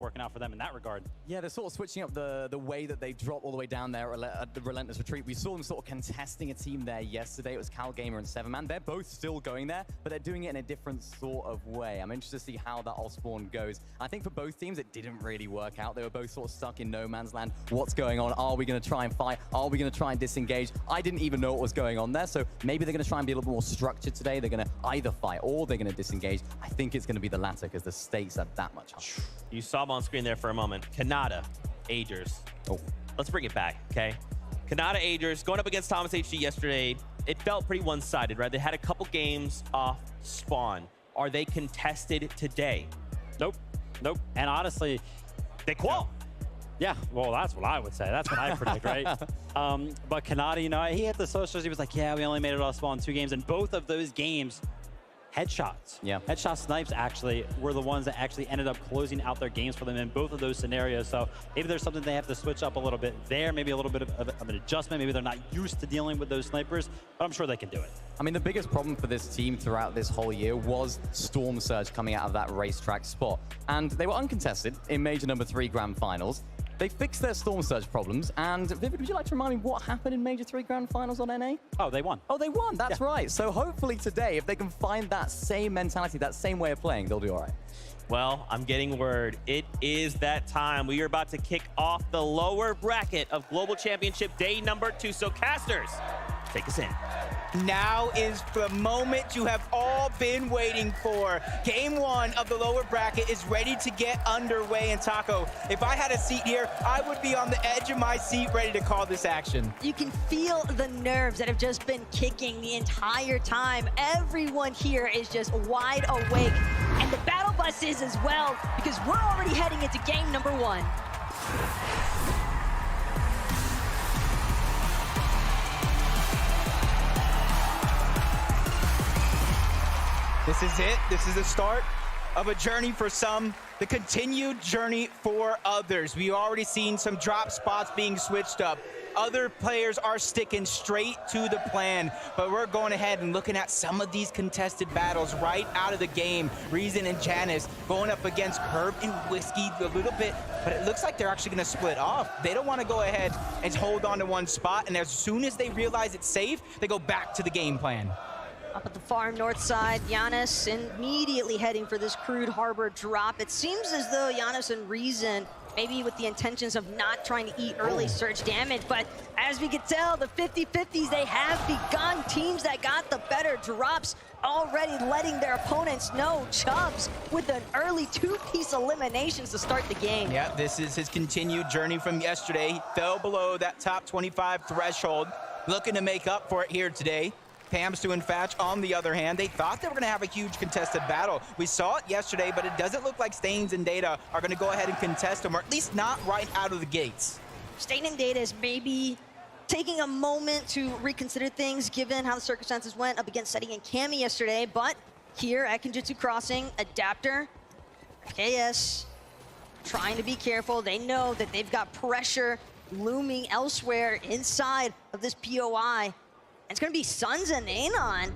working out for them in that regard. Yeah, they're sort of switching up the way that they drop all the way down there at the Relentless Retreat. We saw them sort of contesting a team there yesterday. It was CalGamer and Sevenman. They're both still going there, but they're doing it in a different sort of way. I'm interested to see how that Osborne goes. I think for both teams, it didn't really work out. They were both sort of stuck in no man's land. What's going on? Are we going to try and fight? Are we going to try and disengage? I didn't even know what was going on there, so maybe they're going to try and be a little more structured today. They're going to either fight or they're going to disengage. I think it's going to be the latter because the stakes are that much higher. You saw him on screen there for a moment. Kanata, Agers. Oh. Let's bring it back, okay? Kanata, Agers, going up against Thomas HG yesterday, it felt pretty one-sided, right? They had a couple games off spawn. Are they contested today? Nope. Nope. And honestly, They qual. yeah, well, that's what I would say. That's what I predict, right? But Kanata, you know, he had the socials. He was like, yeah, we only made it off spawn 2 games. And both of those games, headshots. Yeah. Headshot snipes actually were the ones that actually ended up closing out their games for them in both of those scenarios. So maybe there's something they have to switch up a little bit there. Maybe a little bit of an adjustment. Maybe they're not used to dealing with those snipers, but I'm sure they can do it. I mean, the biggest problem for this team throughout this whole year was Storm Surge coming out of that racetrack spot. And they were uncontested in Major number 3 Grand Finals. They fixed their Storm Surge problems. And Vivid, would you like to remind me what happened in Major 3 Grand Finals on NA? Oh, they won. Oh, they won. That's right. So hopefully today, if they can find that same mentality, that same way of playing, they'll do all right. Well, I'm getting word. It is that time. We are about to kick off the lower bracket of Global Championship Day number 2. So casters, take us in. Now is the moment you have all been waiting for. Game 1 of the lower bracket is ready to get underway. And Taco, if I had a seat here, I would be on the edge of my seat ready to call this action. You can feel the nerves that have just been kicking the entire time. Everyone here is just wide awake. And the battle bus is as well, because we're already heading into game number 1. This is it. This is the start of a journey for some, the continued journey for others. We've already seen some drop spots being switched up. Other players are sticking straight to the plan, but we're going ahead and looking at some of these contested battles right out of the game. Reason and Janice going up against Herb and Whiskey a little bit, but it looks like they're actually going to split off. They don't want to go ahead and hold on to one spot, and as soon as they realize it's safe, they go back to the game plan. Up at the far north side, Giannis immediately heading for this Crude Harbor drop. It seems as though Giannis and Reason, maybe with the intentions of not trying to eat early surge damage, but as we can tell, the 50-50s, they have begun. Teams that got the better drops already letting their opponents know. Chubbs with an early 2-piece eliminations to start the game. Yeah, this is his continued journey from yesterday. He fell below that top 25 threshold, looking to make up for it here today. Pamstu and Fatch, on the other hand, they thought they were going to have a huge contested battle. We saw it yesterday, but it doesn't look like Stains and Data are going to go ahead and contest them, or at least not right out of the gates. Stain and Data is maybe taking a moment to reconsider things given how the circumstances went up against Seti and Cammy yesterday, but here at Kenjutsu Crossing, Adapter, KS, trying to be careful. They know that they've got pressure looming elsewhere inside of this POI. It's going to be Suns and Anon,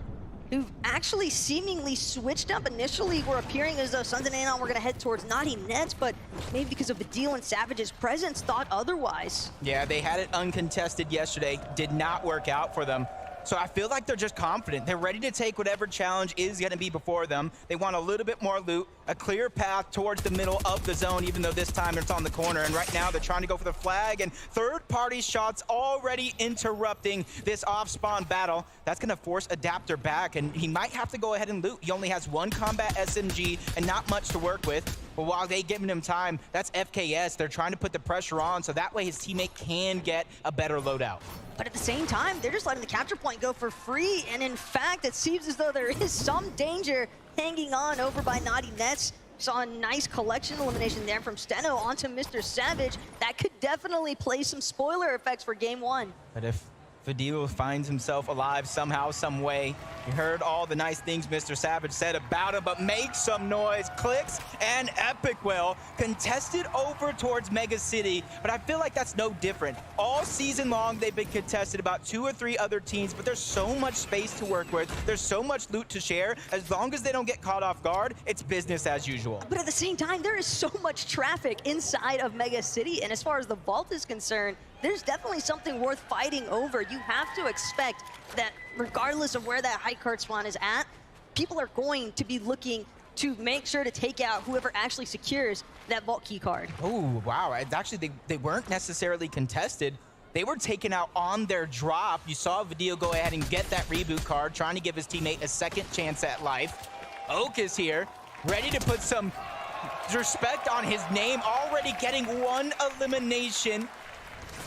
who actually seemingly switched up. Initially were appearing as though Suns and Anon were going to head towards Naughty Nets, but maybe because of Badil and Savage's presence, thought otherwise. Yeah, they had it uncontested yesterday. Did not work out for them. So I feel like they're just confident. They're ready to take whatever challenge is going to be before them. They want a little bit more loot, a clear path towards the middle of the zone, even though this time it's on the corner. And right now they're trying to go for the flag, and third-party shots already interrupting this off-spawn battle. That's going to force Adapter back, and he might have to go ahead and loot. He only has one combat SMG and not much to work with. But while they giving him time, that's FKS. They're trying to put the pressure on, so that way his teammate can get a better loadout. But at the same time, they're just letting the capture point go for free. And in fact, it seems as though there is some danger hanging on over by Naughty Nets. Saw a nice collection elimination there from Steno onto Mr. Savage. That could definitely play some spoiler effects for game 1. But if Vidil finds himself alive somehow, some way. You heard all the nice things Mr. Savage said about him, but make some noise. Clix and Epic will contested over towards Mega City, but I feel like that's no different. All season long, they've been contested about 2 or 3 other teams, but there's so much space to work with. There's so much loot to share. As long as they don't get caught off guard, it's business as usual. But at the same time, there is so much traffic inside of Mega City, and as far as the vault is concerned, there's definitely something worth fighting over. You have to expect that regardless of where that high card spawn is at, people are going to be looking to make sure to take out whoever actually secures that vault key card. Oh, wow. It's actually, they weren't necessarily contested. They were taken out on their drop. You saw Vidil go ahead and get that reboot card, trying to give his teammate a second chance at life. Oak is here, ready to put some respect on his name, already getting 1 elimination.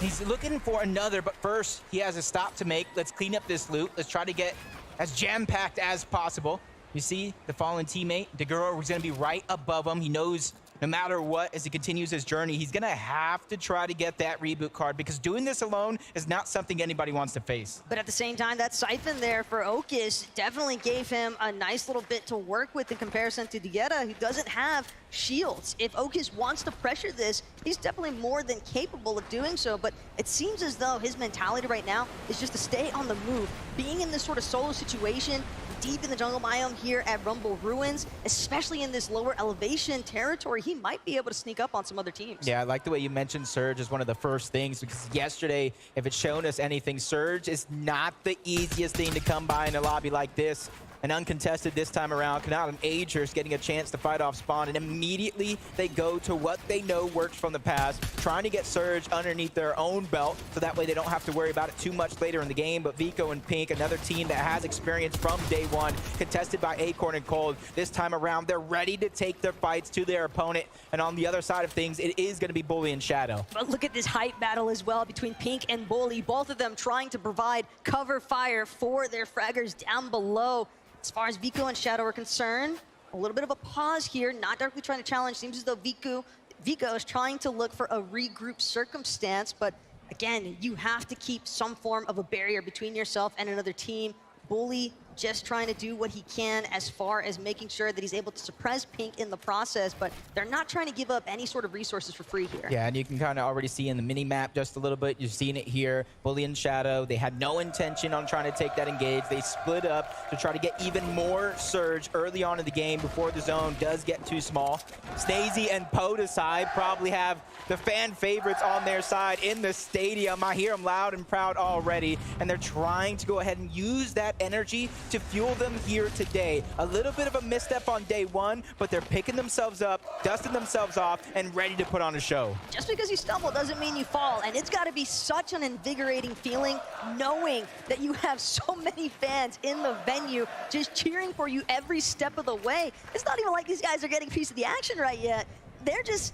He's looking for another, but first he has a stop to make. Let's clean up this loot. Let's try to get as jam-packed as possible. You see the fallen teammate, Deguro, who's going to be right above him. He knows no matter what, as he continues his journey, he's going to have to try to get that reboot card, because doing this alone is not something anybody wants to face. But at the same time, that siphon there for Okis definitely gave him a nice little bit to work with in comparison to Dieta, who doesn't have shields. If Okis wants to pressure this, he's definitely more than capable of doing so, but it seems as though his mentality right now is just to stay on the move. Being in this sort of solo situation, deep in the jungle biome here at Rumble Ruins, especially in this lower elevation territory, he might be able to sneak up on some other teams. Yeah, I like the way you mentioned Surge as one of the first things, because yesterday, if it's shown us anything, Surge is not the easiest thing to come by in a lobby like this. And uncontested this time around, Kanata and Agers getting a chance to fight off spawn, and immediately they go to what they know works from the past, trying to get Surge underneath their own belt, so that way they don't have to worry about it too much later in the game. But Vico and Pink, another team that has experience from day one, contested by Acorn and Cold. This time around, they're ready to take their fights to their opponent, and on the other side of things, it is going to be Bully and Shadow. But look at this hype battle as well between Pink and Bully, both of them trying to provide cover fire for their fraggers down below. As far as Vico and Shadow are concerned, a little bit of a pause here, not directly trying to challenge. Seems as though Vico is trying to look for a regroup circumstance, but again, you have to keep some form of a barrier between yourself and another team. Bully just trying to do what he can as far as making sure that he's able to suppress Pink in the process, but they're not trying to give up any sort of resources for free here. Yeah, and you can kind of already see in the mini-map just a little bit. You've seen it here. Bully and Shadow, they had no intention on trying to take that engage. They split up to try to get even more Surge early on in the game before the zone does get too small. Snazy and Podesai probably have the fan favorites on their side in the stadium. I hear them loud and proud already, and they're trying to go ahead and use that energy to fuel them here today. A little bit of a misstep on day one, but they're picking themselves up, dusting themselves off, and ready to put on a show. Just because you stumble doesn't mean you fall, and it's got to be such an invigorating feeling knowing that you have so many fans in the venue just cheering for you every step of the way. It's not even like these guys are getting a piece of the action right yet. They're just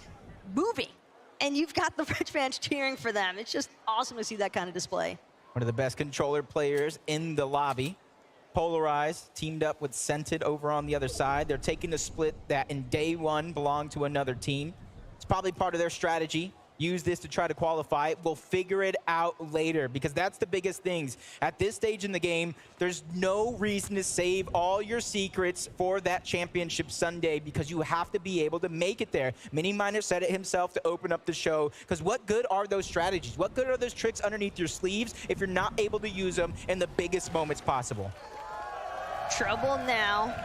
moving, and you've got the French fans cheering for them. It's just awesome to see that kind of display. One of the best controller players in the lobby. Polarized teamed up with Scented over on the other side. They're taking the split that in day one belonged to another team. It's probably part of their strategy. Use this to try to qualify. We'll figure it out later, because that's the biggest things. At this stage in the game, there's no reason to save all your secrets for that championship Sunday, because you have to be able to make it there. Miniminer said it himself to open up the show, because what good are those strategies? What good are those tricks underneath your sleeves if you're not able to use them in the biggest moments possible? Trouble now.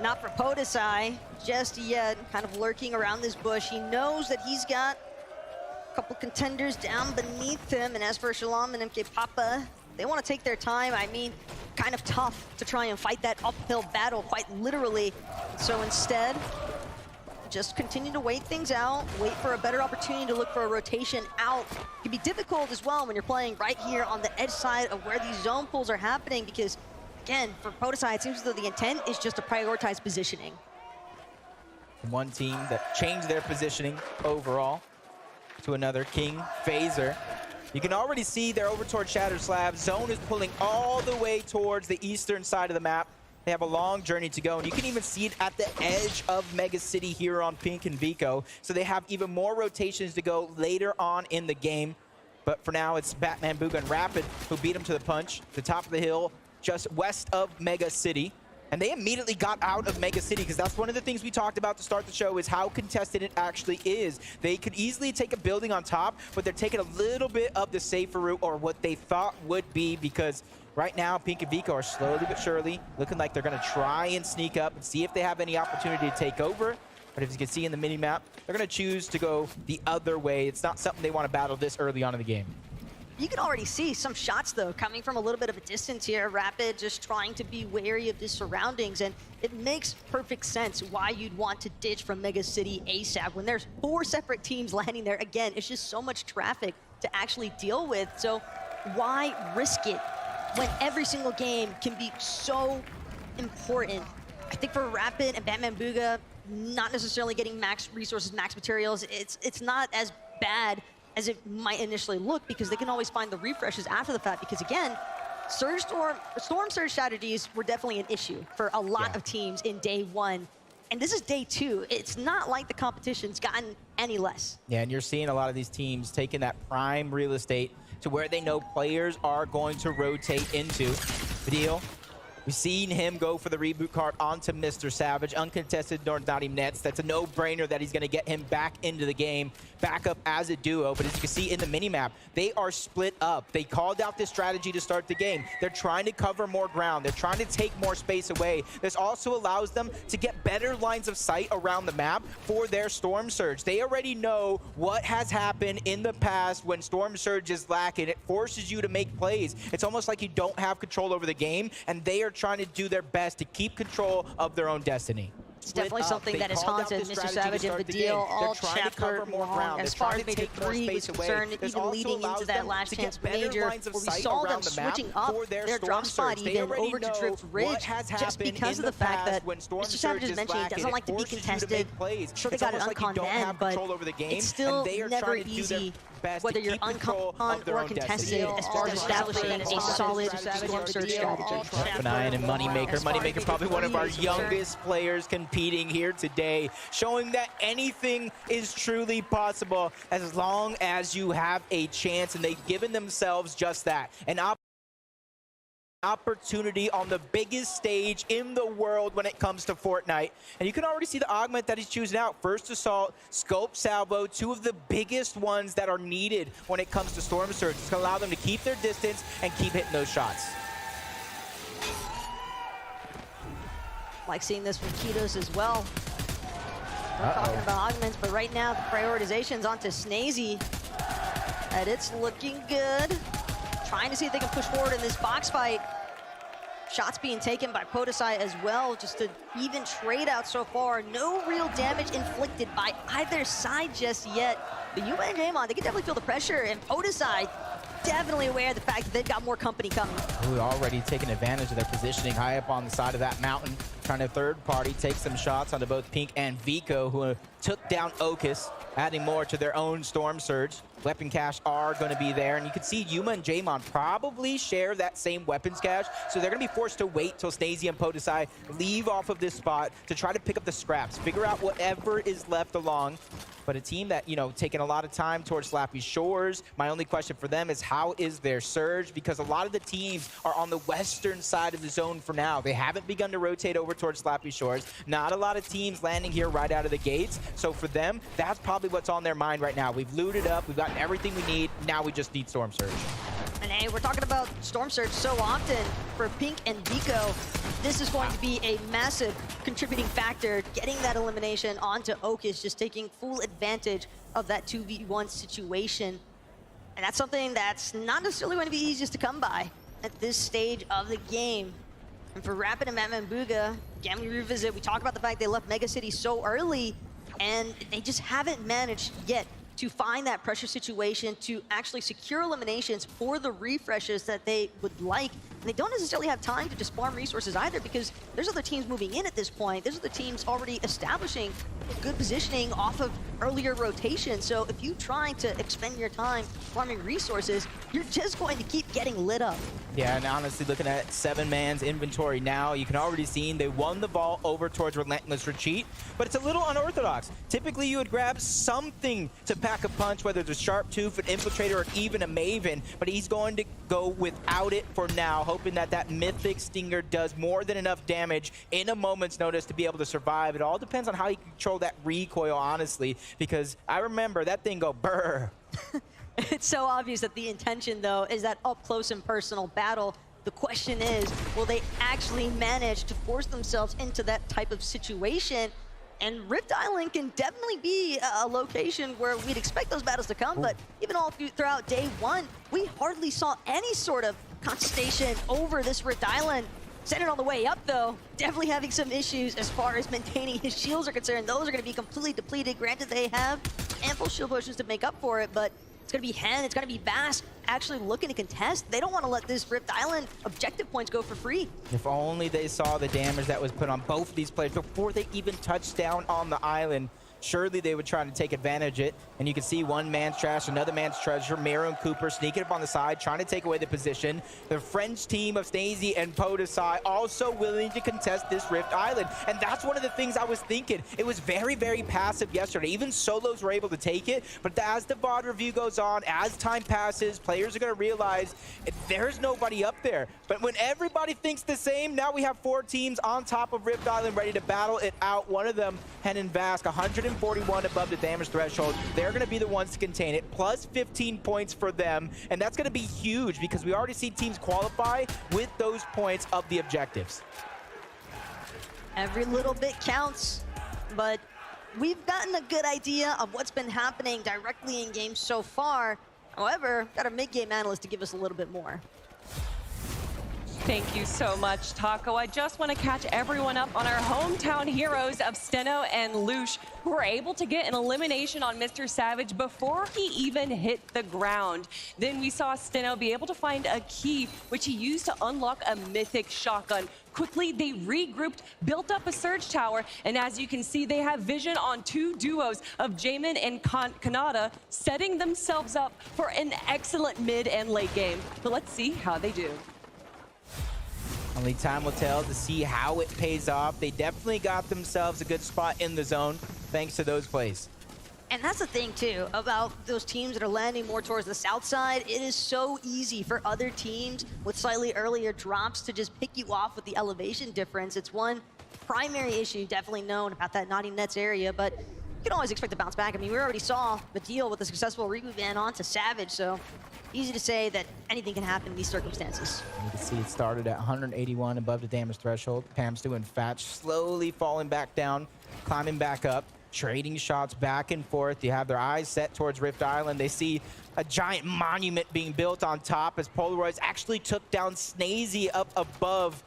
Not for Podesai just yet, kind of lurking around this bush. He knows that he's got a couple contenders down beneath him, and as for Shalom and MK Papa, they want to take their time. I mean, kind of tough to try and fight that uphill battle, quite literally. So instead, just continue to wait things out, wait for a better opportunity to look for a rotation out. It can be difficult as well when you're playing right here on the edge side of where these zone pulls are happening, because again, for Podesai, it seems as though the intent is just to prioritize positioning. One team that changed their positioning overall to another, King, Phaser. You can already see they're over towards Shattered Slab. Zone is pulling all the way towards the eastern side of the map. They have a long journey to go, and you can even see it at the edge of Mega City here on Pink and Vico. So they have even more rotations to go later on in the game. But for now, it's Batman, Bugha, and Rapid who beat him to the punch. The top of the hill, just west of Mega City. And they immediately got out of Mega City because that's one of the things we talked about to start the show is how contested it actually is. They could easily take a building on top, but they're taking a little bit of the safer route or what they thought would be because right now, Pink and Vico are slowly but surely looking like they're going to try and sneak up and see if they have any opportunity to take over. But as you can see in the mini-map, they're going to choose to go the other way. It's not something they want to battle this early on in the game. You can already see some shots, though, coming from a little bit of a distance here. Rapid just trying to be wary of the surroundings, and it makes perfect sense why you'd want to ditch from Mega City ASAP. When there's 4 separate teams landing there, again, it's just so much traffic to actually deal with. So why risk it when every single game can be so important? I think for Rapid and Batman Bugha, not necessarily getting max resources, max materials, it's not as bad as it might initially look because they can always find the refreshes after the fact because again, Storm Surge strategies were definitely an issue for a lot of teams in day 1. And this is day 2. It's not like the competition's gotten any less. Yeah, and you're seeing a lot of these teams taking that prime real estate to where they know players are going to rotate into. Video. We've seen him go for the reboot card onto Mr. Savage. Uncontested Northern Nets. That's a no-brainer that he's going to get him back into the game, back up as a duo. But as you can see in the minimap, they are split up. They called out this strategy to start the game. They're trying to cover more ground. They're trying to take more space away. This also allows them to get better lines of sight around the map for their Storm Surge. They already know what has happened in the past when Storm Surge is lacking. It forces you to make plays. It's almost like you don't have control over the game, and they are trying to do their best to keep control of their own destiny. It's definitely something that has haunted Mr. Savage and Vidal all chapter long. As far as Major 3 was concerned, even leading into that last chance major, where we saw them switching up their drop spot even over to Drift Ridge, just because of the fact that Mr. Savage has mentioned he doesn't like to be contested. Sure, they got an uncon then, but it's still never easy whether you're uncon or contested as far as establishing a solid Storm Surge strategy. Fnayan and Moneymaker. Moneymaker probably one of our youngest players competing here today, showing that anything is truly possible as long as you have a chance, and they've given themselves just that. An opportunity on the biggest stage in the world when it comes to Fortnite. And you can already see the augment that he's choosing out. First Assault, Scope Salvo, 2 of the biggest ones that are needed when it comes to Storm Surge. It's going to allow them to keep their distance and keep hitting those shots. Like seeing this from Kitos as well. We're talking about augments, but right now the prioritization's onto Snazy. And it's looking good. Trying to see if they can push forward in this box fight. Shots being taken by Podesai as well, just to even trade out so far. No real damage inflicted by either side just yet. But Yuma and Jamon, they can definitely feel the pressure, and Podesai definitely aware of the fact that they've got more company coming. Ooh, already taking advantage of their positioning high up on the side of that mountain, trying to third party take some shots onto both Pink and Vico, who took down Ocus, adding more to their own Storm Surge. Weapon cache are going to be there, and you can see Yuma and Jamon probably share that same weapons cache, so they're going to be forced to wait till Snazy and Podesai leave off of this spot to try to pick up the scraps, figure out whatever is left along. But a team that, you know, taking a lot of time towards Slappy Shores. My only question for them is how is their surge? Because a lot of the teams are on the western side of the zone for now. They haven't begun to rotate over towards Slappy Shores. Not a lot of teams landing here right out of the gates. So for them, that's probably what's on their mind right now. We've looted up, we've gotten everything we need. Now we just need Storm Surge. And hey, we're talking about Storm Surge so often. For Pink and Vico, this is going to be a massive contributing factor, getting that elimination onto Ocus, just taking full advantage of that 2v1 situation. And that's something that's not necessarily going to be easiest to come by at this stage of the game. And for Rapid and Batman Bugha, again, we revisit, we talk about the fact they left Mega City so early, and they just haven't managed yet to find that pressure situation to actually secure eliminations for the refreshes that they would like And they don't necessarily have time to just farm resources either, because there's other teams moving in at this point. There's other teams already establishing good positioning off of earlier rotation. So if you try to expend your time farming resources, you're just going to keep getting lit up. Yeah, and honestly, looking at 7-man's inventory now, you can already see they won the ball over towards Relentless Retreat, but it's a little unorthodox. Typically, you would grab something to pack a punch, whether it's a Sharp Tooth, an Infiltrator, or even a Maven, but he's going to go without it for now, hoping that that Mythic Stinger does more than enough damage in a moment's notice to be able to survive. It all depends on how you control that recoil, honestly, because I remember that thing go brr. It's so obvious that the intention, though, is that up close and personal battle. The question is, will they actually manage to force themselves into that type of situation? And Rift Island can definitely be a location where we'd expect those battles to come, but even all throughout day one, we hardly saw any sort of contestation over this Rift Island. Senate on the way up, though, definitely having some issues as far as maintaining his shields are concerned. Those are going to be completely depleted. Granted, they have ample shield potions to make up for it, but it's going to be Hen, it's going to be Vask actually looking to contest. They don't want to let this Rift Island objective points go for free. If only they saw the damage that was put on both of these players before they even touched down on the island. Surely they would try to take advantage of it. And you can see one man's trash, another man's treasure. Miro and Cooper sneaking up on the side, trying to take away the position. The French team of Snazy and Podesai also willing to contest this Rift Island. And that's one of the things I was thinking. It was very, very passive yesterday. Even solos were able to take it. But as the VOD review goes on, as time passes, players are going to realize there's nobody up there. But when everybody thinks the same, now we have 4 teams on top of Rift Island ready to battle it out. One of them, Hen and Vask, 141 above the damage threshold. They're going to be the ones to contain it, plus 15 points for them, and that's going to be huge because we already see teams qualify with those points of the objectives. Every little bit counts, but we've gotten a good idea of what's been happening directly in game so far. However, got a mid-game analyst to give us a little bit more. Thank you so much, Taco. I just want to catch everyone up on our hometown heroes of Steno and Lush, who were able to get an elimination on Mr. Savage before he even hit the ground. Then we saw Steno be able to find a key, which he used to unlock a mythic shotgun. Quickly, they regrouped, built up a surge tower, and as you can see, they have vision on 2 duos of Jamin and Kanata, setting themselves up for an excellent mid and late game. So let's see how they do. Only time will tell to see how it pays off. They definitely got themselves a good spot in the zone thanks to those plays. And that's the thing, too, about those teams that are landing more towards the south side. It is so easy for other teams with slightly earlier drops to just pick you off with the elevation difference. It's one primary issue definitely known about that Naughty Nets area, but you can always expect to bounce back. I mean, we already saw the deal with the successful reboot ban onto Savage, so easy to say that anything can happen in these circumstances. You can see it started at 181 above the damage threshold. Pamstu and Fatch slowly falling back down, climbing back up, trading shots back and forth. You have their eyes set towards Rift Island. They see a giant monument being built on top as Polaroids actually took down Snazy up above.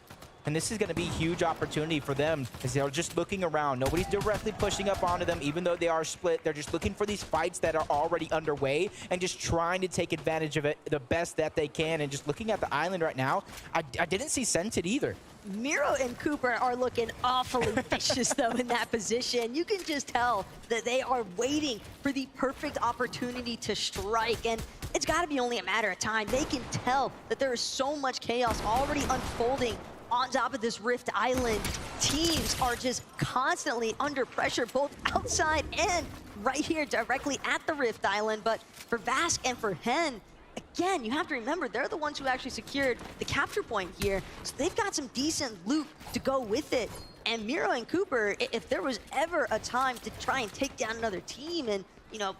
And this is going to be a huge opportunity for them as they're just looking around. Nobody's directly pushing up onto them, even though they are split. They're just looking for these fights that are already underway and just trying to take advantage of it the best that they can. And just looking at the island right now, I didn't see Scented either. Miro and Cooper are looking awfully vicious, though, in that position. You can just tell that they are waiting for the perfect opportunity to strike, and it's got to be only a matter of time. They can tell that there is so much chaos already unfolding on top of this Rift Island. Teams are just constantly under pressure, both outside and right here directly at the Rift Island. But for Vask and for Hen, again, you have to remember, they're the ones who actually secured the capture point here. So they've got some decent loot to go with it. And Miro and Cooper, if there was ever a time to try and take down another team and, you know,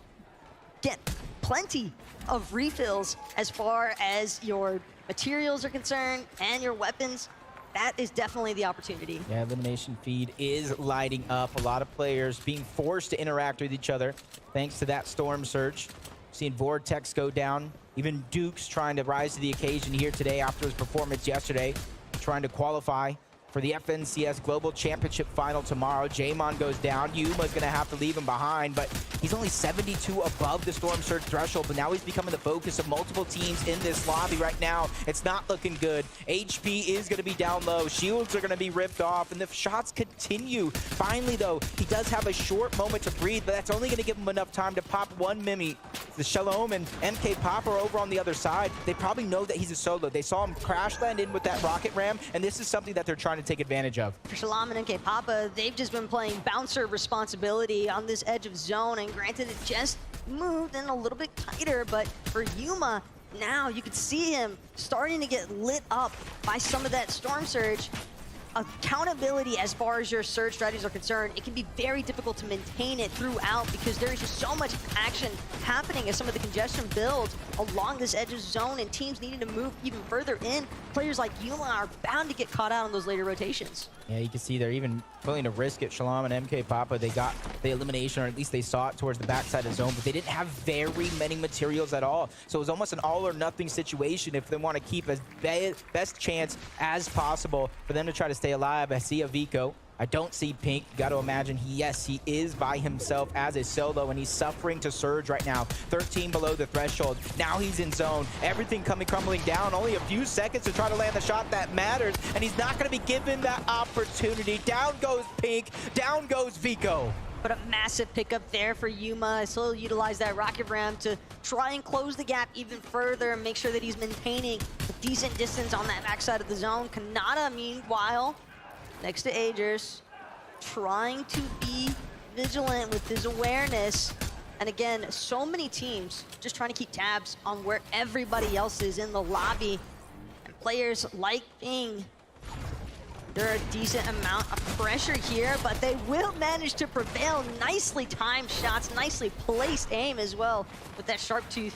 get plenty of refills as far as your materials are concerned and your weapons, that is definitely the opportunity. Yeah, elimination feed is lighting up. A lot of players being forced to interact with each other thanks to that storm surge. Seeing Vortex go down. Even Dukes trying to rise to the occasion here today after his performance yesterday, trying to qualify for the FNCS Global Championship Final tomorrow. Jaemon goes down. Yuma's going to have to leave him behind, but he's only 72 above the Storm Surge threshold, but now he's becoming the focus of multiple teams in this lobby right now. It's not looking good. HP is going to be down low. Shields are going to be ripped off, and the shots continue. Finally, though, he does have a short moment to breathe, but that's only going to give him enough time to pop one Mimi. The Shalom and MK Pop are over on the other side. They probably know that he's a solo. They saw him crash land in with that rocket ram, and this is something that they're trying to take advantage of. For Shalom and MK Papa, they've just been playing bouncer responsibility on this edge of zone, and granted it just moved in a little bit tighter, but for Yuma, now you could see him starting to get lit up by some of that Storm Surge. Accountability as far as your surge strategies are concerned, it can be very difficult to maintain it throughout because there is just so much action happening as some of the congestion builds along this edge of zone and teams needing to move even further in. Players like Yuma are bound to get caught out on those later rotations. Yeah, you can see they're even willing to risk it. Shalom and MK Papa, they got the elimination, or at least they saw it towards the backside of zone, but they didn't have very many materials at all. So it was almost an all or nothing situation if they want to keep as best chance as possible for them to try to stay alive. I see a Vico. I don't see Pink. Got to imagine he is by himself as a solo, and he's suffering to surge right now. 13 below the threshold. Now he's in zone. Everything crumbling down. Only a few seconds to try to land the shot that matters, and he's not going to be given that opportunity. Down goes Pink. Down goes Vico. But a massive pickup there for Yuma. Still utilize that rocket ram to try and close the gap even further and make sure that he's maintaining a decent distance on that backside of the zone. Kanata, meanwhile, next to Agers, trying to be vigilant with his awareness. And again, so many teams just trying to keep tabs on where everybody else is in the lobby. And players like Ping, there are a decent amount of pressure here, but they will manage to prevail. Nicely timed shots, nicely placed aim as well with that sharp tooth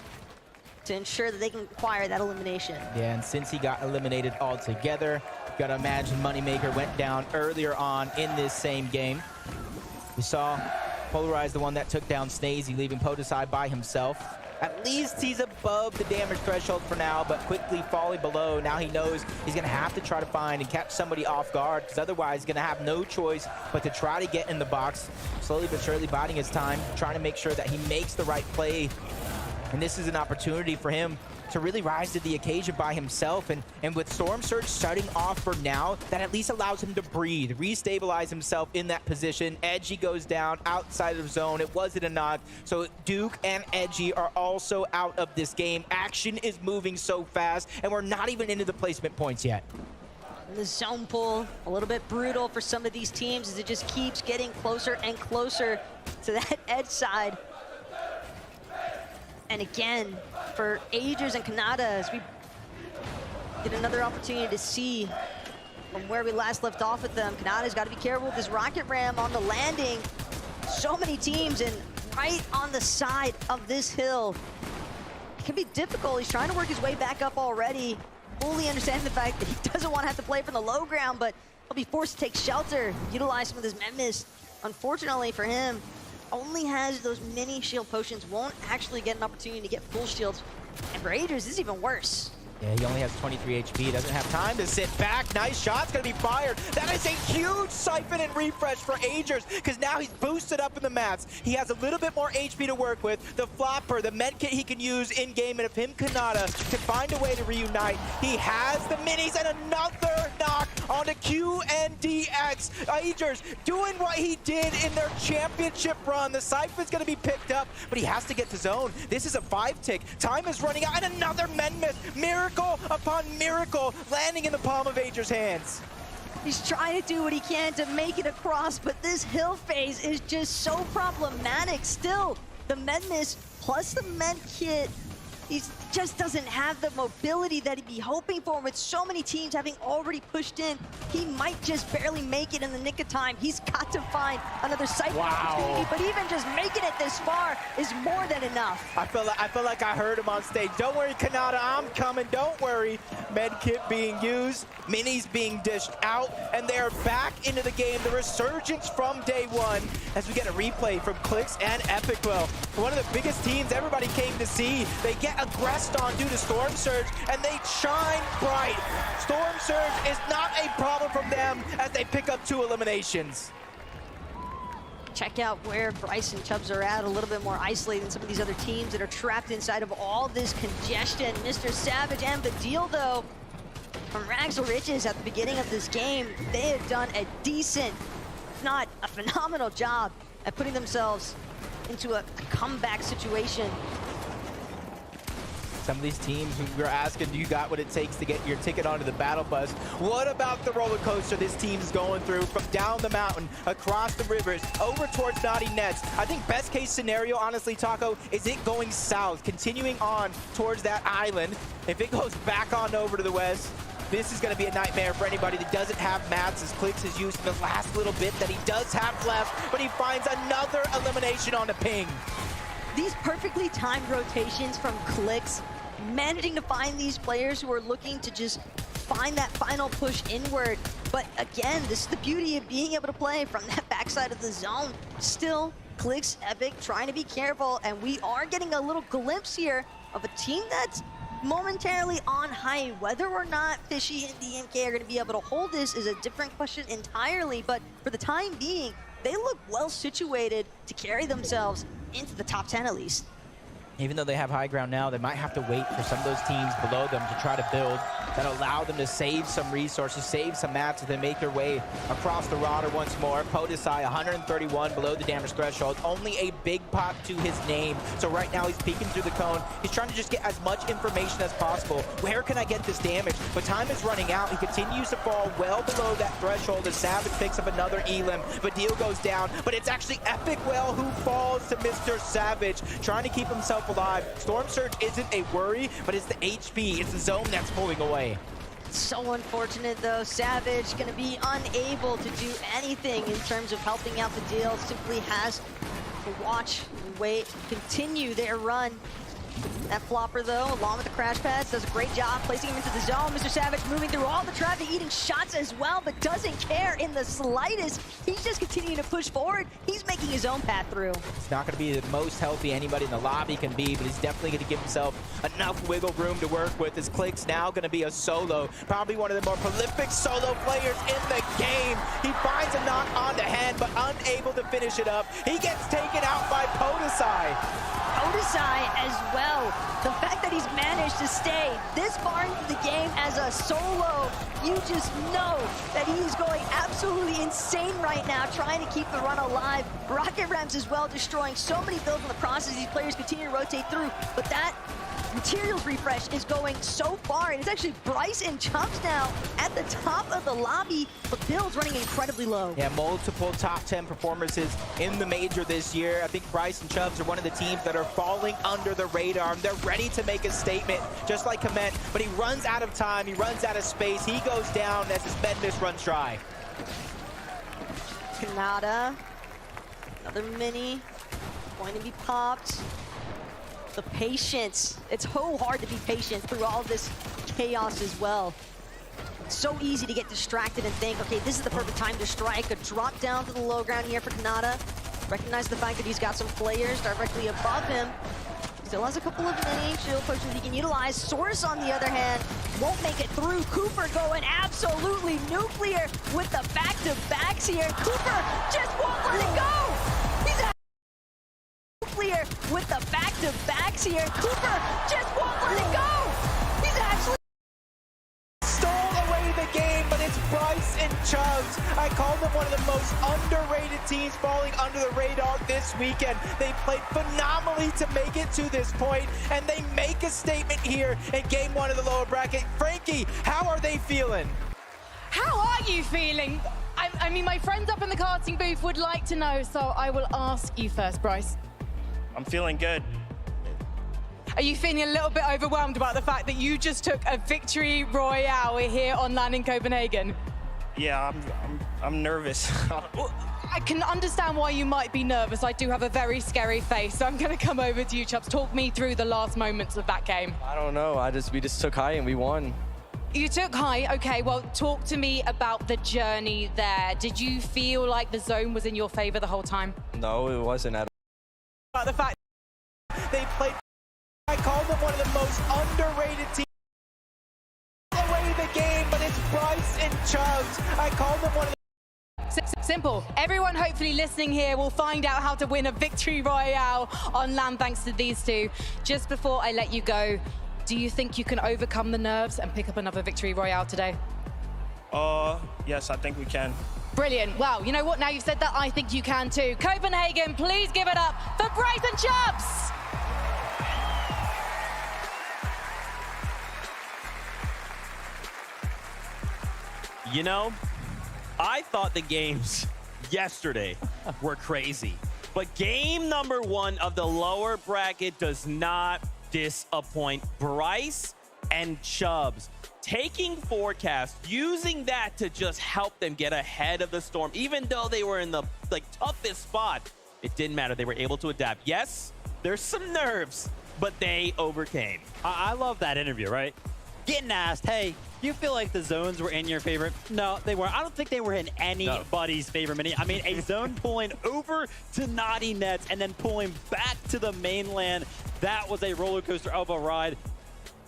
to ensure that they can acquire that elimination. Yeah, and since he got eliminated altogether, gotta imagine Moneymaker went down earlier on in this same game. We saw Polarize, the one that took down Snazy, leaving Podesai by himself. At least he's above the damage threshold for now, but quickly falling below. Now he knows he's gonna have to try to find and catch somebody off guard, because otherwise he's gonna have no choice but to try to get in the box. Slowly but surely biding his time, trying to make sure that he makes the right play. And this is an opportunity for him to really rise to the occasion by himself. And with Storm Surge shutting off for now, that at least allows him to breathe, restabilize himself in that position. Edgy goes down outside of zone. It wasn't a knock. So Duke and Edgy are also out of this game. Action is moving so fast, and we're not even into the placement points yet. The zone pull, a little bit brutal for some of these teams as it just keeps getting closer and closer to that edge side. And again, for Agers and Kanata, as we get another opportunity to see from where we last left off with them, Kanata's got to be careful with this rocket ram on the landing. So many teams, and right on the side of this hill. It can be difficult. He's trying to work his way back up already. Fully understanding the fact that he doesn't want to have to play from the low ground, but he'll be forced to take shelter, utilize some of this Memnis. Unfortunately for him, only has those mini shield potions, won't actually get an opportunity to get full shields. And for Agers, this is even worse. Yeah, he only has 23 HP, doesn't have time to sit back. Nice shot's gonna be fired. That is a huge siphon and refresh for Agers, because now he's boosted up in the mats. He has a little bit more HP to work with. The flopper, the med kit he can use in-game, and if him Kanata can find a way to reunite, he has the minis and another knock onto QNDX. Agers doing what he did in their championship run. The siphon's gonna be picked up, but he has to get to zone. This is a 5-tick. Time is running out, and another Menmith. Miracle upon miracle landing in the palm of Agers' hands. He's trying to do what he can to make it across, but this hill phase is just so problematic. Still, the Menmis plus the med kit, he just doesn't have the mobility that he'd be hoping for. With so many teams having already pushed in, he might just barely make it in the nick of time. He's got to find another siphon opportunity, but even just making it this far is more than enough. I feel like I heard him on stage. Don't worry, Kanata, I'm coming. Don't worry. Medkit being used, minis being dished out, and they're back into the game. The resurgence from day one as we get a replay from Clix and Epic. Well, one of the biggest teams everybody came to see. They get get aggressed on due to Storm Surge, and they shine bright. Storm Surge is not a problem from them as they pick up 2 eliminations. Check out where Bryce and Chubbs are at, a little bit more isolated than some of these other teams that are trapped inside of all this congestion. Mr. Savage and Badil, though, from Rags to Riches at the beginning of this game, they have done a decent, if not a phenomenal job at putting themselves into a comeback situation. Some of these teams, we're asking, do you got what it takes to get your ticket onto the battle bus? What about the roller coaster this team's going through from down the mountain, across the rivers, over towards Naughty Nets? I think best case scenario, honestly, Taco, is it going south, continuing on towards that island. If it goes back on over to the west, this is going to be a nightmare for anybody that doesn't have mats, as Clix has used the last little bit that he does have left, but he finds another elimination on the ping. These perfectly timed rotations from Clix, managing to find these players who are looking to just find that final push inward. But again, this is the beauty of being able to play from that backside of the zone. Still, Clix, Epic trying to be careful, and we are getting a little glimpse here of a team that's momentarily on high. Whether or not Fishy and DMK are going to be able to hold this is a different question entirely, but for the time being, they look well situated to carry themselves into the top 10 at least. Even though they have high ground now, they might have to wait for some of those teams below them to try to build that allow them to save some resources, save some mats as they make their way across the roster once more. Podesai, 131 below the damage threshold, only a big pop to his name. So right now he's peeking through the cone. He's trying to just get as much information as possible. Where can I get this damage? But time is running out. He continues to fall well below that threshold as Savage picks up another elim. Badil goes down, but it's actually Epic Well who falls to Mr. Savage, trying to keep himself alive. Storm Surge isn't a worry, but it's the HP, it's the zone that's pulling away. So unfortunate though, Savage gonna be unable to do anything in terms of helping out the deal. Simply has to watch, wait, continue their run. That flopper though, along with the crash pads, does a great job placing him into the zone. Mr. Savage moving through all the traffic, eating shots as well, but doesn't care in the slightest. He's just continuing to push forward. He's making his own path through. It's not going to be the most healthy anybody in the lobby can be, but he's definitely going to give himself enough wiggle room to work with. His Clix now going to be a solo, probably one of the more prolific solo players in the game. He finds a knock on the head, but unable to finish it up. He gets taken out by Podesai. Podesai as well. The fact that he's managed to stay this far into the game as a solo, you just know that he is going absolutely insane right now, trying to keep the run alive. Rocket Rams as well, destroying so many builds in the process. These players continue to rotate through, but that materials refresh is going so far, and it's actually Bryce and Chubbs now at the top of the lobby, but builds running incredibly low. Yeah, multiple top 10 performances in the major this year. I think Bryce and Chubbs are one of the teams that are falling under the radar. They're ready to make a statement, just like Komet, but he runs out of time, he runs out of space, he goes down as his Bendis runs dry. Kanata, another mini, going to be popped. The patience. It's so hard to be patient through all this chaos as well. It's so easy to get distracted and think, okay, this is the perfect time to strike. A drop down to the low ground here for Kanata. Recognize the fact that he's got some players directly above him. Still has a couple of mini shield pushes he can utilize. Source, on the other hand, won't make it through. Cooper going absolutely nuclear with the back-to-backs here. Cooper just won't let it go. He's nuclear with the back-to-backs here. Cooper just won't let it go. He's actually stole away the game, but it's Bryce and Chubbs. I call them one of the most underrated teams falling under the radar this weekend. They played phenomenally to make it to this point, and they make a statement here in game 1 of the lower bracket. Frankie, how are they feeling? How are you feeling? I mean, my friends up in the karting booth would like to know, so I will ask you first, Bryce. I'm feeling good. Are you feeling a little bit overwhelmed about the fact that you just took a victory royale here on LAN in Copenhagen? Yeah, I'm nervous. I can understand why you might be nervous. I do have a very scary face, so I'm going to come over to you, Chubbs. Talk me through the last moments of that game. I don't know. We just took high and we won. You took high. Okay, well, talk to me about the journey there. Did you feel like the zone was in your favor the whole time? No, it wasn't at all. About the fact they played like called them one of the most underrated teams away the game, but it's Bryce and Chubbs. I called them one of the Simple. Everyone hopefully listening here will find out how to win a victory royale on LAN thanks to these two. Just before I let you go, do you think you can overcome the nerves and pick up another victory royale today? Yes, I think we can. Brilliant. Wow, you know what? Now you've said that, I think you can too. Copenhagen, please give it up for Bryce and Chubbs. You know, I thought the games yesterday were crazy, but game number 1 of the lower bracket does not disappoint. Bryce and Chubbs taking forecast, using that to just help them get ahead of the storm, even though they were in the toughest spot. It didn't matter. They were able to adapt. Yes, there's some nerves, but they overcame. I love that interview, right? Getting asked, hey, do you feel like the zones were in your favorite? No, they weren't. I don't think they were in anybody's favorite mini. I mean, a zone pulling over to Naughty Nets and then pulling back to the mainland. That was a roller coaster of a ride.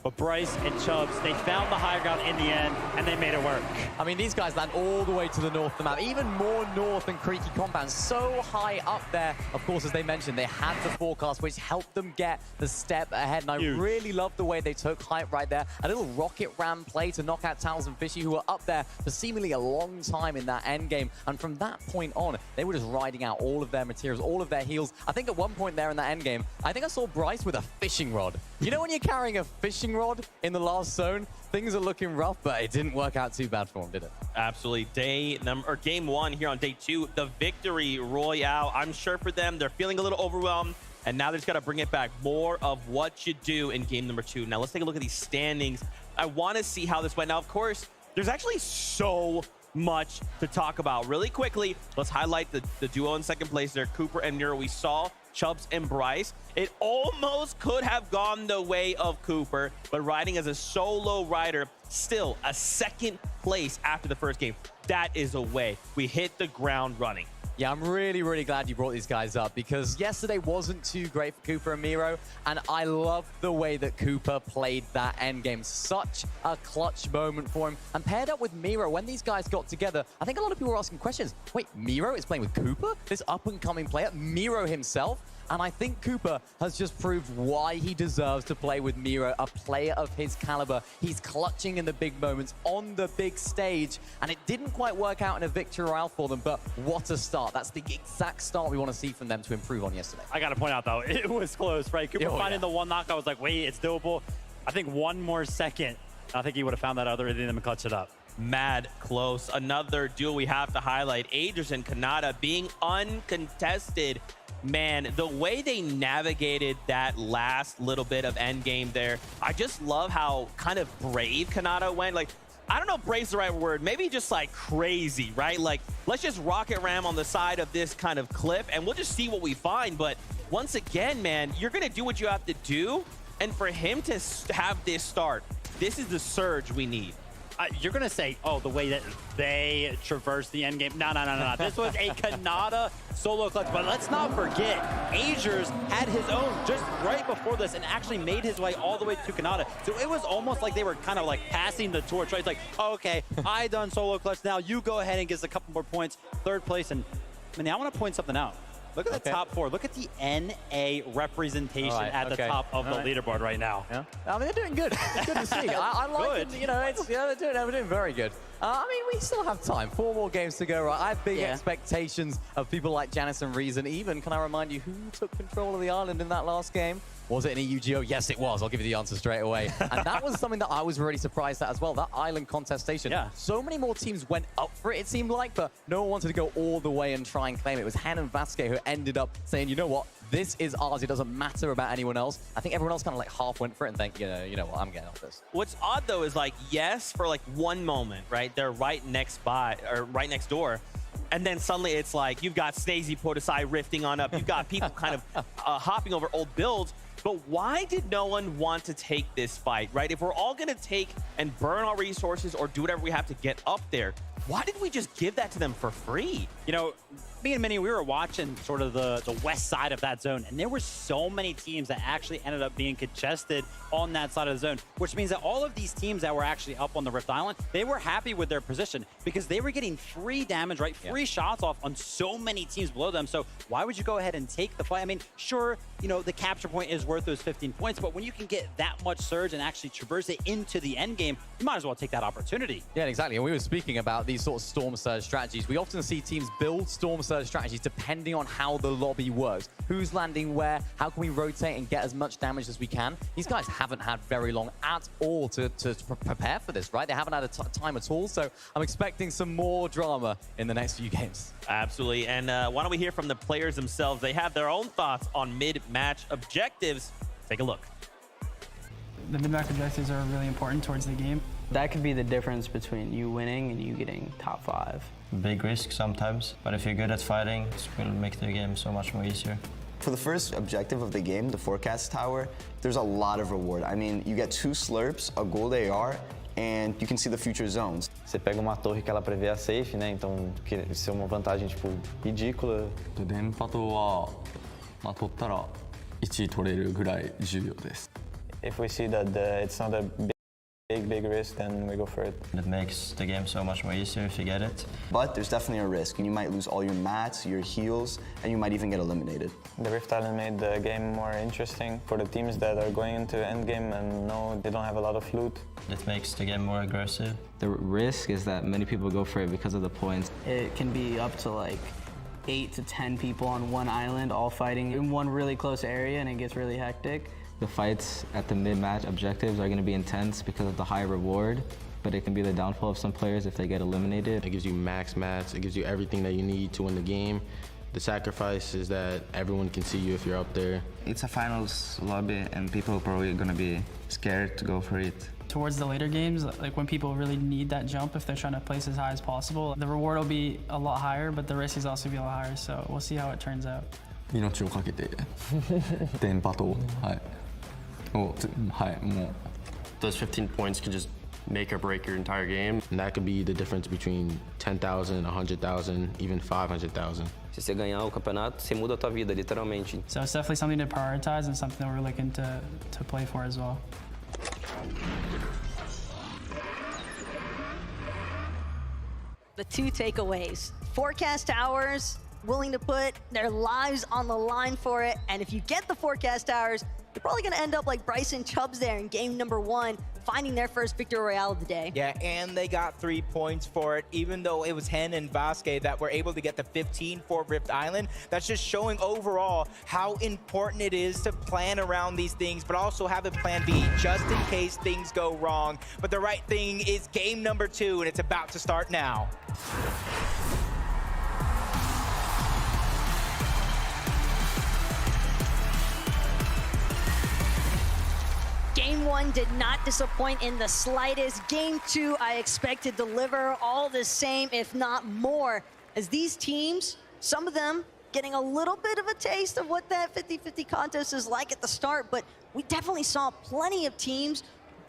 But Bryce and Chubbs, they found the high ground in the end, and they made it work. I mean, these guys land all the way to the north of the map, even more north than Creaky Compound, so high up there. Of course, as they mentioned, they had the forecast, which helped them get the step ahead. And I really love the way they took height right there. A little rocket ram play to knock out Towels and Fishy, who were up there for seemingly a long time in that end game. And from that point on, they were just riding out all of their materials, all of their heals. I think at one point there in that end game, I think I saw Bryce with a fishing rod. You know when you're carrying a fishing rod in the last zone, things are looking rough, but it didn't work out too bad for him, did it? Absolutely. Game 1 here on day 2, the victory royale. I'm sure for them, they're feeling a little overwhelmed, and now they just got to bring it back. More of what you do in game number 2. Now let's take a look at these standings. I want to see how this went. Now, of course, there's actually so much to talk about. Really quickly, let's highlight the duo in second place there, Cooper and Nero. We saw Chubbs and Bryce. It almost could have gone the way of Cooper, but riding as a solo rider, still a second place after the first game. That is a way. We hit the ground running. Yeah, I'm really, really glad you brought these guys up because yesterday wasn't too great for Cooper and Miro, and I love the way that Cooper played that endgame. Such a clutch moment for him. And paired up with Miro, when these guys got together, I think a lot of people were asking questions. Wait, Miro is playing with Cooper? This up-and-coming player? Miro himself? And I think Cooper has just proved why he deserves to play with Miro, a player of his caliber. He's clutching in the big moments on the big stage, and it didn't quite work out in a victory royale for them, but what a start. That's the exact start we want to see from them to improve on yesterday. I got to point out, though, it was close, right? Cooper finding the one knock, I was like, wait, it's doable. I think one more second, I think he would have found that other rhythm and clutched it up. Mad close. Another duel we have to highlight, Aegis and Kanata being uncontested. Man, the way they navigated that last little bit of endgame there, I just love how kind of brave Kanata went. Like, I don't know if brave's the right word, maybe just like crazy, right? Like, let's just rocket ram on the side of this kind of cliff and we'll just see what we find. But once again, man, you're gonna do what you have to do. And for him to have this start, this is the surge we need. You're going to say, oh, the way that they traversed the end game. No. This was a Kanata solo clutch. But let's not forget, Aegis had his own just right before this and actually made his way all the way to Kanata. So it was almost like they were kind of like passing the torch, right? It's like, oh, okay, I done solo clutch. Now you go ahead and get us a couple more points. Third place. And I mean, I want to point something out. Look at the top 4. Look at the NA representation at the top of the leaderboard right now. Yeah. I mean, they're doing good. It's good to see. I like it. You know, they're doing very good. I mean, we still have time. 4 more games to go, right? I have big expectations of people like Janice and Reason. Even, can I remind you, who took control of the island in that last game? Was it an EUGO? Yes, it was. I'll give you the answer straight away. And that was something that I was really surprised at as well, that island contestation. Yeah. So many more teams went up for it seemed like, but no one wanted to go all the way and try and claim it. It was Han and Vasquez who ended up saying, you know what? This is ours. It doesn't matter about anyone else. I think everyone else kind of like half went for it and think, you know what, I'm getting off this. What's odd though is like, yes, for like one moment, right? They're right next door. And then suddenly it's like, you've got Snazy Podesai rifting on up. You've got people kind of hopping over old builds. But why did no one want to take this fight, right? If we're all going to take and burn our resources or do whatever we have to get up there, Why did we just give that to them for free? You know, me and Minnie, we were watching sort of the west side of that zone, and there were so many teams that actually ended up being congested on that side of the zone, which means that all of these teams that were actually up on the Rift Island, they were happy with their position because they were getting free damage, right? Free shots off on so many teams below them. So why would you go ahead and take the fight? I mean, sure, you know, the capture point is worth those 15 points, but when you can get that much surge and actually traverse it into the end game, you might as well take that opportunity. Yeah, exactly. And we were speaking about these sort of Storm Surge strategies. We often see teams build Storm Surge strategies depending on how the lobby works. Who's landing where? How can we rotate and get as much damage as we can? These guys haven't had very long at all to prepare for this, right? They haven't had a time at all. So I'm expecting some more drama in the next few games. Absolutely. And why don't we hear from the players themselves? They have their own thoughts on mid-match objectives. Take a look. The mid-match objectives are really important towards the game. That could be the difference between you winning and you getting top 5. Big risk sometimes, but if you're good at fighting, it will make the game so much more easier. For the first objective of the game, the Forecast Tower, there's a lot of reward. I mean, you get 2 slurps, a gold AR, and you can see the future zones. Você pega uma torre que ela prevê a safe, né? Então, isso é uma vantagem tipo ridícula. 電波塔は取ったら1取れるぐらい重要です。 If we see that it's not a big risk, then we go for it. It makes the game so much more easier if you get it. But there's definitely a risk. You might lose all your mats, your heals, and you might even get eliminated. The Rift Island made the game more interesting for the teams that are going into endgame and know they don't have a lot of loot. It makes the game more aggressive. The risk is that many people go for it because of the points. It can be up to like 8 to 10 people on one island all fighting in one really close area, and it gets really hectic. The fights at the mid-match objectives are going to be intense because of the high reward, but it can be the downfall of some players if they get eliminated. It gives you max mats, it gives you everything that you need to win the game. The sacrifice is that everyone can see you if you're up there. It's a finals lobby and people are probably going to be scared to go for it. Towards the later games, like when people really need that jump, if they're trying to place as high as possible, the reward will be a lot higher, but the risk is also be a lot higher, so we'll see how it turns out. 命をかけて電波塔、はい。はい、もう Those 15 points could just make or break your entire game. And that could be the difference between 10,000, 100,000, even 500,000. Se você ganhar o campeonato, você muda a tua vida, literalmente. So it's definitely something to prioritize and something that we're looking to play for as well. The 2 takeaways. Forecast Towers willing to put their lives on the line for it, and if you get the Forecast Towers, you're probably going to end up like Bryson Chubbs there in game number 1, finding their first Victory Royale of the day. Yeah, and they got 3 points for it, even though it was Hen and Vasquez that were able to get the 15 for Rift Island. That's just showing overall how important it is to plan around these things, but also have a plan B just in case things go wrong. But the right thing is game number 2, and it's about to start now. Game 1 did not disappoint in the slightest. Game 2, I expect to deliver all the same, if not more, as these teams, some of them getting a little bit of a taste of what that 50-50 contest is like at the start, but we definitely saw plenty of teams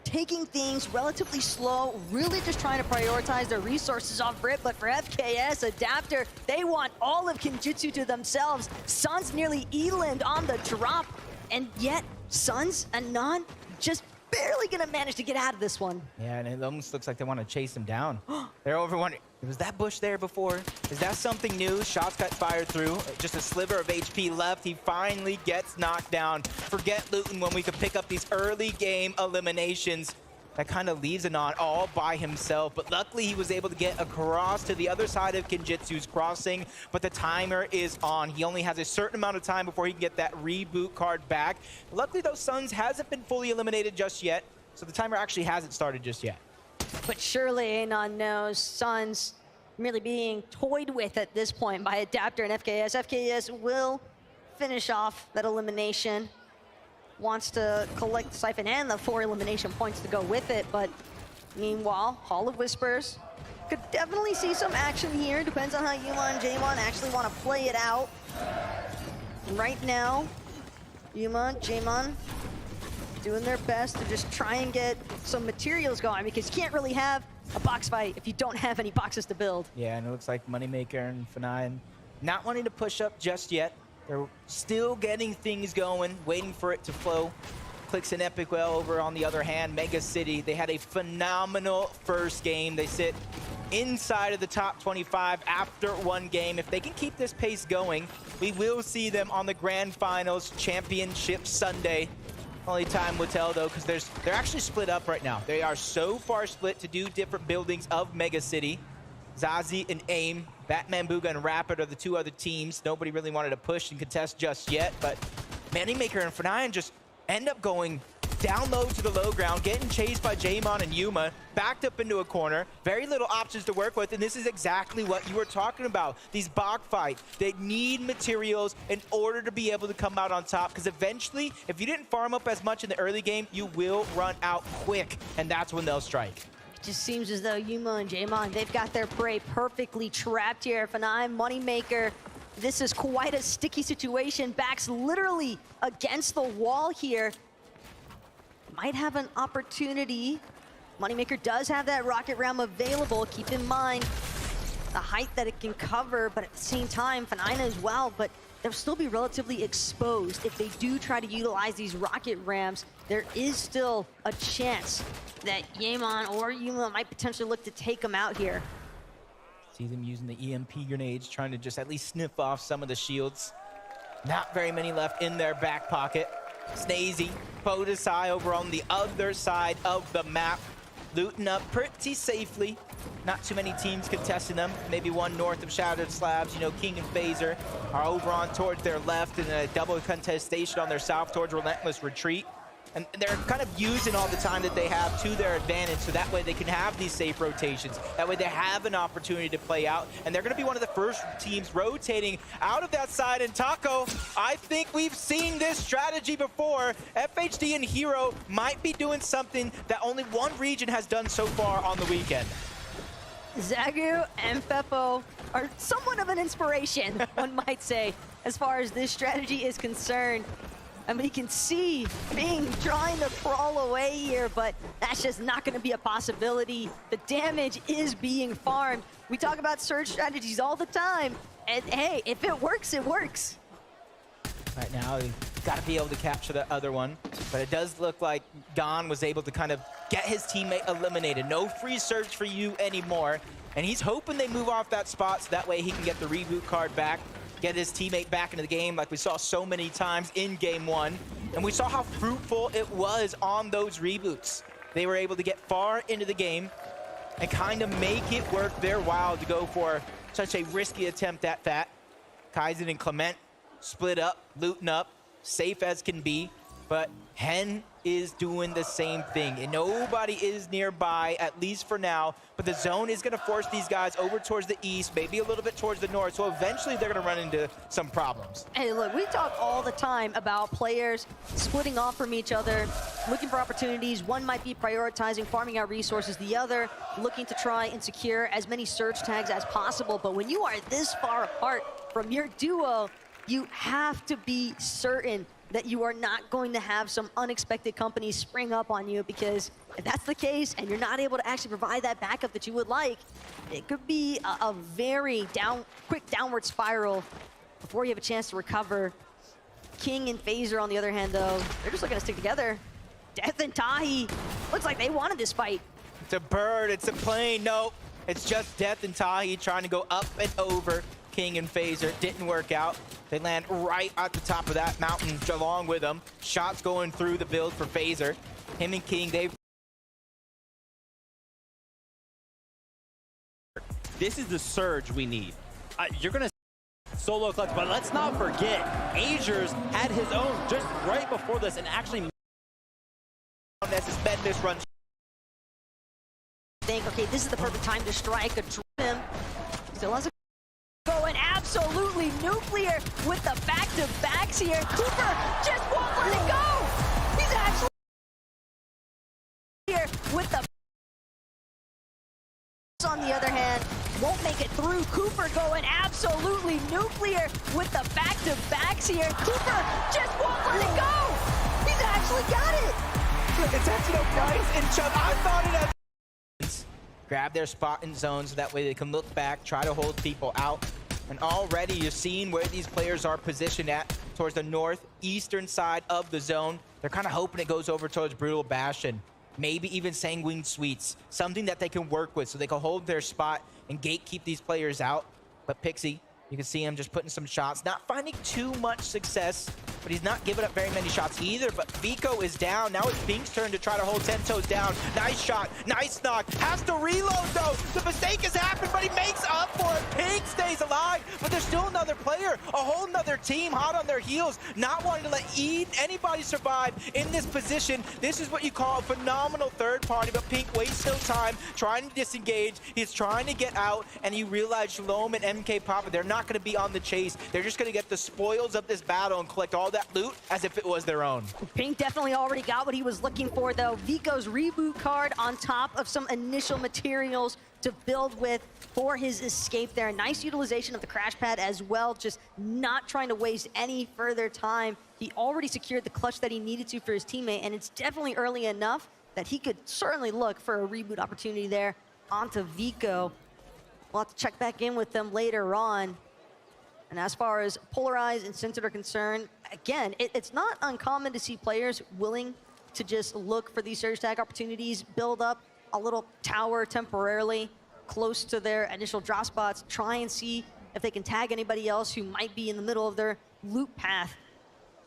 taking things relatively slow, really just trying to prioritize their resources off Brit. But for FKS, Adapter, they want all of Kenjutsu to themselves. Suns nearly E-limbed on the drop, and yet Suns and Non just barely gonna manage to get out of this one. Yeah, and it almost looks like they want to chase him down. They're over wondering, was that bush there before? Is that something new? Shots got fired through. Just a sliver of HP left. He finally gets knocked down. Forget Luton when we could pick up these early game eliminations. That kind of leaves Anon all by himself, but luckily he was able to get across to the other side of Kenjutsu's crossing, but the timer is on. He only has a certain amount of time before he can get that reboot card back. Luckily, though, Suns hasn't been fully eliminated just yet, so the timer actually hasn't started just yet. But surely Anon knows Suns merely being toyed with at this point by Adapter and FKS. FKS will finish off that elimination. Wants to collect the Siphon and the 4 elimination points to go with it, but meanwhile, Hall of Whispers could definitely see some action here. Depends on how Yuma and Jaemon actually want to play it out. And right now, Yuma, Jaemon doing their best to just try and get some materials going, because you can't really have a box fight if you don't have any boxes to build. Yeah, and it looks like Moneymaker and Fnatic not wanting to push up just yet. They're still getting things going, waiting for it to flow. Clix and Epic Well over on the other hand, Mega City, they had a phenomenal first game. They sit inside of the top 25 after one game. If they can keep this pace going, we will see them on the Grand Finals Championship Sunday. Only time will tell though, because they're actually split up right now. They are so far split to do different buildings of Mega City. Zazie and AIM, Batman Booga and Rapid are the two other teams. Nobody really wanted to push and contest just yet, but Moneymaker and Fnatic just end up going down low to the low ground, getting chased by Jaemon and Yuma, backed up into a corner, very little options to work with, and this is exactly what you were talking about. These bog fights, they need materials in order to be able to come out on top, because eventually, if you didn't farm up as much in the early game, you will run out quick, and that's when they'll strike. It just seems as though Yuma and Jaemon, they've got their prey perfectly trapped here. Fnatic, Moneymaker, this is quite a sticky situation. Backs literally against the wall here. Might have an opportunity. Moneymaker does have that rocket realm available. Keep in mind the height that it can cover, but at the same time, Fnatic as well, but they'll still be relatively exposed. If they do try to utilize these rocket rams, there is still a chance that Jaemon or Yuma might potentially look to take them out here. See them using the EMP grenades, trying to just at least sniff off some of the shields. Not very many left in their back pocket. Snazy, Podesai over on the other side of the map, looting up pretty safely. Not too many teams contesting them. Maybe one north of Shattered Slabs. You know, King and Phaser are over on towards their left, and a double contestation on their south towards Relentless Retreat. And they're kind of using all the time that they have to their advantage, so that way they can have these safe rotations. That way they have an opportunity to play out, and they're going to be one of the first teams rotating out of that side. And Taco, I think we've seen this strategy before. FHD and Hero might be doing something that only one region has done so far on the weekend. Zagu and Beppo are somewhat of an inspiration, one might say, as far as this strategy is concerned. I mean, you can see Bing trying to crawl away here, but that's just not going to be a possibility. The damage is being farmed. We talk about surge strategies all the time, and hey, if it works, it works. Right now, you've got to be able to capture the other one, but it does look like Don was able to kind of get his teammate eliminated. No free surge for you anymore, and he's hoping they move off that spot so that way he can get the reboot card back, get his teammate back into the game like we saw so many times in Game 1. And we saw how fruitful it was on those reboots. They were able to get far into the game and kind of make it worth their while to go for such a risky attempt at that. Kaizen and Clement split up, looting up, safe as can be. But Hen is doing the same thing, and nobody is nearby, at least for now. But the zone is going to force these guys over towards the east, maybe a little bit towards the north, so eventually they're going to run into some problems. Hey, look, we talk all the time about players splitting off from each other, looking for opportunities. One might be prioritizing farming out resources, the other looking to try and secure as many search tags as possible. But when you are this far apart from your duo, you have to be certain that you are not going to have some unexpected companies spring up on you, because if that's the case and you're not able to actually provide that backup that you would like, it could be a very quick downward spiral before you have a chance to recover. King and Phaser, on the other hand, though, they're just looking to stick together. Death and Tahi, looks like they wanted this fight. It's a bird, it's a plane, no. It's just Death and Tahi trying to go up and over King and Phaser. Didn't work out. They land right at the top of that mountain along with them. Shots going through the build for Phaser. Him and King, they've... This is the surge we need. You're going to solo clutch, but let's not forget, Azers had his own just right before this and actually... Suspend this run. Think, okay, this is the perfect time to strike a trim. Still has a going absolutely nuclear with the back-to-backs here. Cooper just won't let it go. He's actually here with the... On the other hand, won't make it through. Cooper going absolutely nuclear with the back-to-backs here. Cooper just won't let it go. He's actually got it. Look, it's actually nice and Chubb. I thought it had... grab their spot in zone so that way they can look back, try to hold people out. And already you're seeing where these players are positioned at towards the northeastern side of the zone. They're kind of hoping it goes over towards Brutal Bastion, maybe even Sanguine Sweets, something that they can work with so they can hold their spot and gatekeep these players out. But Pixie, you can see him just putting some shots, not finding too much success, but he's not giving up very many shots either. But Vico is down. Now it's Bink's turn to try to hold 10 toes down. Nice shot, nice knock. Has to reload though. The mistake has happened, but he makes up for it. Pink stays alive, but there's still another player, a whole nother team hot on their heels, not wanting to let anybody survive in this position. This is what you call a phenomenal third party, but Pink wastes no time trying to disengage. He's trying to get out, and you realize Shalom and MK Papa, they're not going to be on the chase. They're just going to get the spoils of this battle and collect all that loot as if it was their own. Pink definitely already got what he was looking for, though. Vico's reboot card on top of some initial materials to build with for his escape there. Nice utilization of the crash pad as well, just not trying to waste any further time. He already secured the clutch that he needed to for his teammate, and it's definitely early enough that he could certainly look for a reboot opportunity there onto Vico. We'll have to check back in with them later on. And as far as Polarized and Censored are concerned, again, it's not uncommon to see players willing to just look for these surge tag opportunities, build up a little tower temporarily close to their initial drop spots, try and see if they can tag anybody else who might be in the middle of their loop path.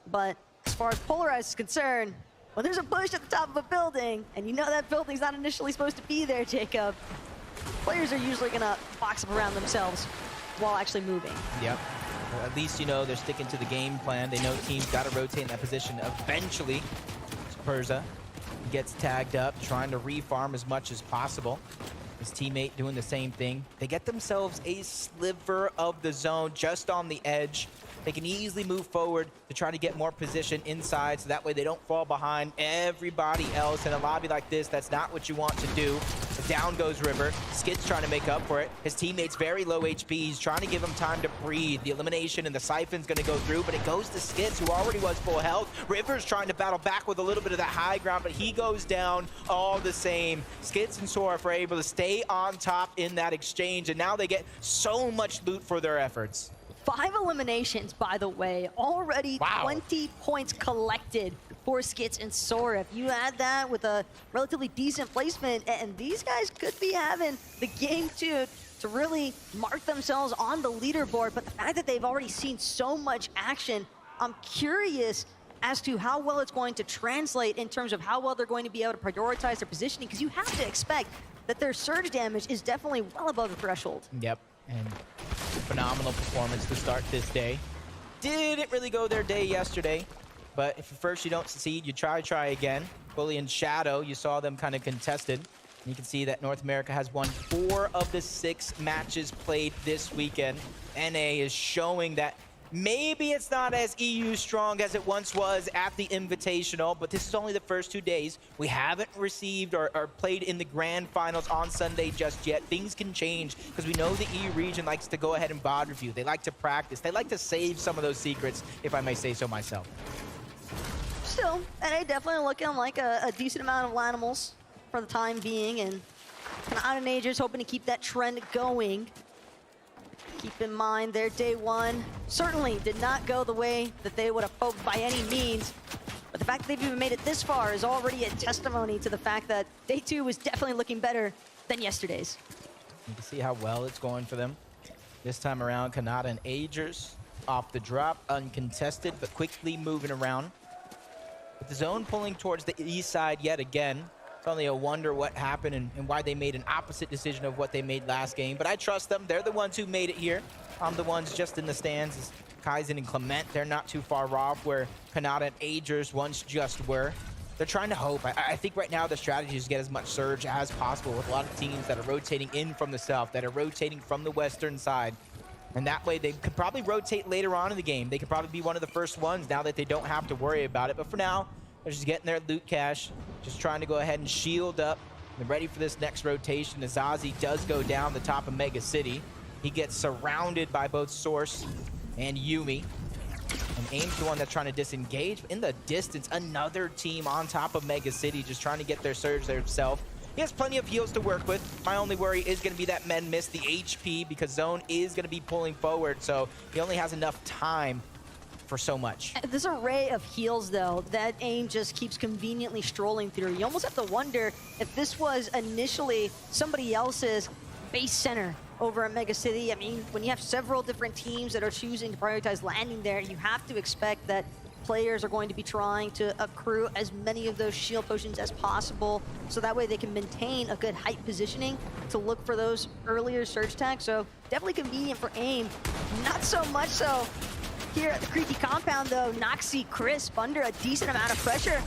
But as far as Polarized is concerned, when there's a bush at the top of a building, and you know that building's not initially supposed to be there, Jacob, players are usually gonna box up around themselves while actually moving. Yep. Well, at least, you know, they're sticking to the game plan. They know teams got to rotate in that position. Eventually, Perza gets tagged up, trying to refarm as much as possible. His teammate doing the same thing. They get themselves a sliver of the zone just on the edge. They can easily move forward to try to get more position inside so that way they don't fall behind everybody else. In a lobby like this, that's not what you want to do. Down goes River. Skid's trying to make up for it. His teammate's very low HP. He's trying to give him time to breathe. The elimination and the siphon's going to go through, but it goes to Skids, who already was full health. River's trying to battle back with a little bit of that high ground, but he goes down all the same. Skids and Soraf are able to stay on top in that exchange, and now they get so much loot for their efforts. 5 eliminations, by the way. Already Wow. 20 points collected for Skits and Soraf. You add that with a relatively decent placement, and these guys could be having the game to really mark themselves on the leaderboard. But the fact that they've already seen so much action, I'm curious as to how well it's going to translate in terms of how well they're going to be able to prioritize their positioning, because you have to expect that their surge damage is definitely well above the threshold. Yep, and phenomenal performance to start this day. Didn't really go their day yesterday, but if at first you don't succeed, you try again. Bully and Shadow, you saw them kind of contested. And you can see that North America has won 4 of the 6 matches played this weekend. NA is showing that maybe it's not as EU strong as it once was at the Invitational, but this is only the first 2 days. We haven't received or played in the grand finals on Sunday just yet. Things can change because we know the EU region likes to go ahead and VOD review. They like to practice. They like to save some of those secrets, if I may say so myself. Still, NA definitely looking like a decent amount of Lanimals for the time being, and Kanata Nagers hoping to keep that trend going. Keep in mind, their day one certainly did not go the way that they would have hoped by any means. But the fact that they've even made it this far is already a testimony to the fact that day 2 was definitely looking better than yesterday's. You can see how well it's going for them. This time around, Kanata and Agers off the drop, uncontested, but quickly moving around. With the zone pulling towards the east side yet again. It's only a wonder what happened and why they made an opposite decision of what they made last game. But I trust them. They're the ones who made it here. I'm the ones just in the stands. As Kaizen and Clement, they're not too far off where Kanata and Agers once just were. They're trying to hope. I think right now the strategy is to get as much surge as possible with a lot of teams that are rotating in from the south, that are rotating from the western side. And that way they could probably rotate later on in the game. They could probably be one of the first ones now that they don't have to worry about it. But for now, they're just getting their loot cache, just trying to go ahead and shield up. They're ready for this next rotation. Azazi does go down the top of Mega City. He gets surrounded by both Source and Yuumi. And Aim's the one that's trying to disengage. In the distance, another team on top of Mega City just trying to get their surge there himself. He has plenty of heals to work with. My only worry is going to be that men miss the HP because Zone is going to be pulling forward, so he only has enough time for so much. This array of heals, though, that AIM just keeps conveniently strolling through. You almost have to wonder if this was initially somebody else's base center over at Mega City. I mean, when you have several different teams that are choosing to prioritize landing there, you have to expect that players are going to be trying to accrue as many of those shield potions as possible, so that way they can maintain a good height positioning to look for those earlier surge tags. So definitely convenient for AIM. Not so much so here at the Creepy Compound, though. Noxy Crisp under a decent amount of pressure.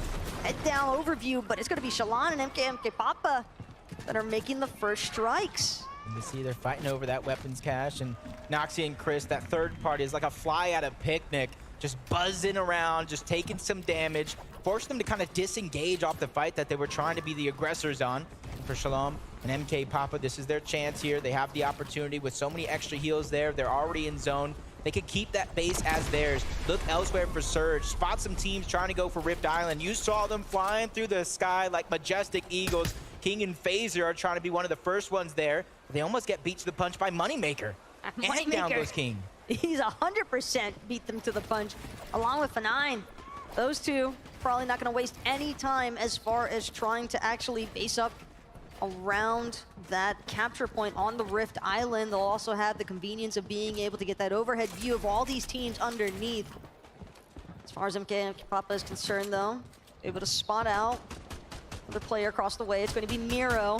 Head down overview, but it's going to be Shallan and MK Papa that are making the first strikes. And you see they're fighting over that weapons cache, and Noxy and Chris, that third party, is like a fly at a picnic, just buzzing around, just taking some damage, forced them to kind of disengage off the fight that they were trying to be the aggressors on. And for Shalom and MK Papa, this is their chance here. They have the opportunity with so many extra heals there. They're already in zone. They could keep that base as theirs. Look elsewhere for Surge. Spot some teams trying to go for Rift Island. You saw them flying through the sky like majestic eagles. King and Phaser are trying to be one of the first ones there. They almost get beat to the punch by Moneymaker. And down goes King. He's 100% beat them to the punch, along with F9. Those two probably not going to waste any time as far as trying to actually base up around that capture point on the Rift Island. They'll also have the convenience of being able to get that overhead view of all these teams underneath. As far as MK Papa is concerned, though, able to spot out the player across the way. It's going to be Miro.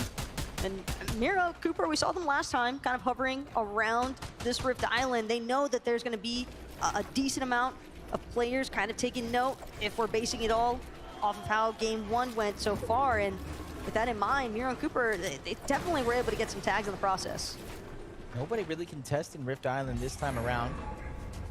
And Miro, Cooper, we saw them last time, kind of hovering around this Rift Island. They know that there's going to be a decent amount of players kind of taking note if we're basing it all off of how game one went so far. And with that in mind, Miro and Cooper, they definitely were able to get some tags in the process. Nobody really contesting Rift Island this time around.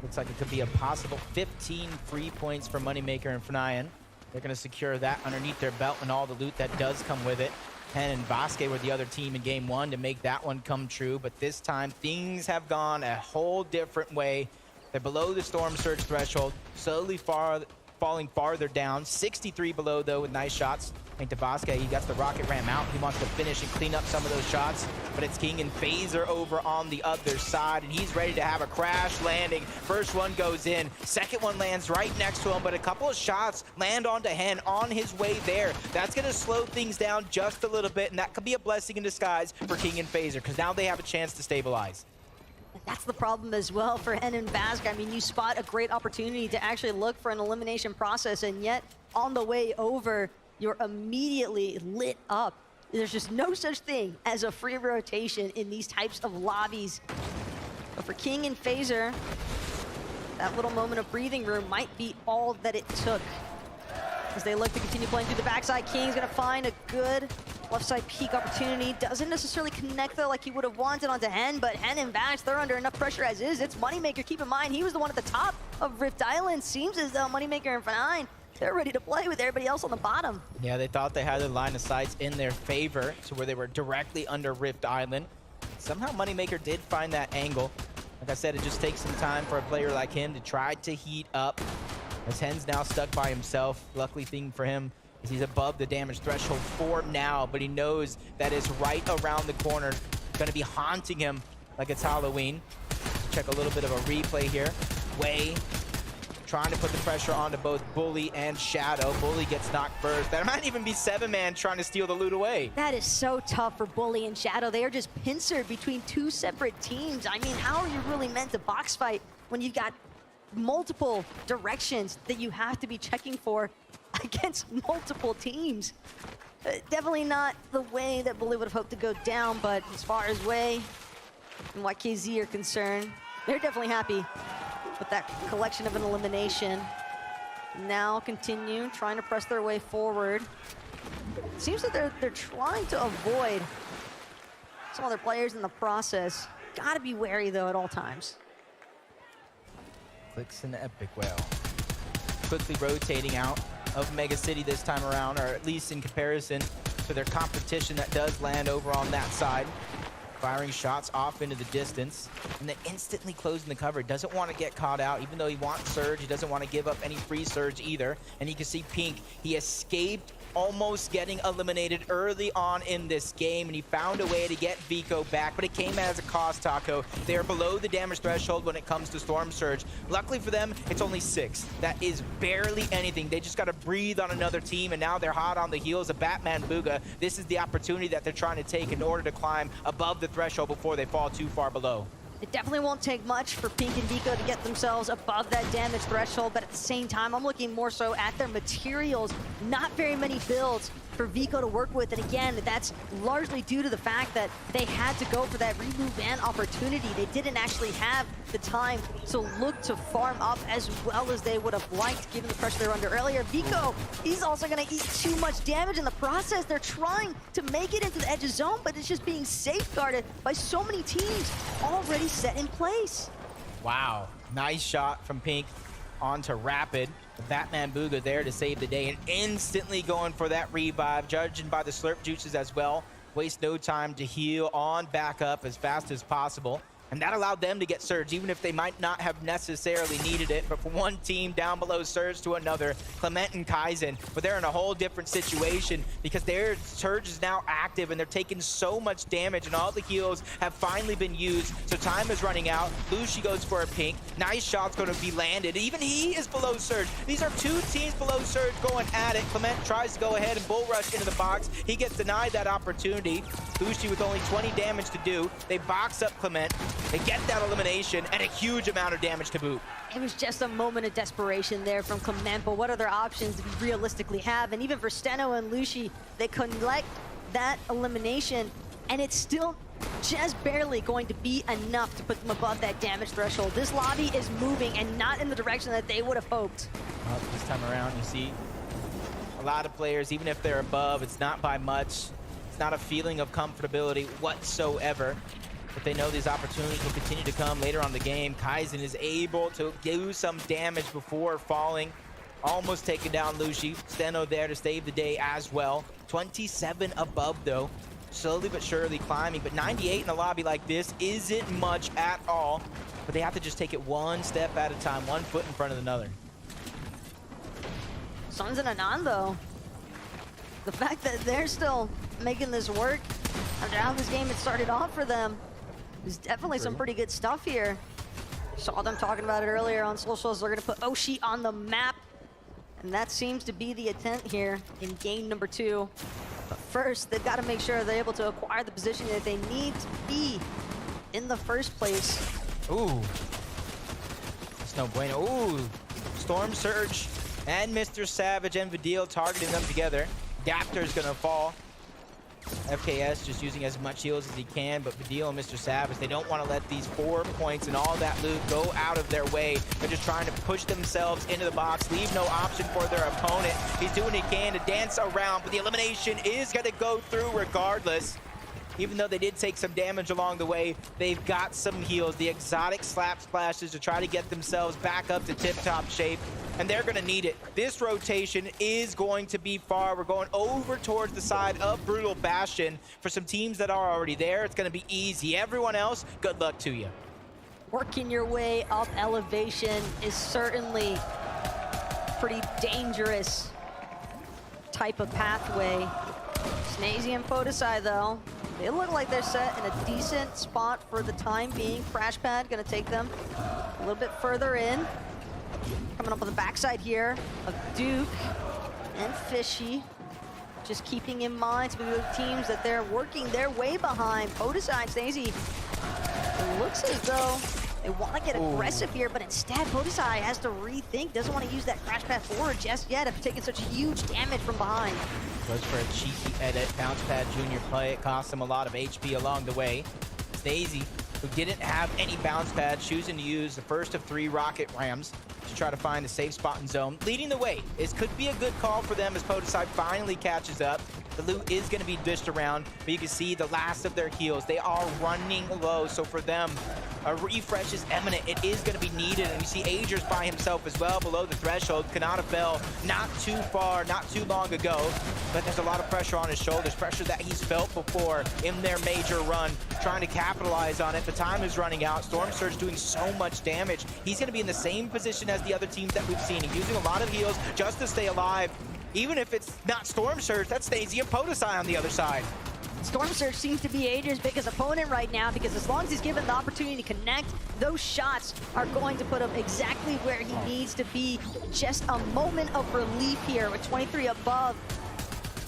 Looks like it could be a possible 15 free points for Moneymaker and Fnayan. They're going to secure that underneath their belt and all the loot that does come with it. Hen and Vasquez were the other team in game one to make that one come true, but this time things have gone a whole different way. They're below the Storm Surge threshold, slowly falling farther down. 63 below, though, with nice shots. I think to Vasquez, he gets the rocket ram out. He wants to finish and clean up some of those shots, but it's King and Phaser over on the other side, and he's ready to have a crash landing. First one goes in, second one lands right next to him, but a couple of shots land onto Hen on his way there. That's going to slow things down just a little bit, and that could be a blessing in disguise for King and Phaser, because now they have a chance to stabilize. That's the problem as well for Hen and Vasquez. I mean, you spot a great opportunity to actually look for an elimination process, and yet on the way over, you're immediately lit up. There's just no such thing as a free rotation in these types of lobbies. But for King and Phaser, that little moment of breathing room might be all that it took. As they look to continue playing through the backside, King's gonna find a good left side peek opportunity. Doesn't necessarily connect though like he would have wanted onto Hen, but Hen and Vax, they're under enough pressure as is. It's Moneymaker, keep in mind, he was the one at the top of Rift Island. Seems as though Moneymaker and F9, they're ready to play with everybody else on the bottom. Yeah, they thought they had their line of sights in their favor to where they were directly under Rift Island. Somehow Moneymaker did find that angle. Like I said, it just takes some time for a player like him to try to heat up. As Hen's now stuck by himself. Luckily thing for him is he's above the damage threshold for now, but he knows that it's right around the corner. Gonna be haunting him like it's Halloween. Check a little bit of a replay here. Way trying to put the pressure onto both Bully and Shadow. Bully gets knocked first. That might even be 7-man trying to steal the loot away. That is so tough for Bully and Shadow. They are just pincered between two separate teams. I mean, how are you really meant to box fight when you've got multiple directions that you have to be checking for against multiple teams? Definitely not the way that Bully would have hoped to go down, but as far as Way and YKZ are concerned, they're definitely happy with that collection of an elimination. Now continue trying to press their way forward. Seems that they're trying to avoid some other players in the process. Gotta be wary though at all times. Clicks and Epic Whale quickly rotating out of Mega City this time around, or at least in comparison to their competition that does land over on that side. Firing shots off into the distance, and then instantly closing the cover. Doesn't want to get caught out, even though he wants Surge. He doesn't want to give up any free Surge either. And you can see Pink, he escaped almost getting eliminated early on in this game, and he found a way to get Vico back, but it came as a cost, Taco. They're below the damage threshold when it comes to Storm Surge. Luckily for them, it's only 6. That is barely anything. They just got to breathe on another team, and now they're hot on the heels of Batman Bugha. This is the opportunity that they're trying to take in order to climb above the threshold before they fall too far below. It definitely won't take much for Pink and Vico to get themselves above that damage threshold, but at the same time, I'm looking more so at their materials. Not very many builds for Vico to work with, and again, that's largely due to the fact that they had to go for that remove ban opportunity. They didn't actually have the time to look to farm up as well as they would have liked, given the pressure they were under earlier. Vico, he's also going to eat too much damage in the process. They're trying to make it into the edge of zone, but it's just being safeguarded by so many teams already set in place. Wow, nice shot from Pink onto Rapid. The Batman Bugha there to save the day and instantly going for that revive, judging by the slurp juices as well. Waste no time to heal on back up as fast as possible. And that allowed them to get Surge, even if they might not have necessarily needed it. But from one team down below Surge to another, Clement and Kaizen, but they're in a whole different situation because their Surge is now active and they're taking so much damage, and all the heals have finally been used. So time is running out. Lushi goes for a Pink. Nice shot's going to be landed. Even he is below Surge. These are 2 teams below Surge going at it. Clement tries to go ahead and bull rush into the box. He gets denied that opportunity. Lushi with only 20 damage to do. They box up Clement. They get that elimination and a huge amount of damage to boot. It was just a moment of desperation there from Clement, but what other options did we realistically have? And even for Steno and Lushi, they collect that elimination, and it's still just barely going to be enough to put them above that damage threshold. This lobby is moving and not in the direction that they would have hoped. Well, this time around, you see a lot of players, even if they're above, it's not by much. It's not a feeling of comfortability whatsoever. But they know these opportunities will continue to come later on the game. Kaizen is able to do some damage before falling. Almost taking down Lushi. Steno there to save the day as well. 27 above though. Slowly but surely climbing. But 98 in a lobby like this isn't much at all. But they have to just take it one step at a time. One foot in front of another. Suns and Anand though. The fact that they're still making this work after how this game had started off for them. There's definitely some pretty good stuff here. Saw them talking about it earlier on socials. They're going to put Oshi on the map. And that seems to be the intent here in game number 2. But first, they've got to make sure they're able to acquire the position that they need to be in the first place. Ooh. It's no bueno. Ooh. Storm Surge and Mr. Savage and Vidil targeting them together. Daptor's going to fall. FKS just using as much heals as he can, but Vidil and Mr. Savage, they don't want to let these 4 points and all that loot go out of their way. They're just trying to push themselves into the box, leave no option for their opponent. He's doing what he can to dance around, but the elimination is going to go through regardless. Even though they did take some damage along the way, they've got some heals. The exotic slap splashes to try to get themselves back up to tip-top shape, and they're going to need it. This rotation is going to be far. We're going over towards the side of Brutal Bastion. For some teams that are already there, it's going to be easy. Everyone else, good luck to you. Working your way up elevation is certainly pretty dangerous type of pathway. Snazy and Podesai, though, they look like they're set in a decent spot for the time being. Crash Pad going to take them a little bit further in. Coming up on the backside here of Duke and Fishy. Just keeping in mind some of the teams that they're working their way behind. Podesai and Snazy, it looks as though they want to get aggressive here, but instead Podesai has to rethink. Doesn't want to use that Crash Pad forward just yet after taking such huge damage from behind. Goes for a cheeky edit. Bounce Pad Junior play. It costs him a lot of HP along the way. Snazy, who didn't have any bounce pad, choosing to use the first of 3 rocket rams to try to find a safe spot in zone. Leading the way. This could be a good call for them as Podesai finally catches up. The loot is going to be dished around, but you can see the last of their heals. They are running low, so for them, a refresh is imminent. It is going to be needed, and you see Agers by himself as well below the threshold. Kanata fell not too far, not too long ago, but there's a lot of pressure on his shoulders, pressure that he's felt before in their major run, trying to capitalize on it. The time is running out. Storm Surge doing so much damage. He's going to be in the same position as the other teams that we've seen. He's using a lot of heals just to stay alive. even if it's not Storm Surge, that's Stacey and Podesai on the other side. Storm Surge seems to be Ager's biggest opponent right now because as long as he's given the opportunity to connect, those shots are going to put him exactly where he needs to be. Just a moment of relief here with 23 above.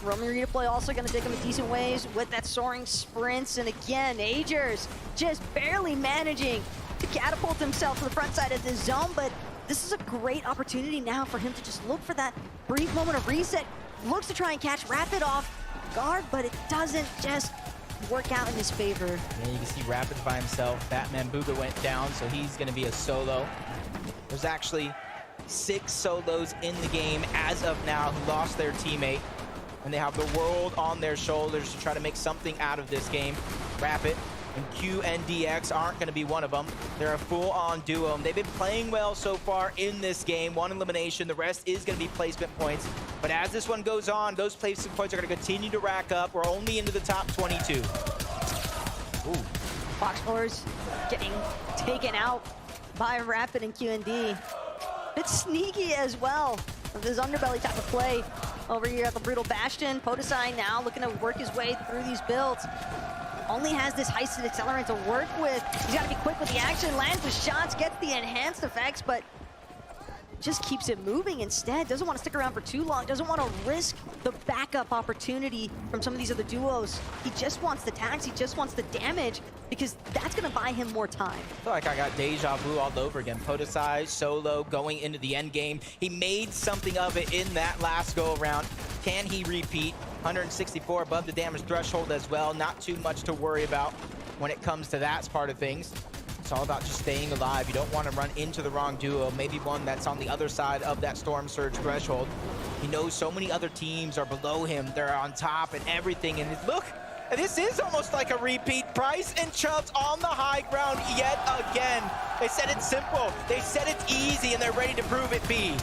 Roaming redeploy also going to take him in decent ways with that soaring sprints. And again, Ager's just barely managing to catapult himself to the front side of the zone, but this is a great opportunity now for him to just look for that brief moment of reset. Looks to try and catch Rapid off guard, but it doesn't just work out in his favor. Yeah, you can see Rapid by himself. Batman Booga went down, so he's going to be a solo. There's actually 6 solos in the game as of now who lost their teammate, and they have the world on their shoulders to try to make something out of this game. Rapid and QNDX aren't going to be one of them. They're a full-on duo. They've been playing well so far in this game. 1 elimination. The rest is going to be placement points. But as this one goes on, those placement points are going to continue to rack up. We're only into the top 22. Ooh. Foxforce getting taken out by Rapid and QND. Bit sneaky as well. This underbelly type of play over here at the Brutal Bastion. Podesai now looking to work his way through these builds. Only has this heisted accelerant to work with. He's got to be quick with the action, lands the shots, gets the enhanced effects, but just keeps it moving instead. Doesn't want to stick around for too long. Doesn't want to risk the backup opportunity from some of these other duos. He just wants the tags. He just wants the damage because that's going to buy him more time. I feel like I got deja vu all over again. Podesai solo going into the end game. He made something of it in that last go around. Can he repeat? 164 above the damage threshold as well. Not too much to worry about when it comes to that part of things. It's all about just staying alive. You don't want to run into the wrong duo, maybe one that's on the other side of that Storm Surge threshold. He knows so many other teams are below him. They're on top and everything. And look, this is almost like a repeat. Bryce and Chubbs on the high ground yet again. They said it's simple. They said it's easy, and they're ready to prove it be.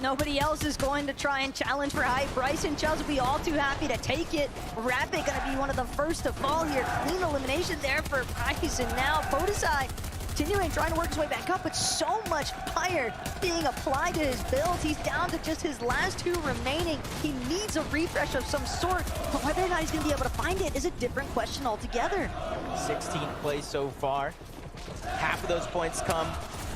Nobody else is going to try and challenge for height. Bryce and Chubbs will be all too happy to take it. Rapid going to be one of the first to fall here. Clean elimination there for Bryce, and now Podesai continuing trying to work his way back up, but so much fire being applied to his build. He's down to just his last 2 remaining. He needs a refresh of some sort, but whether or not he's going to be able to find it is a different question altogether. 16th place so far. Half of those points come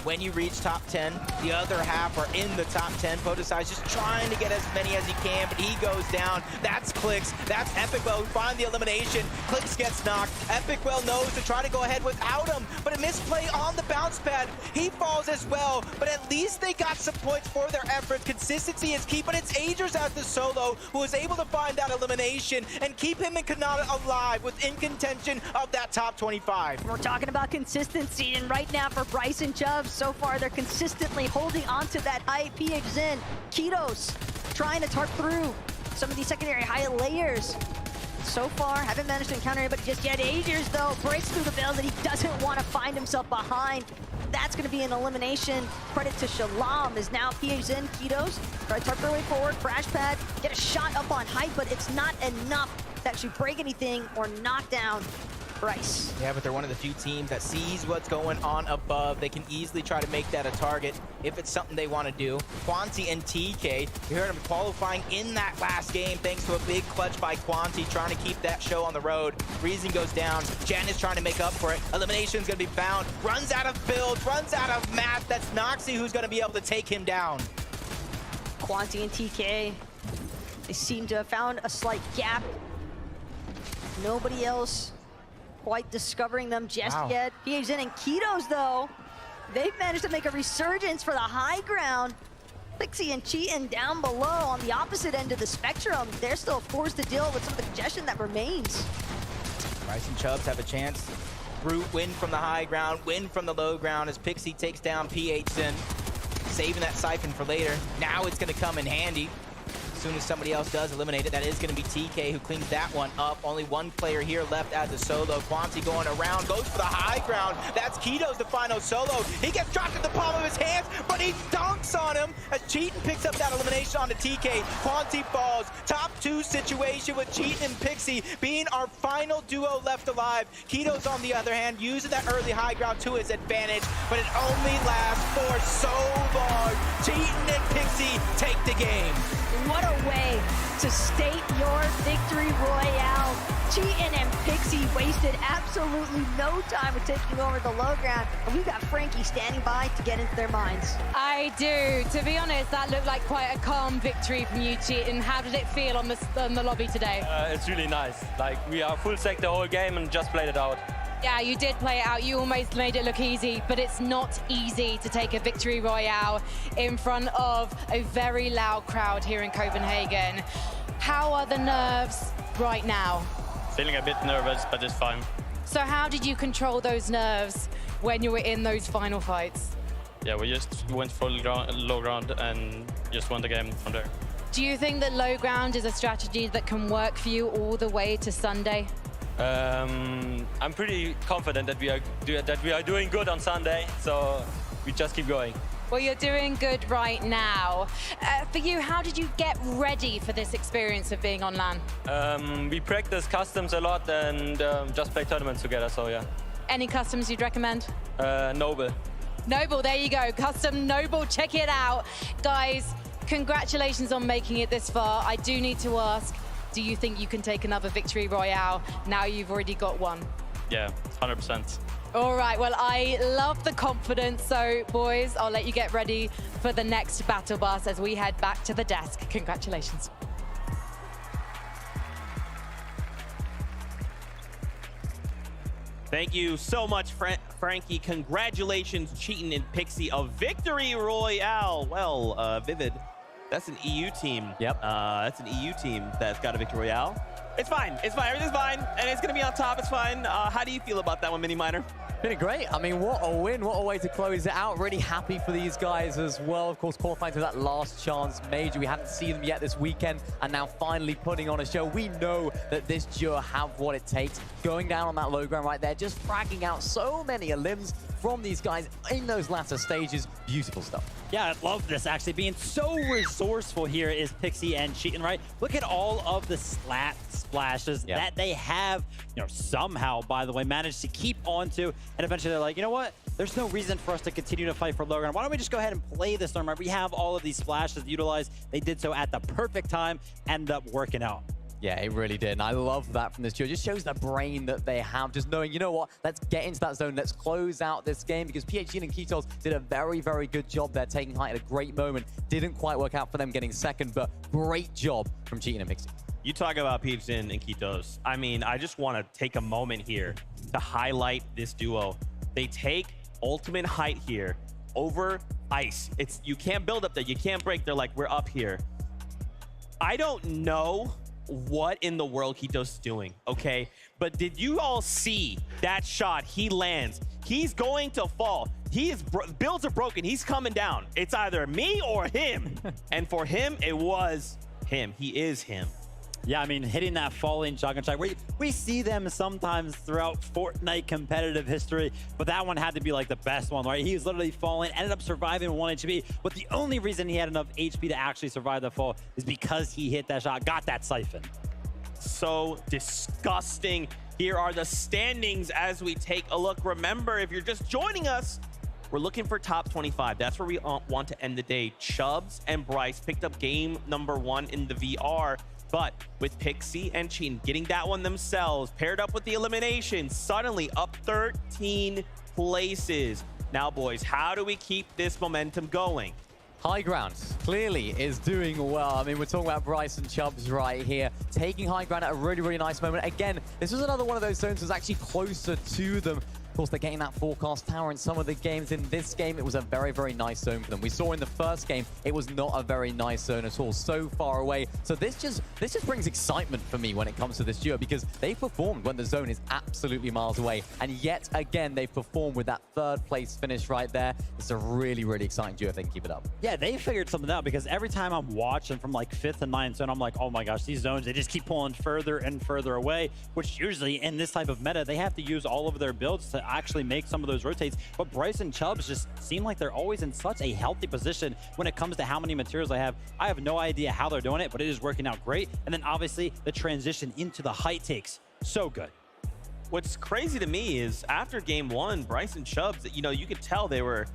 when you reach top 10. The other half are in the top 10. Podesai's just trying to get as many as he can, but he goes down. That's Clix. That's Epicwell who find the elimination. Clix gets knocked. Epicwell knows to try to go ahead without him, but a misplay on the bounce pad. He falls as well, but at least they got some points for their efforts. Consistency is key, but it's Agers as the solo who is able to find that elimination and keep him and Kanata alive within contention of that top 25. We're talking about consistency, and right now for Bryce and Chubbs, so far they're consistently holding on to that high PXN. Kitos trying to tart through some of these secondary high layers. So far, haven't managed to encounter anybody just yet. Agers, though, breaks through the build that he doesn't want to find himself behind. That's going to be an elimination. Credit to Shalom is now PXN. Kitos try to tart their way forward. Crash pad, get a shot up on height, but it's not enough to actually break anything or knock down Bryce. Yeah, but they're one of the few teams that sees what's going on above. They can easily try to make that a target if it's something they want to do. Quanti and TK, you heard him qualifying in that last game thanks to a big clutch by Quanti trying to keep that show on the road. Reason goes down. Jan is trying to make up for it. Elimination's going to be found. Runs out of builds, runs out of math. That's Noxy who's going to be able to take him down. Quanti and TK, they seem to have found a slight gap. Nobody else quite discovering them just yet. PXN and Kitos, though, they've managed to make a resurgence for the high ground. Pixie and Cheatin down below on the opposite end of the spectrum. They're still forced to deal with some of the congestion that remains. Bryce and Chubbs have a chance. Brute win from the high ground, win from the low ground as Pixie takes down PHN. Saving that siphon for later. Now it's going to come in handy. As soon as somebody else does eliminate it, that is going to be TK who cleans that one up. Only one player here left as a solo. Quanti going around, goes for the high ground. That's Kitos, the final solo. He gets dropped in the palm of his hands, but he dunks on him as Cheatin picks up that elimination onto TK. Quanti falls. Top 2 situation with Cheatin and Pixie being our final duo left alive. Kito's on the other hand using that early high ground to his advantage, but it only lasts for so long. Cheatin and Pixie take the game. What a way to state your victory royale. Cheatin and Pixie wasted absolutely no time with taking over the low ground, and we've got Frankie standing by to get into their minds. I do. To be honest, that looked like quite a calm victory from you, Cheatin. How did it feel on the lobby today? It's really nice. Like, we are full sec the whole game and just played it out. Yeah, you did play it out. You almost made it look easy, but it's not easy to take a victory royale in front of a very loud crowd here in Copenhagen. How are the nerves right now? Feeling a bit nervous, but it's fine. So how did you control those nerves when you were in those final fights? Yeah, we just went full low ground and just won the game from there. Do you think that low ground is a strategy that can work for you all the way to Sunday? I'm pretty confident that we are doing good on Sunday, so we just keep going. Well, you're doing good right now. For you, how did you get ready for this experience of being on LAN? We practice customs a lot and just play tournaments together, so yeah. Any customs you'd recommend? Noble. Noble, there you go. Custom Noble, check it out. Guys, congratulations on making it this far. I do need to ask, do you think you can take another victory royale now you've already got one? Yeah, 100%. All right, well, I love the confidence. So, boys, I'll let you get ready for the next battle bus as we head back to the desk. Congratulations. Thank you so much, Frankie. Congratulations, Cheatin and Pixie, a victory royale. Well, Vivid, that's an EU team. Yep. That's an EU team that's got a victory royale. It's fine. It's fine. Everything's fine. And it's going to be on top. It's fine. How do you feel about that one, Mini Miner? Feeling great. I mean, what a win. What a way to close it out. Really happy for these guys as well. Of course, qualifying to that last chance major. We haven't seen them yet this weekend, and now finally putting on a show. We know that this duo have what it takes. Going down on that low ground right there, just fragging out so many limbs from these guys in those latter stages. Beautiful stuff. Yeah, I love this, actually. Being so resourceful here is Pixie and Cheatin, right? Look at all of the splashes that they have, somehow, by the way, managed to keep onto. And eventually they're like, you know what? There's no reason for us to continue to fight for low ground. Why don't we just go ahead and play this tournament? We have all of these splashes utilized. They did so at the perfect time, ended up working out. Yeah, it really did. And I love that from this duo. It just shows the brain that they have. Just knowing, you know what, let's get into that zone. Let's close out this game, because PHG and Ketos did a very, very good job there, taking height at a great moment. Didn't quite work out for them getting second, but great job from Cheatin and Pixie. You talk about PHG and Ketos. I mean, I just want to take a moment here to highlight this duo. They take ultimate height here over ice. You can't build up there. You can't break. They're like, we're up here. I don't know what in the world Ketos is doing, okay? But did you all see that shot he lands? He's going to fall. Builds are broken. He's coming down. It's either me or him. And for him, it was him. He is him. Yeah, I mean, hitting that falling shotgun shot. We see them sometimes throughout Fortnite competitive history, but that one had to be like the best one, right? He was literally falling, ended up surviving 1 HP, but the only reason he had enough HP to actually survive the fall is because he hit that shot, got that siphon. So disgusting. Here are the standings as we take a look. Remember, if you're just joining us, we're looking for top 25. That's where we want to end the day. Chubbs and Bryce picked up game number 1 in the VR. But with Pixie and Cheatin getting that one themselves, paired up with the elimination, suddenly up 13 places. Now, boys, how do we keep this momentum going? High ground clearly is doing well. I mean, we're talking about Bryce and Chubbs right here, taking high ground at a really, really nice moment. Again, this was another one of those zones that was actually closer to them. Of course, they're getting that forecast tower in some of the games. In this game, it was a very, very nice zone for them. We saw in the first game, it was not a very nice zone at all, so far away. So this just brings excitement for me when it comes to this duo, because they performed when the zone is absolutely miles away. And yet again, they performed with that 3rd place finish right there. It's a really, really exciting duo if they can keep it up. Yeah, they figured something out, because every time I'm watching from like 5th and 9th zone, I'm like, oh my gosh, these zones, they just keep pulling further and further away, which usually in this type of meta, they have to use all of their builds to actually make some of those rotates. But Bryce and Chubbs just seem like they're always in such a healthy position when it comes to how many materials they have. I have no idea how they're doing it, but it is working out great. And then obviously the transition into the height takes, so good. What's crazy to me is after game one, Bryce and Chubbs, you know, you could tell they were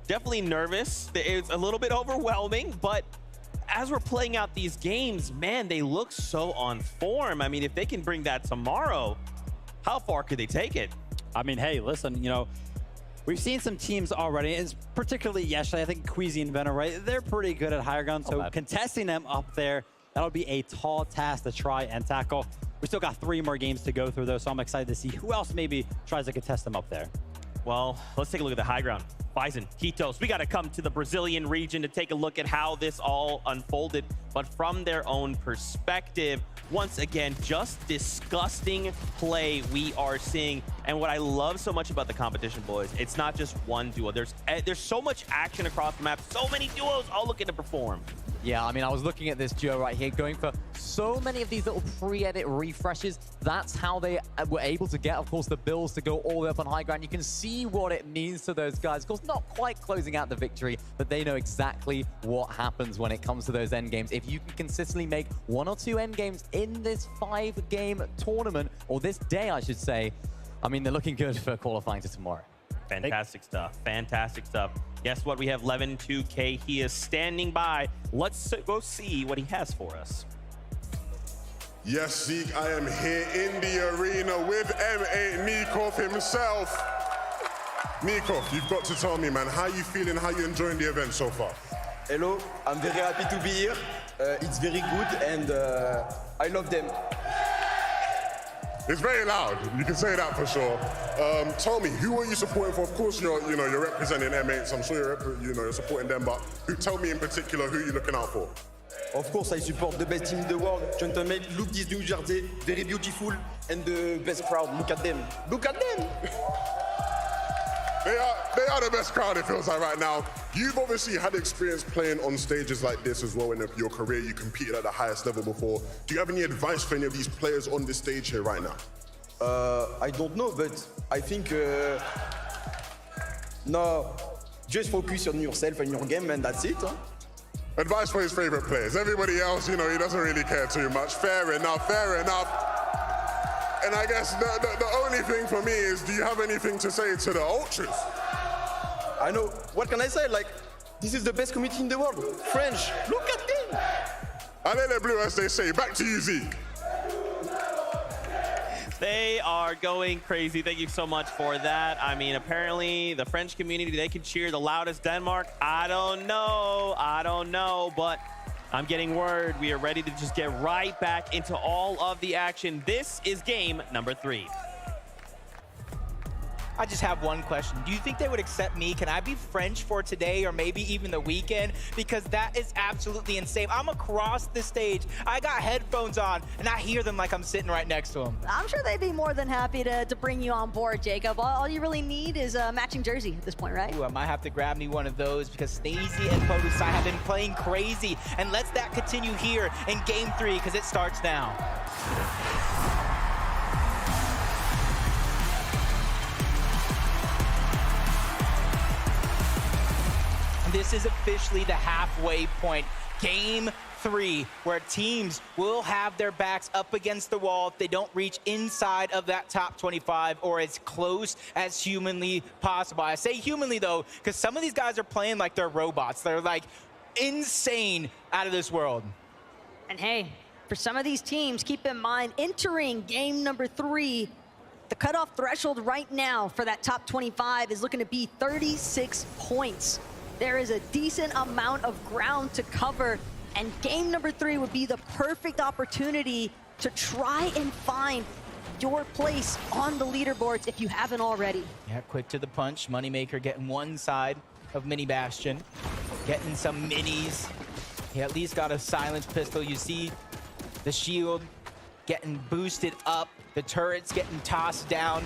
definitely nervous. It was a little bit overwhelming, but as we're playing out these games, man, they look so on form. I mean, if they can bring that tomorrow, how far could they take it? I mean, hey, listen, you know, we've seen some teams already, it's particularly yesterday, I think Queasy and Venom, right? They're pretty good at higher ground, so contesting them up there, that'll be a tall task to try and tackle. We still got 3 more games to go through, though, so I'm excited to see who else maybe tries to contest them up there. Well, let's take a look at the high ground. Bison, Kitos, we got to come to the Brazilian region to take a look at how this all unfolded, but from their own perspective. Once again, just disgusting play we are seeing. And what I love so much about the competition, boys, it's not just one duo. There's so much action across the map, so many duos all looking to perform. Yeah, I mean, I was looking at this duo right here, going for so many of these little pre-edit refreshes. That's how they were able to get, of course, the Bills to go all the way up on high ground. You can see what it means to those guys. Of course, not quite closing out the victory, but they know exactly what happens when it comes to those end games. If you can consistently make 1 or 2 end games in this 5-game tournament, or this day, I should say, I mean, they're looking good for qualifying to tomorrow. Fantastic stuff. Fantastic stuff. Guess what? We have Levin2K. He is standing by. Let's go see what he has for us. Yes, Zeke, I am here in the arena with M8 Nikov himself. Nikov, you've got to tell me, man, how you feeling, how you enjoying the event so far? Hello, I'm very happy to be here. It's very good and I love them. It's very loud. You can say that for sure. Tell me, who are you supporting for? Of course, you're representing M8, so I'm sure you're supporting them. But tell me in particular who you're looking out for. Of course, I support the best team in the world. Gentlemen, look this New Jersey, very beautiful, and the best crowd. Look at them. Look at them. They are the best crowd, it feels like right now. You've obviously had experience playing on stages like this as well in your career. You competed at the highest level before. Do you have any advice for any of these players on this stage here right now? I don't know, but I think no, just focus on yourself and your game, and that's it. Huh? Advice for his favorite players. Everybody else, he doesn't really care too much. Fair enough, fair enough. And I guess the only thing for me is, do you have anything to say to the Ultras? I know. What can I say? Like, this is the best community in the world. French, look at them. Allez les Bleus, as they say. Back to you, Zeke. They are going crazy. Thank you so much for that. I mean, apparently the French community, they can cheer the loudest Denmark. I don't know, but I'm getting word we are ready to just get right back into all of the action. This is game number 3. I just have one question. Do you think they would accept me? Can I be French for today or maybe even the weekend? Because that is absolutely insane. I'm across the stage. I got headphones on and I hear them like I'm sitting right next to them. I'm sure they'd be more than happy to bring you on board, Jacob. All you really need is a matching jersey at this point, right? Ooh, I might have to grab me one of those because Snazy and Podusai have been playing crazy. And let's that continue here in game 3 because it starts now. This is officially the halfway point. Game 3, where teams will have their backs up against the wall if they don't reach inside of that top 25 or as close as humanly possible. I say humanly, though, because some of these guys are playing like they're robots. They're like insane out of this world. And hey, for some of these teams, keep in mind, entering game number 3, the cutoff threshold right now for that top 25 is looking to be 36 points. There is a decent amount of ground to cover, and game number 3 would be the perfect opportunity to try and find your place on the leaderboards if you haven't already. Yeah, quick to the punch. Moneymaker getting one side of Mini Bastion, getting some minis. He at least got a silenced pistol. You see the shield getting boosted up, the turrets getting tossed down.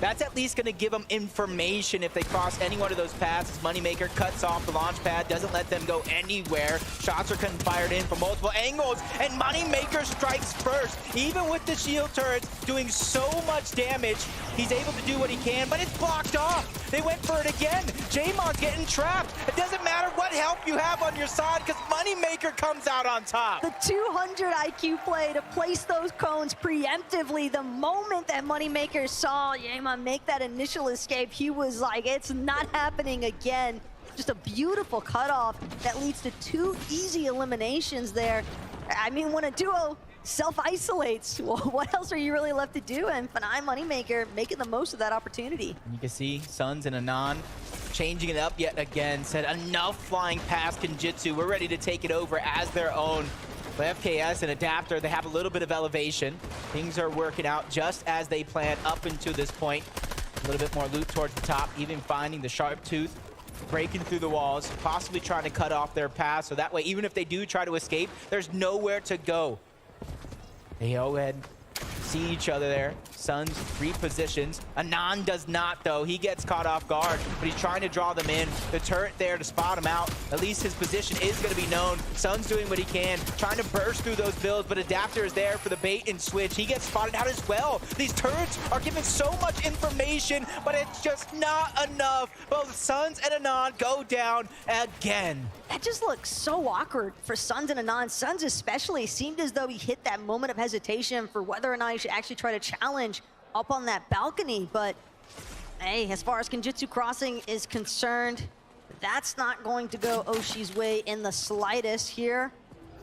That's at least going to give them information if they cross any one of those paths. Moneymaker cuts off the launch pad, doesn't let them go anywhere. Shots are getting fired in from multiple angles, and Moneymaker strikes first. Even with the shield turrets doing so much damage, He's able to do what he can, but it's blocked off. They went for it again. Jamon's getting trapped. It doesn't matter what help you have on your side because Moneymaker comes out on top. The 200 IQ play to place those cones preemptively. The moment that Moneymaker saw Jamon make that initial escape, he was like, it's not happening again. Just a beautiful cutoff that leads to 2 easy eliminations there. I mean, when a duo self-isolates, well, what else are you really left to do? And Fnatic Moneymaker making the most of that opportunity. You can see Suns and Anon changing it up yet again. Said enough flying past Kenjutsu. We're ready to take it over as their own. But FKS and Adapter, they have a little bit of elevation. Things are working out just as they planned up until this point. A little bit more loot towards the top, even finding the Sharp Tooth, breaking through the walls, possibly trying to cut off their path. So that way, even if they do try to escape, there's nowhere to go. They go ahead, see each other there. Suns repositions. Anon does not, though. He gets caught off guard, but he's trying to draw them in. The turret there to spot him out. At least his position is going to be known. Suns doing what he can, trying to burst through those builds, but Adapter is there for the bait and switch. He gets spotted out as well. These turrets are giving so much information, but it's just not enough. Both Suns and Anon go down again. That just looks so awkward for Suns and Anon. Suns especially seemed as though he hit that moment of hesitation for whether or not he should actually try to challenge up on that balcony. But hey, as far as Kenjutsu Crossing is concerned, that's not going to go Oshi's way in the slightest here.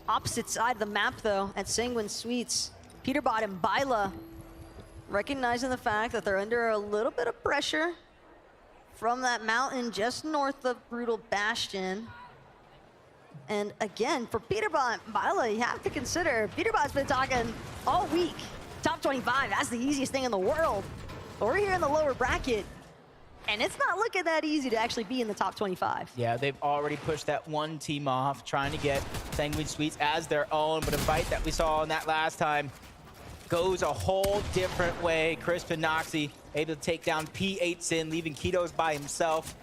Opposite side of the map though, at Sanguine Suites, Peterbot and Byla recognizing the fact that they're under a little bit of pressure from that mountain just north of Brutal Bastion. And again, for Peterbot and Byla, you have to consider, Peterbot's been talking all week. Top 25, that's the easiest thing in the world. But we're here in the lower bracket, and it's not looking that easy to actually be in the top 25. Yeah, they've already pushed that one team off, trying to get Sanguine Suites as their own, but a fight that we saw in that last time goes a whole different way. Crisp and Noxy able to take down P8 Sin, leaving Kitos by himself.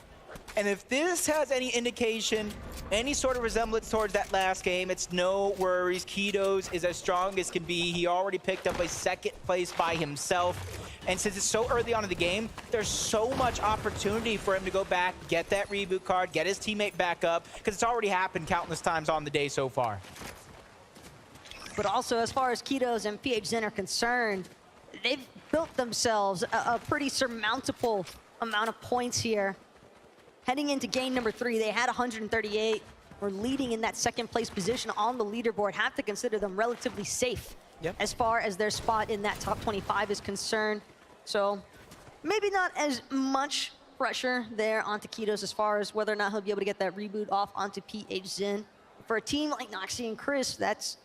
And if this has any indication, any sort of resemblance towards that last game, it's no worries. Kitos is as strong as can be. He already picked up a 2nd place by himself. And since it's so early on in the game, there's so much opportunity for him to go back, get that reboot card, get his teammate back up, because it's already happened countless times on the day so far. But also, as far as Kitos and PH Zen are concerned, they've built themselves a pretty surmountable amount of points here. Heading into game number 3, they had 138. We're leading in that 2nd place position on the leaderboard. Have to consider them relatively safe as far as their spot in that top 25 is concerned. So maybe not as much pressure there onto Kitos as far as whether or not he'll be able to get that reboot off onto PH Zen. For a team like Noxy and Chris, that's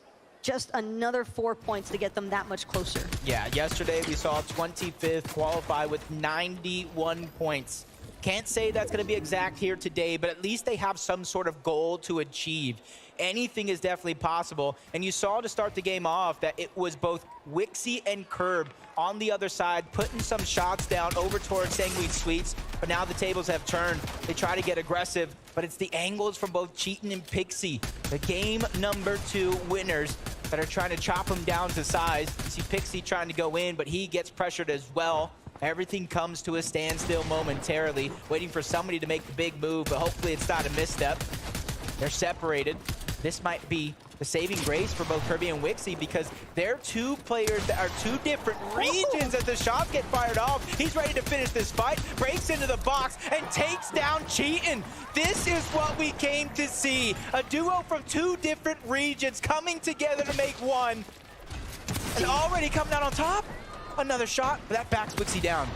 just another 4 points to get them that much closer. Yeah, yesterday we saw 25th qualify with 91 points. Can't say that's going to be exact here today, but at least they have some sort of goal to achieve. Anything is definitely possible. And you saw to start the game off that it was both Wixie and Curb on the other side, putting some shots down over towards Sanguine Suites. But now the tables have turned. They try to get aggressive, but it's the angles from both Cheatin and Pixie, the game number 2 winners, that are trying to chop him down to size. You see Pixie trying to go in, but he gets pressured as well. Everything comes to a standstill momentarily, waiting for somebody to make the big move, but hopefully it's not a misstep. They're separated. This might be the saving grace for both Kirby and Wixie because they're 2 players that are 2 different regions as the shots get fired off. He's ready to finish this fight, breaks into the box, and takes down Cheatin. This is what we came to see. A duo from 2 different regions coming together to make one. And already coming out on top. Another shot, but that backs Wixie down.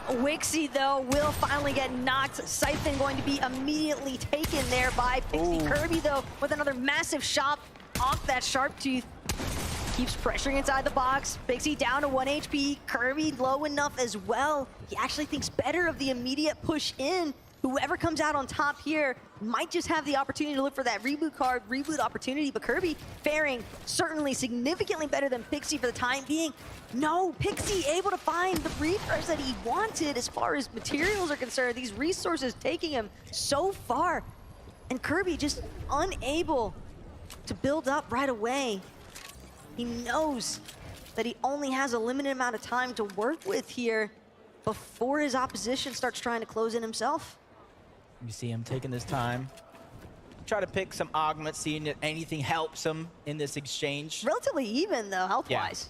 Wixie, though, will finally get knocked. Siphon going to be immediately taken there by Pixie. Kirby, though, with another massive shot off that Sharp Tooth. Keeps pressuring inside the box. Pixie down to 1 HP. Kirby low enough as well. He actually thinks better of the immediate push in. Whoever comes out on top here might just have the opportunity to look for that reboot card, reboot opportunity, but Kirby faring certainly significantly better than Pixie for the time being. No, Pixie able to find the refresh that he wanted as far as materials are concerned. These resources taking him so far. And Kirby just unable to build up right away. He knows that he only has a limited amount of time to work with here. before his opposition starts trying to close in himself. You see him taking this time. Try to pick some augments, seeing if anything helps him in this exchange. Relatively even, though, health-wise.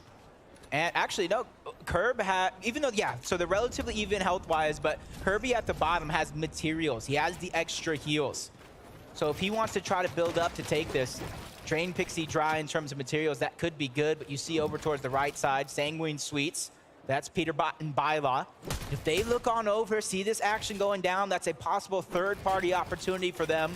And actually, no, Curb had, even though, yeah, so they're relatively even health-wise, but Kirby at the bottom has materials. He has the extra heals. So if he wants to try to build up to take this, drain Pixie dry in terms of materials, that could be good. But you see over towards the right side, Sanguine Sweets. That's Peterbot and Bylaw. If they look on over, see this action going down, that's a possible third-party opportunity for them.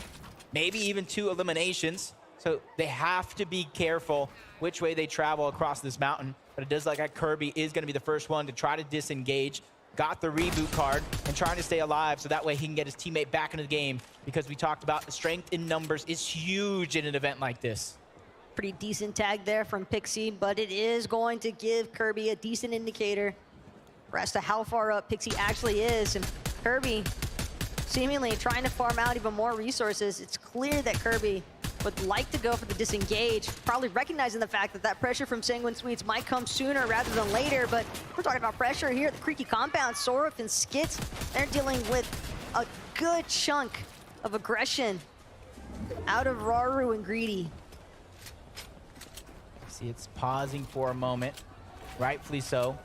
Maybe even 2 eliminations. So they have to be careful which way they travel across this mountain. But it does look like Kirby is going to be the first one to try to disengage. Got the reboot card and trying to stay alive so that way he can get his teammate back into the game, because we talked about the strength in numbers is huge in an event like this. Pretty decent tag there from Pixie, but it is going to give Kirby a decent indicator as to how far up Pixie actually is. And Kirby seemingly trying to farm out even more resources. It's clear that Kirby would like to go for the disengage, probably recognizing the fact that that pressure from Sanguine Sweets might come sooner rather than later. But we're talking about pressure here at the Creaky compound. Soruf and Skits, they're dealing with a good chunk of aggression out of Rauru and Greedy. See, it's pausing for a moment, rightfully so.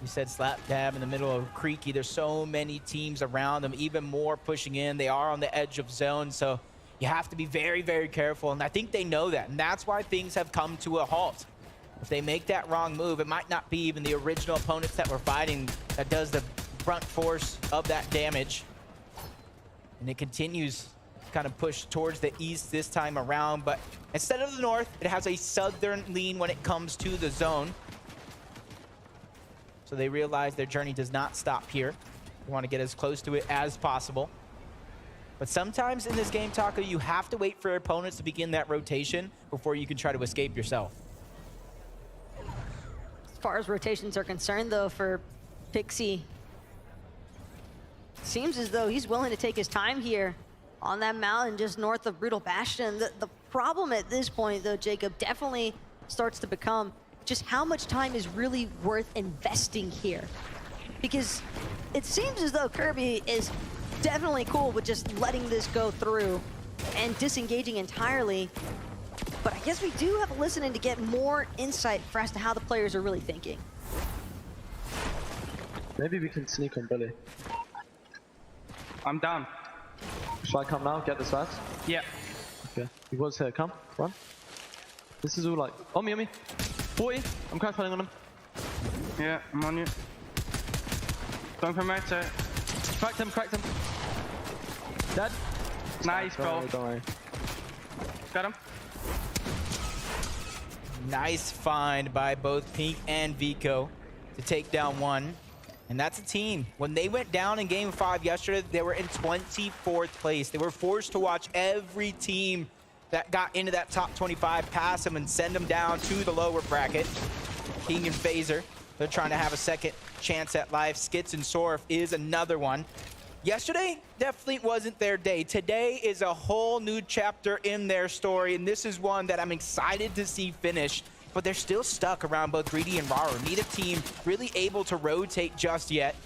You said slap dab in the middle of Creaky. There's so many teams around them, even more pushing in. They are on the edge of zone, so you have to be very, very careful, and I think they know that, and that's why things have come to a halt. If they make that wrong move, it might not be even the original opponents that we're fighting that does the brunt force of that damage. And it continues to kind of push towards the east this time around, but instead of the north, it has a southern lean when it comes to the zone. So they realize their journey does not stop here. They want to get as close to it as possible. But sometimes in this game, Taco, you have to wait for opponents to begin that rotation before you can try to escape yourself. As far as rotations are concerned, though, for Pixie, seems as though he's willing to take his time here on that mountain just north of Brutal Bastion. The problem at this point, though, Jacob, definitely starts to become just how much time is really worth investing here. Because it seems as though Kirby is definitely cool with just letting this go through and disengaging entirely. But I guess we do have a listening to get more insight for as to how the players are really thinking. Maybe we can sneak on Billy. I'm down. Shall I come now, get the stats? Yeah. Okay. He was here, come, run. This is all like, on me. 40, I'm crash fighting on him. Yeah, I'm on you. Going from right side. Cracked him. Dead. Nice, bro. Don't worry. Got him. Nice find by both Pink and Vico to take down one. And that's a team. When they went down in Game 5 yesterday, they were in 24th place. They were forced to watch every team that got into that top 25 pass them and send them down to the lower bracket. King and Phaser, they're trying to have a second chance at life. Skits and Sorf is another one. Yesterday definitely wasn't their day. Today is a whole new chapter in their story, and this is one that I'm excited to see finish. But they're still stuck around both Greedy and Rauru. Neither team really able to rotate just yet.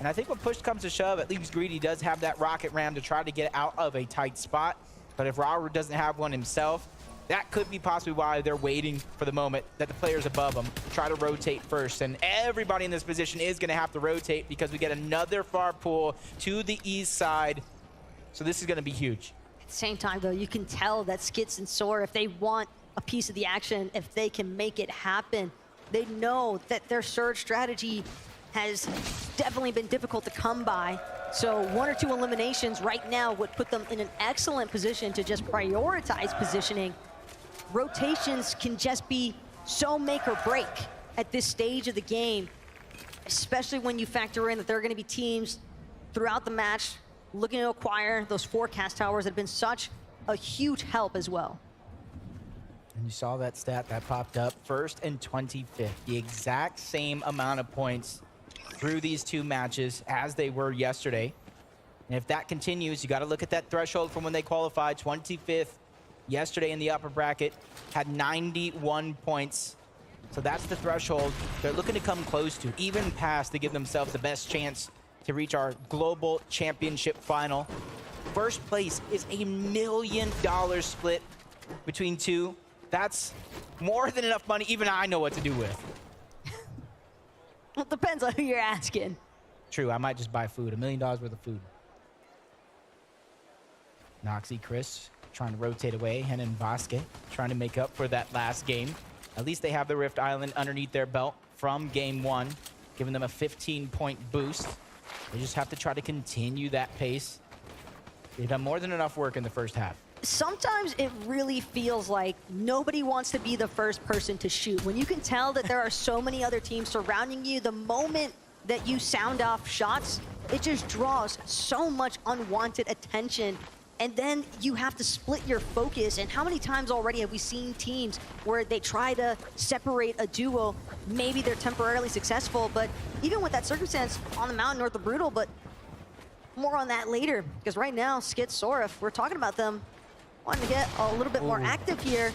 And I think when push comes to shove, at least Greedy does have that rocket ram to try to get out of a tight spot. But if Rauru doesn't have one himself, that could be possibly why they're waiting for the moment that the players above them try to rotate first. And everybody in this position is going to have to rotate because we get another far pull to the east side. So this is going to be huge. At the same time, though, you can tell that Skits and Sor, if they want a piece of the action, if they can make it happen, they know that their surge strategy has definitely been difficult to come by. So 1 or 2 eliminations right now would put them in an excellent position to just prioritize positioning. Rotations can just be so make or break at this stage of the game, especially when you factor in that there are going to be teams throughout the match looking to acquire those forecast towers that have been such a huge help as well. And you saw that stat that popped up, 1st and 25th, the exact same amount of points through these 2 matches as they were yesterday. And if that continues, you got to look at that threshold from when they qualified. 25th yesterday in the upper bracket, had 91 points. So that's the threshold they're looking to come close to, even past, to give themselves the best chance to reach our global championship final. First place is $1 million split between two. That's more than enough money even I know what to do with. Well, it depends on who you're asking. True, I might just buy food, $1 million worth of food. Noxy, Chris trying to rotate away. Hen and Vasquez trying to make up for that last game. At least they have the Rift Island underneath their belt from game 1, giving them a 15-point boost. They just have to try to continue that pace. They've done more than enough work in the first half. Sometimes it really feels like nobody wants to be the first person to shoot. When you can tell that there are so many other teams surrounding you, the moment that you sound off shots, it just draws so much unwanted attention. And then you have to split your focus. And how many times already have we seen teams where they try to separate a duo? Maybe they're temporarily successful, but even with that circumstance on the mountain north of Brutal, but more on that later. Because right now, Skit, Sorif, we're talking about them wanting to get a little bit more active here.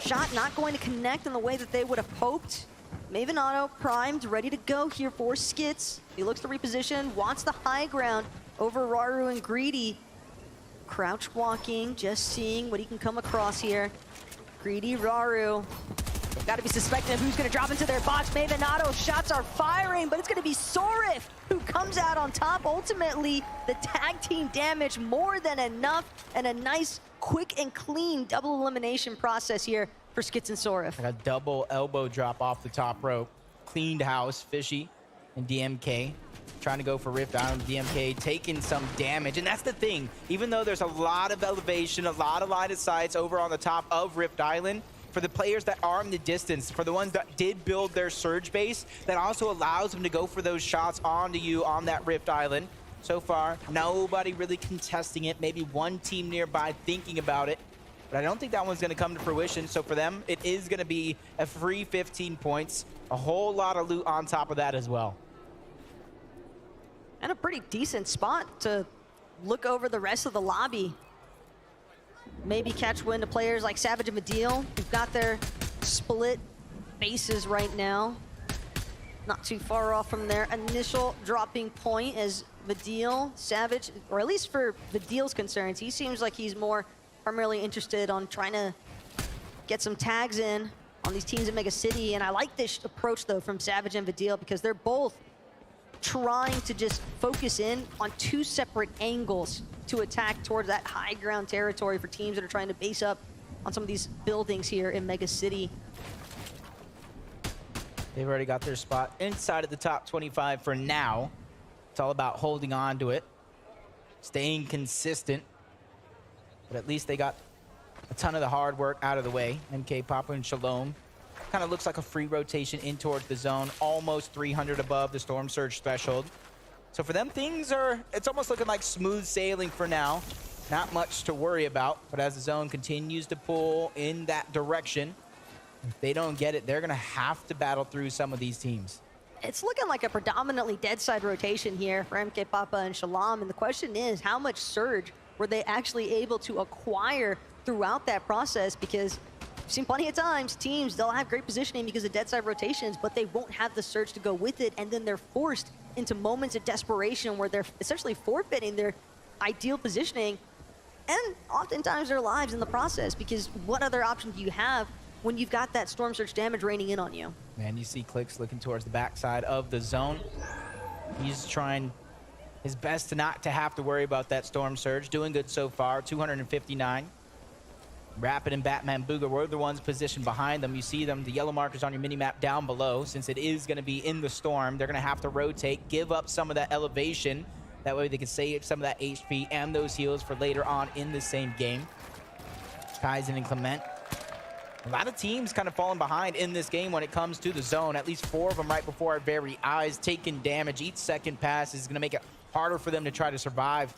Shot not going to connect in the way that they would have hoped. Maven Auto primed, ready to go here for Skits. He looks to reposition, wants the high ground over Raru and Greedy. Crouch walking, just seeing what he can come across here. Greedy, Raru. They've got to be suspecting of who's going to drop into their box. Maven Auto shots are firing, but it's going to be Sorif who comes out on top. Ultimately, the tag team damage more than enough, and a nice, quick and clean double elimination process here for Skits and Sorif. Like a double elbow drop off the top rope. Cleaned house, Fishy and DMK. Trying to go for Rift Island. DMK taking some damage. And that's the thing. Even though there's a lot of elevation, a lot of line of sights over on the top of Rift Island, for the players that are in the distance, for the ones that did build their surge base, that also allows them to go for those shots onto you on that Rift Island. So far, nobody really contesting it. Maybe one team nearby thinking about it. But I don't think that one's going to come to fruition. So for them, it is going to be a free 15 points. A whole lot of loot on top of that as well. And a pretty decent spot to look over the rest of the lobby. Maybe catch wind to players like Savage and Medeal, who've got their split bases right now. Not too far off from their initial dropping point as Medeal, Savage, or at least for Medeal's concerns, he seems like he's more primarily interested on trying to get some tags in on these teams at Mega City. And I like this approach, though, from Savage and Medeal, because they're both trying to just focus in on two separate angles to attack towards that high ground territory for teams that are trying to base up on some of these buildings here in Mega City. They've already got their spot inside of the top 25 for now. It's all about holding on to it, staying consistent. But at least they got a ton of the hard work out of the way. MK, Papa, and Shalom. Kind of looks like a free rotation in towards the zone, almost 300 above the Storm Surge threshold. So for them, things are, it's almost looking like smooth sailing for now. Not much to worry about, but as the zone continues to pull in that direction, if they don't get it, they're gonna have to battle through some of these teams. It's looking like a predominantly dead side rotation here for MK, Papa, and Shalom. And the question is, how much surge were they actually able to acquire throughout that process? Because I've seen plenty of times teams, they'll have great positioning because of dead side rotations, but they won't have the surge to go with it, and then they're forced into moments of desperation where they're essentially forfeiting their ideal positioning and oftentimes their lives in the process, because what other option do you have when you've got that Storm Surge damage raining in on you? Man, you see Clix looking towards the backside of the zone. He's trying his best to not to have to worry about that Storm Surge. Doing good so far, 259. Rapid and Batman Booga were the ones positioned behind them. You see them, the yellow markers on your mini-map down below. Since it is going to be in the storm, they're going to have to rotate, give up some of that elevation. That way they can save some of that HP and those heals for later on in the same game. Kaizen and Clement. A lot of teams kind of falling behind in this game when it comes to the zone. At least 4 of them right before our very eyes, taking damage. Each second pass is going to make it harder for them to try to survive.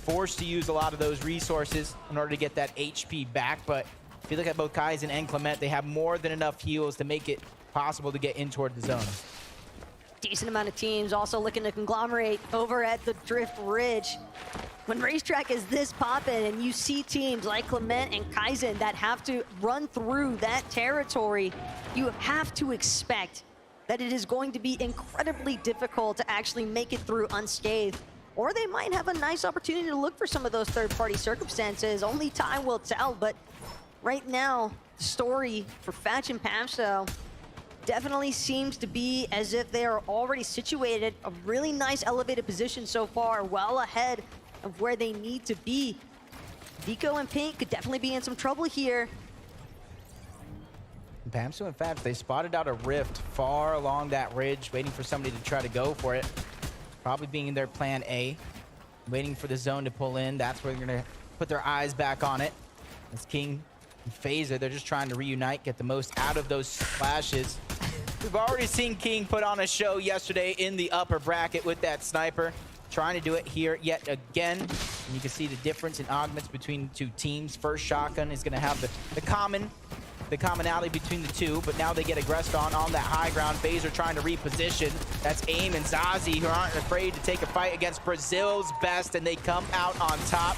Forced to use a lot of those resources in order to get that HP back. But if you look at both Kaizen and Clement, they have more than enough heals to make it possible to get in toward the zone. Decent amount of teams also looking to conglomerate over at the Drift Ridge. When Racetrack is this poppin' and you see teams like Clement and Kaizen that have to run through that territory, you have to expect that it is going to be incredibly difficult to actually make it through unscathed. Or they might have a nice opportunity to look for some of those third-party circumstances. Only time will tell, but right now, the story for Fatch and Pamso definitely seems to be as if they are already situated, a really nice elevated position so far, well ahead of where they need to be. Vico and Pink could definitely be in some trouble here. Pamso and Fatch, they spotted out a rift far along that ridge, waiting for somebody to try to go for it. Probably being their plan A, waiting for the zone to pull in. That's where they're gonna put their eyes back on it. It's King and Phaser, they're just trying to reunite, get the most out of those splashes. We've already seen King put on a show yesterday in the upper bracket with that sniper. Trying to do it here yet again. And you can see the difference in augments between the two teams. First Shotgun is gonna have the commonality between the two, but now they get aggressed on that high ground. Phaser trying to reposition. That's AIM and Zazi, who aren't afraid to take a fight against Brazil's best, and they come out on top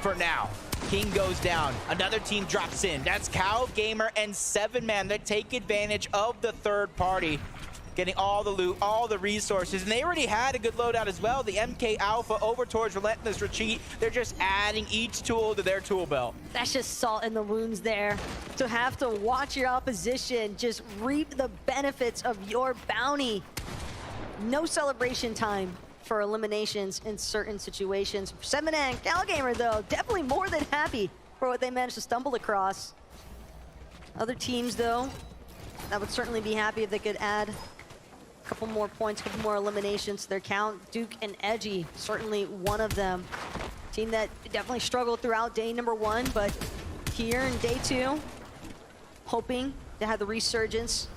for now. King goes down. Another team drops in. That's Cal Gamer and 7man that take advantage of the third party, getting all the loot, all the resources, and they already had a good loadout as well. The MK Alpha over towards Relentless Retreat. They're just adding each tool to their tool belt. That's just salt in the wounds there. To have to watch your opposition just reap the benefits of your bounty. No celebration time for eliminations in certain situations. 7man, Cal Gamer though, definitely more than happy for what they managed to stumble across. Other teams though, that would certainly be happy if they could add a couple more points, a couple more eliminations to their count. Duke and Edgy, certainly one of them. Team that definitely struggled throughout day number 1, but here in day 2, hoping to have the resurgence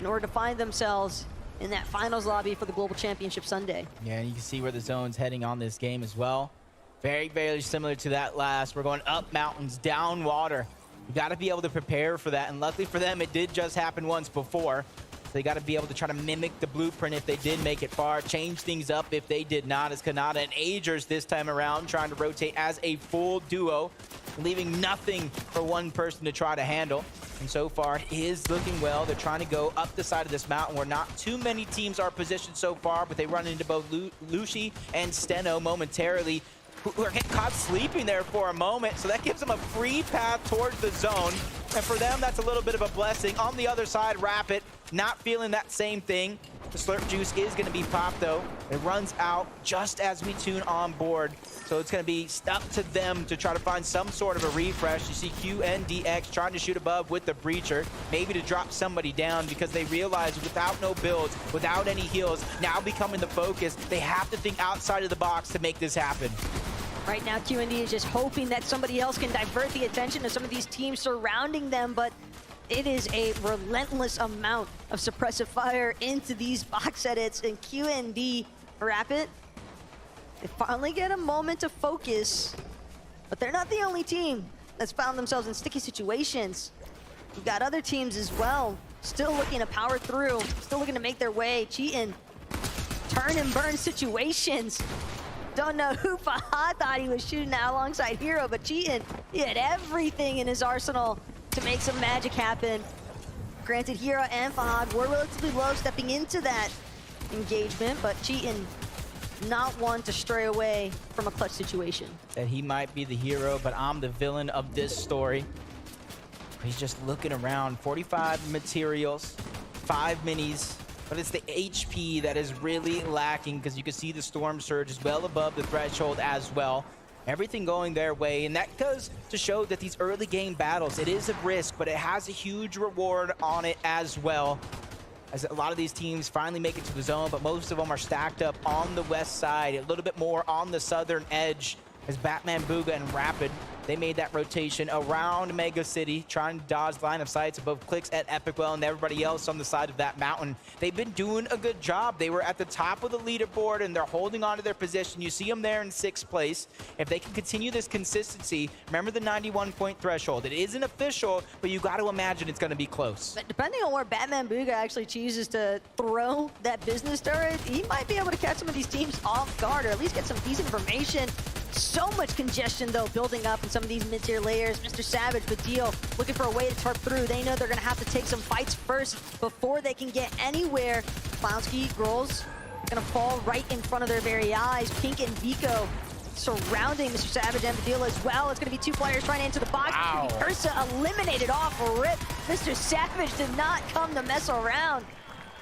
in order to find themselves in that finals lobby for the Global Championship Sunday. Yeah, and you can see where the zone's heading on this game as well. Very, very similar to that last. We're going up mountains, down water. You got to be able to prepare for that, and luckily for them, it did just happen once before. So they got to be able to try to mimic the blueprint if they did make it far, change things up if they did not, as Kanata and Agers this time around trying to rotate as a full duo, leaving nothing for one person to try to handle. And so far, it is looking well. They're trying to go up the side of this mountain where not too many teams are positioned so far, but they run into both Lucy and Steno momentarily, who are getting caught sleeping there for a moment. So that gives them a free path towards the zone. And for them, that's a little bit of a blessing. On the other side, Rapid, not feeling that same thing. The Slurp Juice is going to be popped, though. It runs out just as we tune on board. So it's going to be up to them to try to find some sort of a refresh. You see QNDX trying to shoot above with the Breacher, maybe to drop somebody down because they realize without no builds, without any heals, now becoming the focus, they have to think outside of the box to make this happen. Right now, QND is just hoping that somebody else can divert the attention of some of these teams surrounding them, but it is a relentless amount of suppressive fire into these box edits, and QND Rapid, they finally get a moment to focus, but they're not the only team that's found themselves in sticky situations. We've got other teams as well, still looking to power through, still looking to make their way, cheating, turn and burn situations. Don't know who Fahad thought he was shooting at alongside Hero, but Cheatin', he had everything in his arsenal to make some magic happen. Granted, Hero and Fahad were relatively low stepping into that engagement, but Cheatin', not one to stray away from a clutch situation. That he might be the hero, but I'm the villain of this story. He's just looking around. 45 materials, 5 minis, but it's the HP that is really lacking because you can see the Storm Surge is well above the threshold as well. Everything going their way, and that goes to show that these early game battles, it is a risk, but it has a huge reward on it as well. As a lot of these teams finally make it to the zone, but most of them are stacked up on the west side, a little bit more on the southern edge. As Batman, Booga, and Rapid, they made that rotation around Mega City, trying to dodge line of sights of both Clix and Epicwell and everybody else on the side of that mountain. They've been doing a good job. They were at the top of the leaderboard, and they're holding on to their position. You see them there in 6th place. If they can continue this consistency, remember the 91-point threshold. It isn't official, but you got to imagine it's going to be close. But depending on where Batman Booga actually chooses to throw that business turret, he might be able to catch some of these teams off guard, or at least get some decent information So much congestion, though, building up in some of these mid-tier layers. Mr. Savage, Badil, looking for a way to tarp through. They know they're going to have to take some fights first before they can get anywhere. Clownski, Grolls, going to fall right in front of their very eyes. Pink and Vico surrounding Mr. Savage and Badil as well. It's going to be 2 players trying to enter the box. Wow. Ursa eliminated off a rip. Mr. Savage did not come to mess around.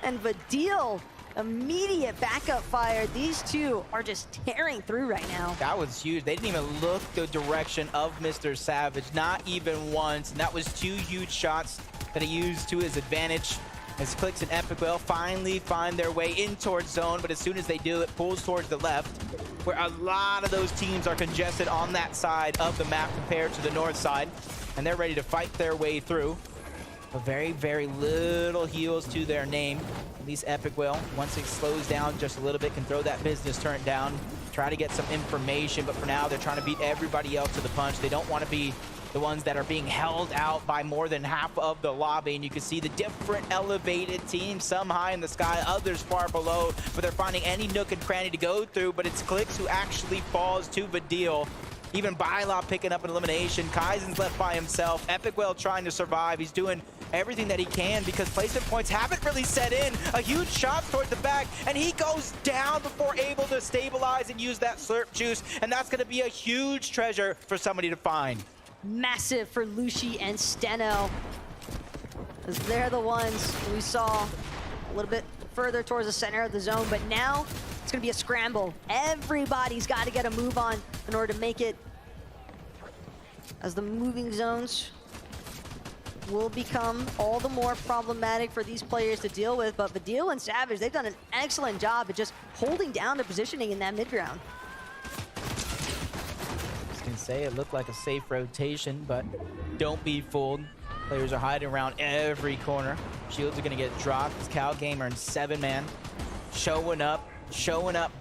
And Badil, immediate backup fire. These two are just tearing through right now. That was huge. They didn't even look the direction of Mr. Savage, not even once. And that was 2 huge shots that he used to his advantage. As Clix and Epic Whale finally find their way in towards zone, but as soon as they do, it pulls towards the left, where a lot of those teams are congested on that side of the map compared to the north side, and they're ready to fight their way through. But very, very little heals to their name. At least Epic Whale, once it slows down just a little bit, can throw that business turn down, try to get some information, but for now, they're trying to beat everybody else to the punch. They don't want to be the ones that are being held out by more than half of the lobby, and you can see the different elevated teams, some high in the sky, others far below, but they're finding any nook and cranny to go through, but it's Clix who actually falls to Badil. Even Bylop picking up an elimination. Kaizen's left by himself. Epic Whale trying to survive. He's doing everything that he can because placement points haven't really set in. A huge shot towards the back, and he goes down before able to stabilize and use that slurp juice, and that's going to be a huge treasure for somebody to find. Massive for Lushi and Steno, as they're the ones we saw a little bit further towards the center of the zone, but now it's going to be a scramble. Everybody's got to get a move on in order to make it, as the moving zones will become all the more problematic for these players to deal with. But Badil and Savage, they've done an excellent job at just holding down their positioning in that mid ground. Can say it looked like a safe rotation, but don't be fooled. Players are hiding around every corner. Shields are gonna get dropped. It's Cal Gamer and 7-man showing up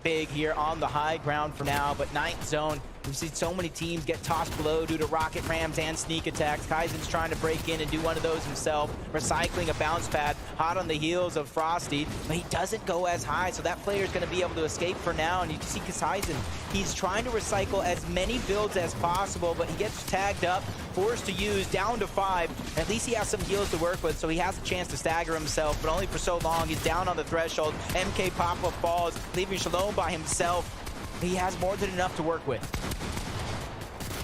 big here on the high ground for now, but ninth zone, we've seen so many teams get tossed below due to rocket rams and sneak attacks. Kaizen's trying to break in and do one of those himself, recycling a bounce pad, hot on the heels of Frosty, but he doesn't go as high, so that player's gonna be able to escape for now, and you see Kaizen, he's trying to recycle as many builds as possible, but he gets tagged up, forced to use, down to 5. At least he has some heals to work with, so he has a chance to stagger himself, but only for so long. He's down on the threshold. MK Papa falls, leaving Shalom by himself. He has more than enough to work with.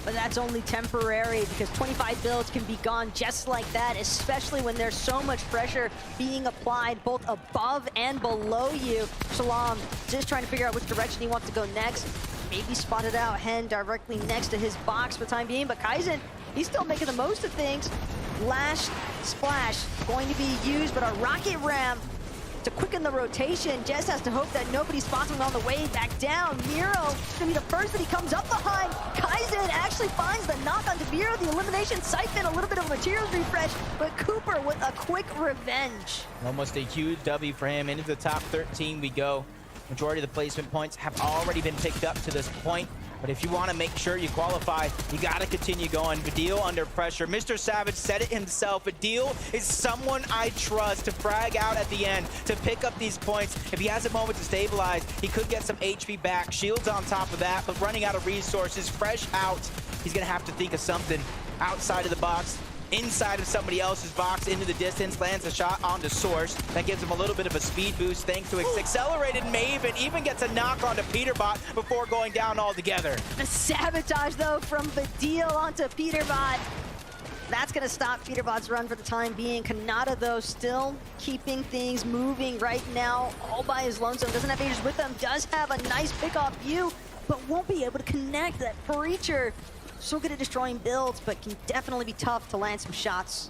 But that's only temporary, because 25 builds can be gone just like that, especially when there's so much pressure being applied both above and below you. Shalom just trying to figure out which direction he wants to go next. Maybe spotted out Hen directly next to his box for the time being, but Kaizen, he's still making the most of things. Lash Splash going to be used, but a rocket ram to quicken the rotation. Jess has to hope that nobody spots him on the way back down. Miro gonna be the first that he comes up behind. Kaizen actually finds the knock onto Miro, the elimination siphon, a little bit of a materials refresh, but Cooper with a quick revenge. Almost a huge W for him. Into the top 13 we go. Majority of the placement points have already been picked up to this point. But if you want to make sure you qualify, you got to continue going. Badil under pressure. Mr. Savage said it himself. Badil is someone I trust to frag out at the end, to pick up these points. If he has a moment to stabilize, he could get some HP back. Shields on top of that, but running out of resources, fresh out. He's going to have to think of something outside of the box, inside of somebody else's box, into the distance, lands a shot onto Source. That gives him a little bit of a speed boost thanks to his accelerated Maven, even gets a knock onto Peterbot before going down altogether. The sabotage, though, from Badil onto Peterbot. That's going to stop Peterbot's run for the time being. Kanata, though, still keeping things moving right now, all by his lonesome. Doesn't have Aegis with him, does have a nice pick-off view, but won't be able to connect. That Preacher so good at destroying builds, but can definitely be tough to land some shots.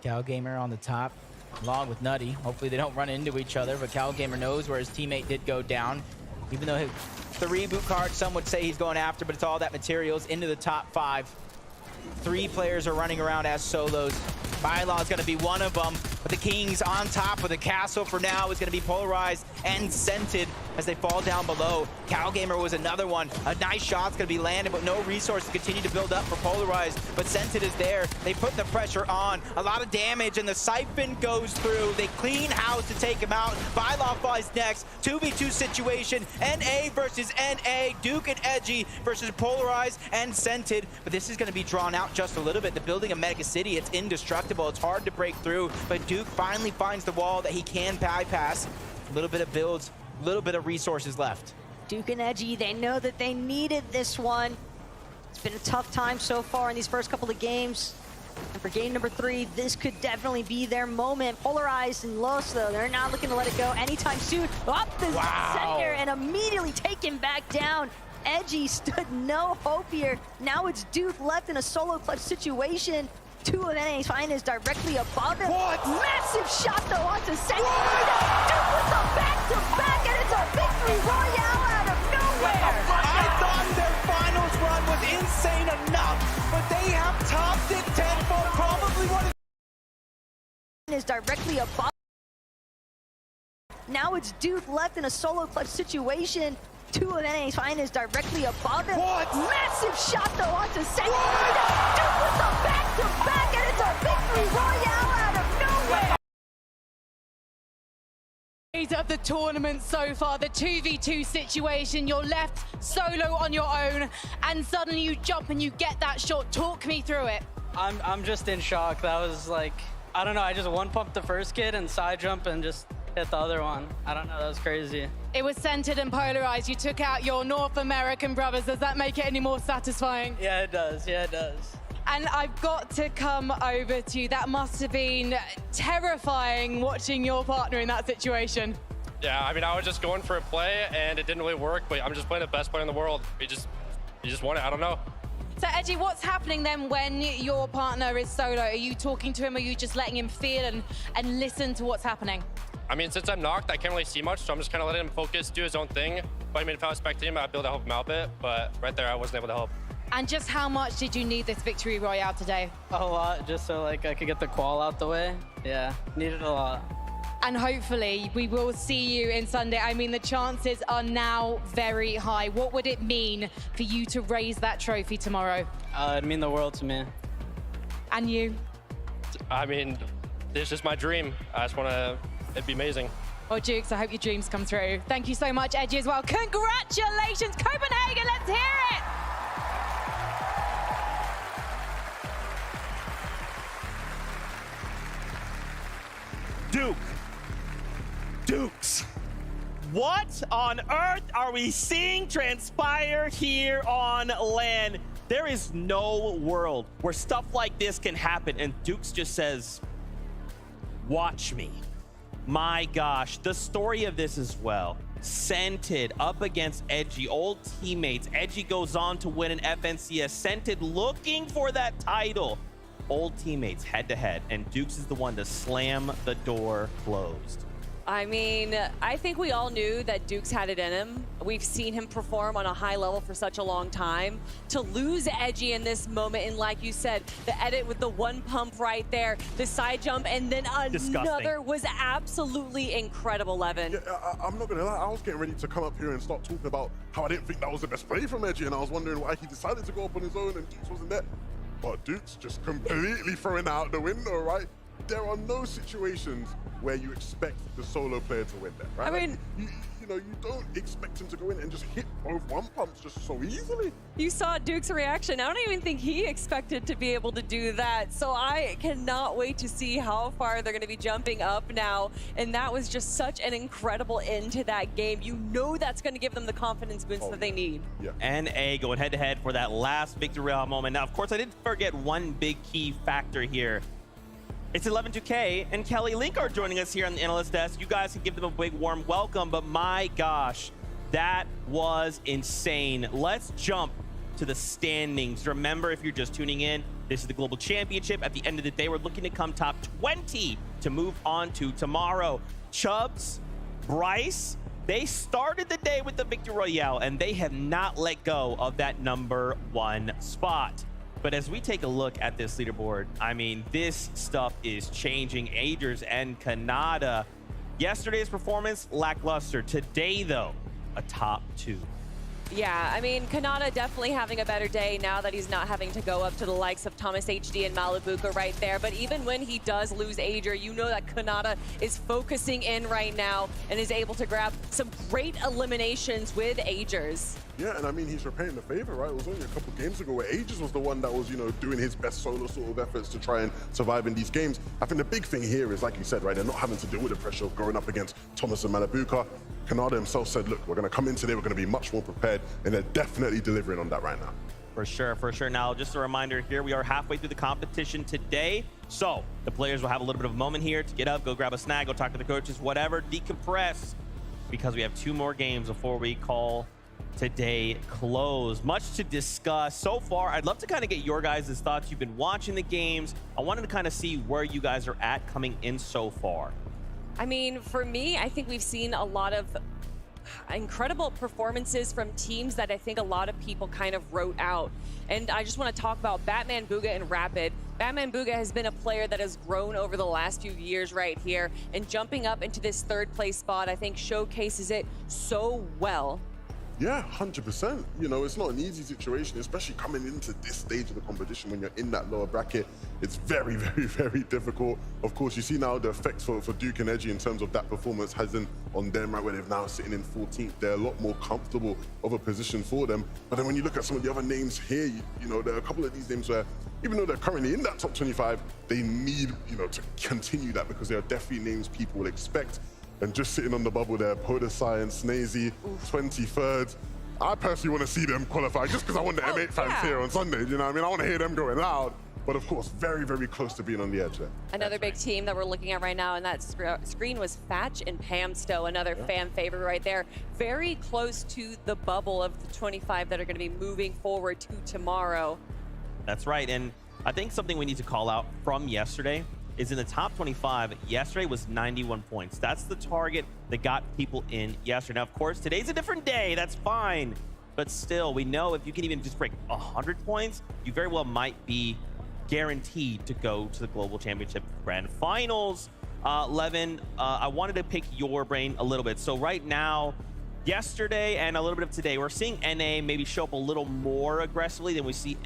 Cal Gamer on the top, along with Nutty. Hopefully they don't run into each other, but Cal Gamer knows where his teammate did go down. Even though the reboot card, some would say he's going after, but it's all that materials into the top 5. 3 players are running around as solos. Bylaw is going to be one of them. But the Kings on top of the castle for now is going to be Polarized and Scented as they fall down below. CalGamer was another one. A nice shot's going to be landed, but no resources continue to build up for Polarized. But Scented is there. They put the pressure on. A lot of damage, and the Siphon goes through. They clean house to take him out. Bylaw flies next. 2v2 situation. NA versus NA. Duke and Edgy versus Polarized and Scented. But this is going to be drawn out just a little bit. The building of Mega City, it's indestructible. It's hard to break through, but Duke finally finds the wall that he can bypass. A little bit of builds, a little bit of resources left. Duke and Edgy, they know that they needed this one. It's been a tough time so far in these first couple of games. And for game number 3, this could definitely be their moment. Polarized and Los, though, they're not looking to let it go anytime soon. Up the center and immediately taken back down. Edgy stood no hope here. Now it's Duke left in a solo clutch situation. 2 of NA's finest directly above him. What? Massive shot though onto Scented. Duke with the back-to-back, and it's a victory royale out of nowhere. I thought their finals run was insane enough, but they have topped it tenfold. Probably one of is directly above. Now it's Duke left in a solo clutch situation. 2 of NA's finest directly above him. What? Massive shot though onto Scented. Duke with the back-to-back, and it's a victory royale out of nowhere. Of the tournament so far, the 2v2 situation, you're left solo on your own, and suddenly you jump and you get that shot. Talk me through it. I'm just in shock. That was like, I don't know, I just one-pumped the first kid and side jump and just hit the other one. I don't know, that was crazy. It was Scented and Polarized. You took out your North American brothers. Does that make it any more satisfying? Yeah, it does. Yeah, it does. And I've got to come over to you. That must have been terrifying watching your partner in that situation. Yeah, I mean, I was just going for a play and it didn't really work, but I'm just playing the best player in the world. You just won it. I don't know. So Edgy, what's happening then when your partner is solo? Are you talking to him? Are you just letting him feel and listen to what's happening? I mean, since I'm knocked, I can't really see much, so I'm just kind of letting him focus, do his own thing. But I mean, if I was spectating him, I'd be able to help him out a bit, but right there, I wasn't able to help. And just how much did you need this victory royale today? A lot, just so like I could get the qual out the way. Yeah, needed a lot. And hopefully we will see you in Sunday. I mean, the chances are now very high. What would it mean for you to raise that trophy tomorrow? It'd mean the world to me. And you? I mean, this is my dream. I just want to, it'd be amazing. Well, Dukes, I hope your dreams come true. Thank you so much, Edgy, as well. Congratulations, Copenhagen, let's hear it! Dukes, what on earth are we seeing transpire here on LAN? There is no world where stuff like this can happen, and Dukes just says, watch me. My gosh, the story of this as well. Scented up against Edgy, old teammates. Edgy goes on to win an FNCS. Scented looking for that title. Old teammates head to head, and Dukes is the one to slam the door closed. I mean, I think we all knew that Dukes had it in him. We've seen him perform on a high level for such a long time. To lose Edgy in this moment, and like you said, the edit with the one pump right there, the side jump, and then another was absolutely incredible, Levin. Yeah, I'm not gonna lie, I was getting ready to come up here and start talking about how I didn't think that was the best play from Edgy, and I was wondering why he decided to go up on his own and Dukes wasn't there. But Dukes just completely throwing out the window, right? There are no situations where you expect the solo player to win that, right? I mean, you know, you don't expect him to go in and just hit both one pumps just so easily. You saw Duke's reaction. I don't even think he expected to be able to do that. So I cannot wait to see how far they're going to be jumping up now. And that was just such an incredible end to that game. You know that's going to give them the confidence boost that they need. Yeah. NA going head to head for that last victory royale moment. Now, of course, I didn't forget one big key factor here. It's 11-2K and Kelly Link are joining us here on the analyst desk. You guys can give them a big warm welcome, but my gosh, that was insane. Let's jump to the standings. Remember, if you're just tuning in, this is the Global Championship. At the end of the day, we're looking to come top 20 to move on to tomorrow. Chubbs, Bryce, they started the day with the Victory Royale, and they have not let go of that #1 spot. But as we take a look at this leaderboard, I mean, this stuff is changing. Agers and Kanata. Yesterday's performance, lackluster. Today, though, a top 2. Yeah, I mean, Kanata definitely having a better day now that he's not having to go up to the likes of Thomas HD and Malibuca right there. But even when he does lose Ager, you know that Kanata is focusing in right now and is able to grab some great eliminations with Agers. Yeah, and I mean, he's repaying the favor, right? It was only a couple games ago where Agers was the one that was, you know, doing his best solo sort of efforts to try and survive in these games. I think the big thing here is, like you said, right, they're not having to deal with the pressure of going up against Thomas and Malibuca. Kanata himself said, look, we're going to come in today, we're going to be much more prepared, and they're definitely delivering on that right now. For sure, for sure. Now, just a reminder here, we are halfway through the competition today. So the players will have a little bit of a moment here to get up, go grab a snack, go talk to the coaches, whatever, decompress, because we have 2 more games before we call today close. Much to discuss so far. I'd love to kind of get your guys' thoughts. You've been watching the games. I wanted to kind of see where you guys are at coming in so far. I mean, for me, I think we've seen a lot of incredible performances from teams that I think a lot of people kind of wrote out. And I just want to talk about Batman Booga and Rapid. Batman Booga has been a player that has grown over the last few years right here, and jumping up into this 3rd place spot, I think showcases it so well. Yeah, 100%. You know, it's not an easy situation, especially coming into this stage of the competition when you're in that lower bracket. It's very, very, very difficult. Of course, you see now the effects for Duke and Edgy in terms of that performance hasn't on them, right, where they're now sitting in 14th. They're a lot more comfortable of a position for them. But then when you look at some of the other names here, you know, there are a couple of these names where, even though they're currently in that top 25, they need, you know, to continue that, because they are definitely names people will expect. And just sitting on the bubble there, Poda Science, Snazy, 23rd. I personally want to see them qualify just because I want the M8 fans here on Sunday. You know what I mean? I want to hear them going loud. But of course, very, very close to being on the edge there. Another big team that we're looking at right now in that screen was Fatch and Pamsto, another fan favorite right there. Very close to the bubble of the 25 that are going to be moving forward to tomorrow. That's right. And I think something we need to call out from yesterday is in the top 25, yesterday was 91 points. That's the target that got people in yesterday. Now, of course, today's a different day. That's fine. But still, we know if you can even just break 100 points, you very well might be guaranteed to go to the Global Championship Grand Finals. Levin, I wanted to pick your brain a little bit. So right now, yesterday and a little bit of today, we're seeing NA maybe show up a little more aggressively than we see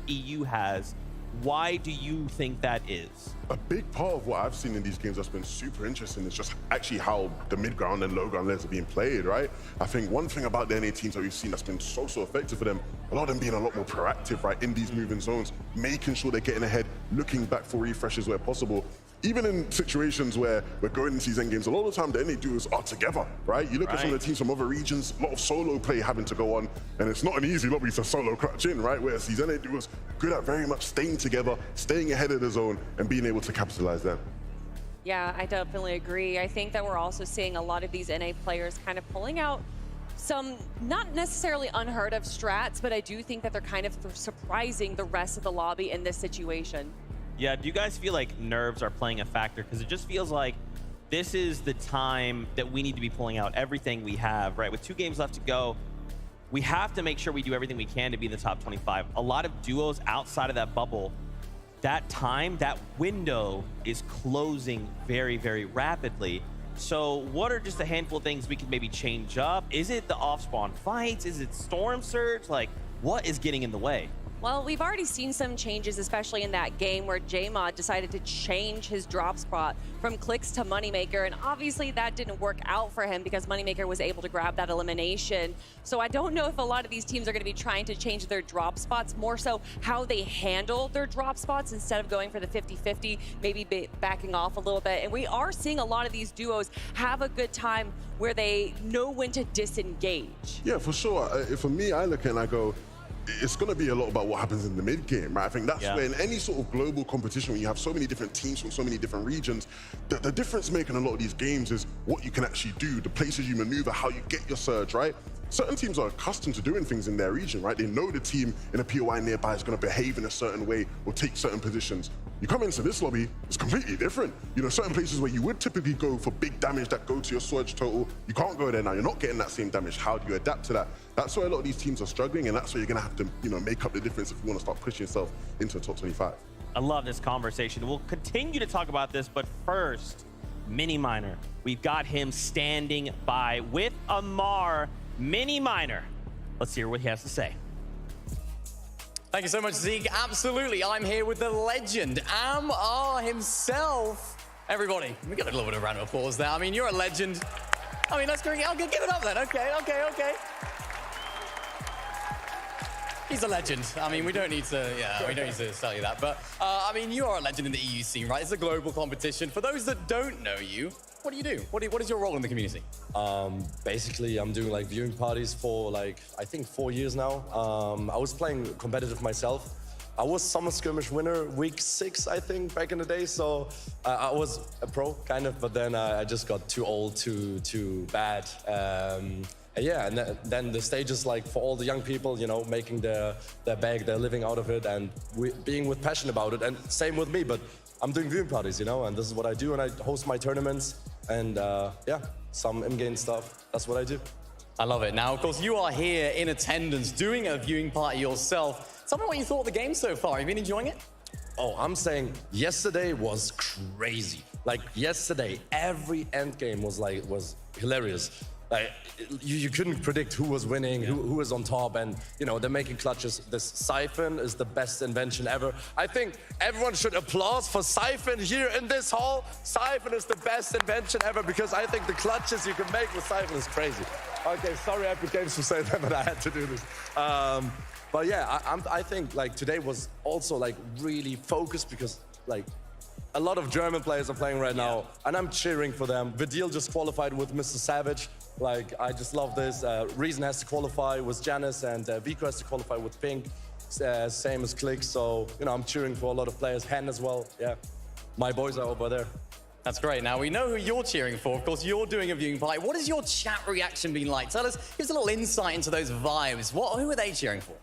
EU has. Why do you think that is? A big part of what I've seen in these games that's been super interesting is just actually how the mid-ground and low-ground lanes are being played, right? I think one thing about the NA teams that we've seen that's been so effective for them, a lot of them being a lot more proactive, right, in these moving zones, making sure they're getting ahead, looking back for refreshes where possible. Even in situations where we're going into these end games, a lot of the time the NA duos are together, right? You look at some of the teams from other regions, a lot of solo play having to go on, and it's not an easy lobby to solo clutch in, right? Whereas these NA duos good at very much staying together, staying ahead of the zone, and being able to capitalize them. Yeah, I definitely agree. I think that we're also seeing a lot of these NA players kind of pulling out some not necessarily unheard of strats, but I do think that they're kind of surprising the rest of the lobby in this situation. Yeah, do you guys feel like nerves are playing a factor? Because it just feels like this is the time that we need to be pulling out everything we have, right? With 2 games left to go, we have to make sure we do everything we can to be in the top 25. A lot of duos outside of that bubble, that time, that window is closing very, very rapidly. So what are just a handful of things we can maybe change up? Is it the off-spawn fights? Is it Storm Surge? Like, what is getting in the way? Well, we've already seen some changes, especially in that game where JMod decided to change his drop spot from Clix to Moneymaker, and obviously that didn't work out for him because Moneymaker was able to grab that elimination. So I don't know if a lot of these teams are going to be trying to change their drop spots, more so how they handle their drop spots instead of going for the 50-50, maybe backing off a little bit. And we are seeing a lot of these duos have a good time where they know when to disengage. Yeah, for sure. For me, I look and I go, it's going to be a lot about what happens in the mid game, right? I think that's where in any sort of global competition, when you have so many different teams from so many different regions, the difference making a lot of these games is what you can actually do, the places you maneuver, how you get your surge, right? certain teams are accustomed to doing things in their region, right? They know the team in a POI nearby is going to behave in a certain way or take certain positions. You come into this lobby, it's completely different. You know, certain places where you would typically go for big damage that go to your Surge total, you can't go there now. You're not getting that same damage. How do you adapt to that? That's why a lot of these teams are struggling, and that's where you're going to have to, you know, make up the difference if you want to start pushing yourself into the top 25. I love this conversation. We'll continue to talk about this, but first, Mini Miner. We've got him standing by with Amar. Mini Miner. Let's hear what he has to say. Thank you so much, Zeke. Absolutely, I'm here with the legend, Amar himself. Everybody, we got a little bit of round of applause there. I mean, you're a legend. I mean, let's go. I'll give it up then. Okay. He's a legend. I mean, we don't need to tell you that. But, I mean, you are a legend in the EU scene, right? It's a global competition. For those that don't know you, what do you do? What is your role in the community? Basically, I'm doing like viewing parties for like, I think 4 years now. I was playing competitive myself. I was Summer Skirmish winner week 6, I think, back in the day. So I was a pro, kind of, but then I just got too old, too bad. And yeah, and then the stage is like for all the young people, you know, making their bag, their living out of it, and being with passion about it. And same with me, but I'm doing viewing parties, you know, and this is what I do, and I host my tournaments, and yeah, some in-game stuff. That's what I do. I love it. Now, of course, you are here in attendance doing a viewing party yourself. Tell me what you thought of the game so far. Have you been enjoying it? Oh, I'm saying yesterday was crazy. Like yesterday, every end game was hilarious. Like you couldn't predict who was winning, who was on top, and you know they're making clutches. This Siphon is the best invention ever. I think everyone should applaud for Siphon here in this hall. Siphon is the best invention ever because I think the clutches you can make with Siphon is crazy. Okay, sorry Epic Games for saying that, but I had to do this. But yeah, I think like today was also like really focused because like a lot of German players are playing right now, and I'm cheering for them. Vidil just qualified with Mr. Savage. Like, I just love this. Reason has to qualify with Janice, and Vico has to qualify with Pink. Same as Click, so, you know, I'm cheering for a lot of players. Hen as well, yeah. My boys are over there. That's great. Now, we know who you're cheering for. Of course, you're doing a viewing party. What has your chat reaction been like? Tell us, give us a little insight into those vibes. Who are they cheering for?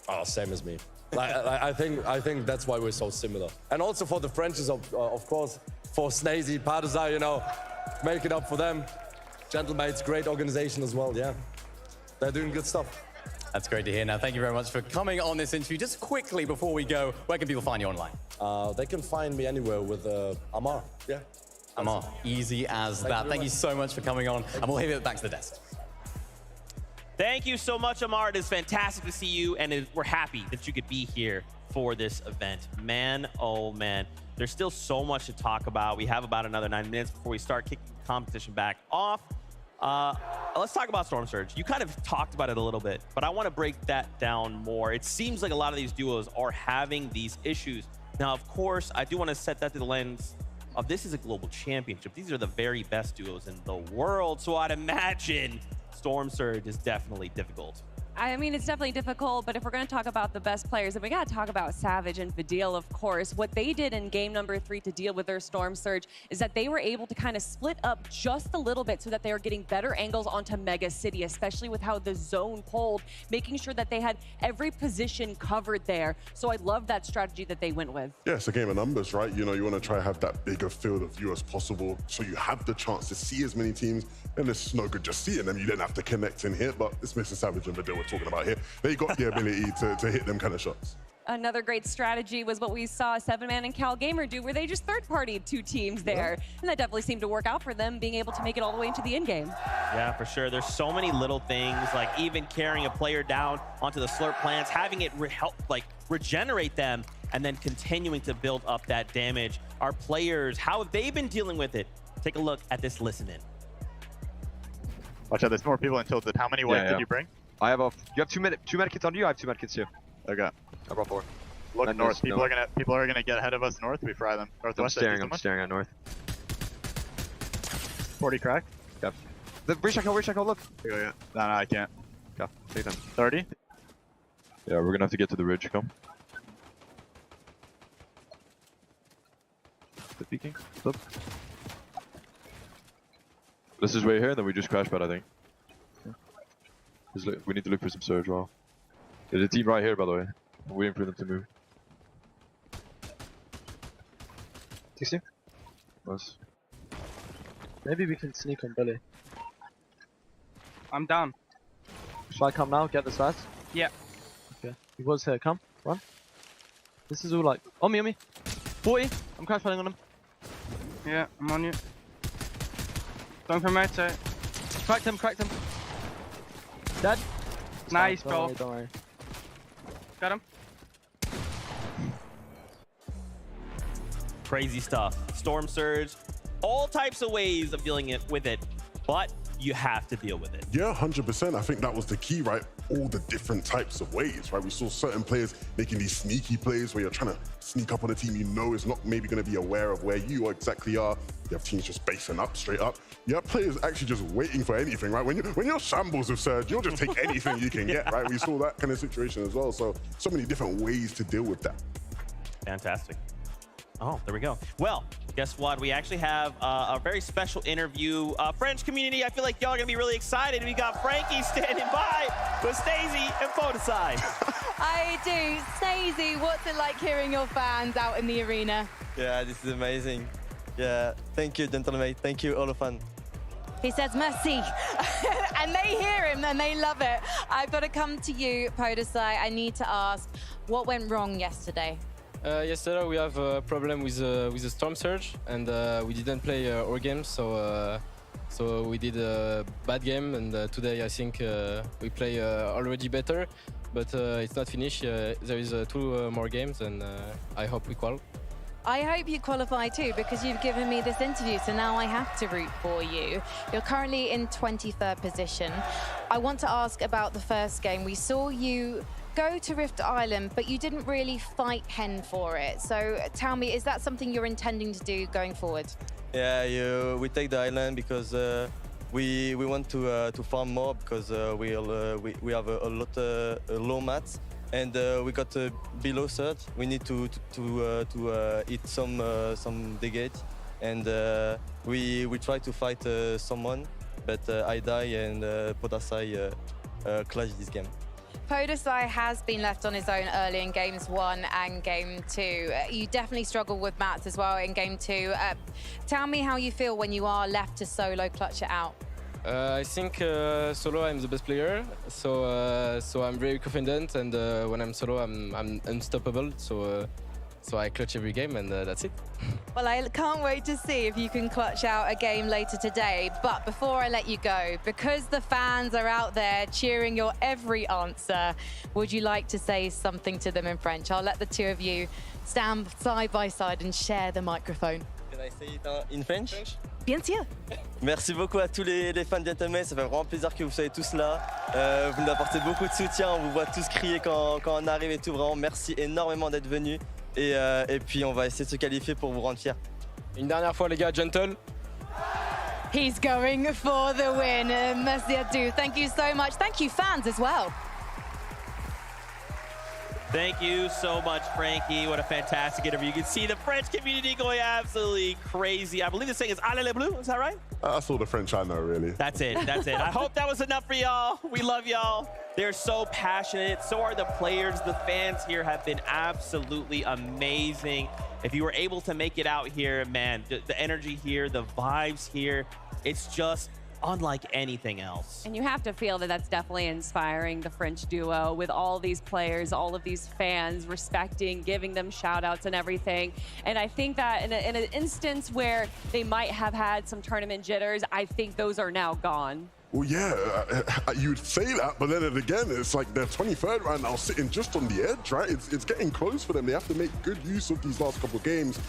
Oh, same as me. I think that's why we're so similar. And also for the Frenchies, of course, for Snazy, Partizan, you know, make it up for them. Gentlemates, great organization as well, yeah. They're doing good stuff. That's great to hear. Now, thank you very much for coming on this interview. Just quickly before we go, where can people find you online? They can find me anywhere with Amar, yeah. Amar, easy as that. Thank you so much for coming on, and we'll leave it back to the desk. Thank you so much, Amar. It is fantastic to see you, and we're happy that you could be here for this event. Man, oh man, there's still so much to talk about. We have about another 9 minutes before we start kicking the competition back off. Let's talk about Storm Surge. You kind of talked about it a little bit, but I want to break that down more. It seems like a lot of these duos are having these issues. Now, of course, I do want to set that to the lens of this is a global championship. These are the very best duos in the world, so I'd imagine Storm Surge is definitely difficult. I mean, it's definitely difficult, but if we're going to talk about the best players, then we got to talk about Savage and Vidil, of course. What they did in game number 3 to deal with their Storm Surge is that they were able to kind of split up just a little bit so that they were getting better angles onto Mega City, especially with how the zone pulled, making sure that they had every position covered there. So I love that strategy that they went with. Yeah, it's a game of numbers, right? You know, you want to try to have that bigger field of view as possible so you have the chance to see as many teams. And it's no good just seeing them. You didn't have to connect and hit, but it's Mr. Savage and Vidil we're talking about here. They got the ability to hit them kind of shots. Another great strategy was what we saw 7man and Cal Gamer do, where they just third-partied 2 teams there. And that definitely seemed to work out for them, being able to make it all the way into the end game. Yeah, for sure. There's so many little things, like even carrying a player down onto the slurp plants, having it help like regenerate them, and then continuing to build up that damage. Our players, how have they been dealing with it? Take a look at this listen in. Watch out, there's more people in Tilted. How many white did you bring? I have you have two medkits on you. I have 2 medkits too. Okay. I brought 4. Look north. People are gonna get ahead of us north. We fry them. Northwest. I'm staring at north. 40 crack. Yep. The recheck. Look. No, I can't. Okay. Take them. 30. Yeah, we're gonna have to get to the ridge. Come. The peeking. Flip. This is way here, and then we just crash pad, I think. We need to look for some surge. Wow. There's a team right here, by the way. I'm waiting for them to move. 60. Nice. Maybe we can sneak on Billy. I'm down. Shall I come now? Get the stats? Yeah. Okay. He was here. Come. Run. This is all like... On me. 40. I'm crash fighting on him. Yeah, I'm on you. Going from outside. Cracked him. Dead. Nice, Don't bro. worry, don't worry. Got him. Crazy stuff. Storm Surge, all types of ways of dealing with it, but you have to deal with it. Yeah, 100%. I think that was the key, right? All the different types of ways, right? We saw certain players making these sneaky plays where you're trying to sneak up on a team you know is not maybe going to be aware of where you exactly are. You have teams just basing up, straight up. You have players actually just waiting for anything, right? When you're shambles with Surge, you'll just take anything you can get, right? We saw that kind of situation as well. So many different ways to deal with that. Fantastic. Oh, there we go. Well, guess what? We actually have a very special interview. French community, I feel like y'all are going to be really excited. We got Frankie standing by with Stacey and Photoside. I do. Stacey, what's it like hearing your fans out in the arena? Yeah, this is amazing. Yeah, thank you, gentlemen. Thank you, all the fans. He says merci. And they hear him and they love it. I've got to come to you, Photoside. I need to ask, what went wrong yesterday? Yesterday we have a problem with the Storm Surge, and we didn't play our game, so we did a bad game. And today I think we play already better, but it's not finished. There is 2 more games, and I hope we qualify. I hope you qualify too, because you've given me this interview, so now I have to root for you. You're currently in 23rd position. I want to ask about the first game. We saw you go to Rift Island, but you didn't really fight Hen for it. So tell me, is that something you're intending to do going forward? Yeah, we take the island because we want to farm more, because we have a lot low mats, and we got below third. We need to hit some negate, and we try to fight someone, but I die and Photoside clutch this game. Photoside has been left on his own early in games 1 and game 2. You definitely struggle with mats as well in game 2. Tell me how you feel when you are left to solo clutch it out. I think solo I'm the best player, so I'm very confident, and when I'm solo I'm unstoppable. So I clutch every game, and that's it. Well, I can't wait to see if you can clutch out a game later today. But before I let you go, because the fans are out there cheering your every answer, would you like to say something to them in French? I'll let the two of you stand side by side and share the microphone. Can I say it in French? Bien sûr. Merci beaucoup à tous les fans de Gentleman, ça fait vraiment plaisir que vous soyez tous là. Vous nous apportez beaucoup de soutien, on vous voit tous crier quand on arrive et tout. Vraiment, merci énormément d'être venus. Et puis on va essayer de se qualifier pour vous rendre fiers. Une dernière fois les gars, Gentle. He's going for the win. Merci à tous. Thank you so much. Thank you fans as well. Thank you so much, Frankie. What a fantastic interview. You can see the French community going absolutely crazy. I believe the saying is "Allez les bleus," is that right? That's all the French I know, really. That's it. I hope that was enough for y'all. We love y'all. They're so passionate. So are the players. The fans here have been absolutely amazing. If you were able to make it out here, man, the energy here, the vibes here, it's just unlike anything else. And you have to feel that that's definitely inspiring the French duo with all these players, all of these fans respecting, giving them shout outs and everything. And I think that in an instance where they might have had some tournament jitters, I think those are now gone. Well, yeah, you'd say that, but then again, it's like they're 23rd right now, sitting just on the edge, right? It's getting close for them. They have to make good use of these last couple of games.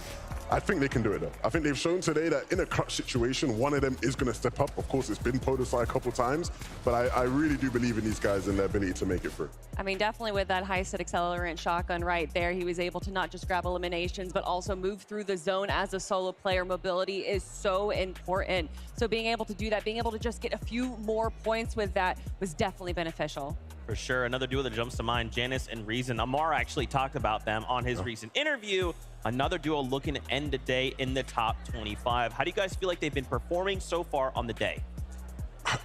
I think they can do it, though. I think they've shown today that in a clutch situation, one of them is going to step up. Of course, it's been Photoside a couple times, but I really do believe in these guys and their ability to make it through. I mean, definitely with that high-set accelerant shotgun right there, he was able to not just grab eliminations, but also move through the zone as a solo player. Mobility is so important. So being able to do that, being able to just get a few more points with that was definitely beneficial. For sure. Another duo that jumps to mind, Janus and Reason. Amar actually talked about them on his recent interview. Another duo looking to end the day in the top 25. How do you guys feel like they've been performing so far on the day?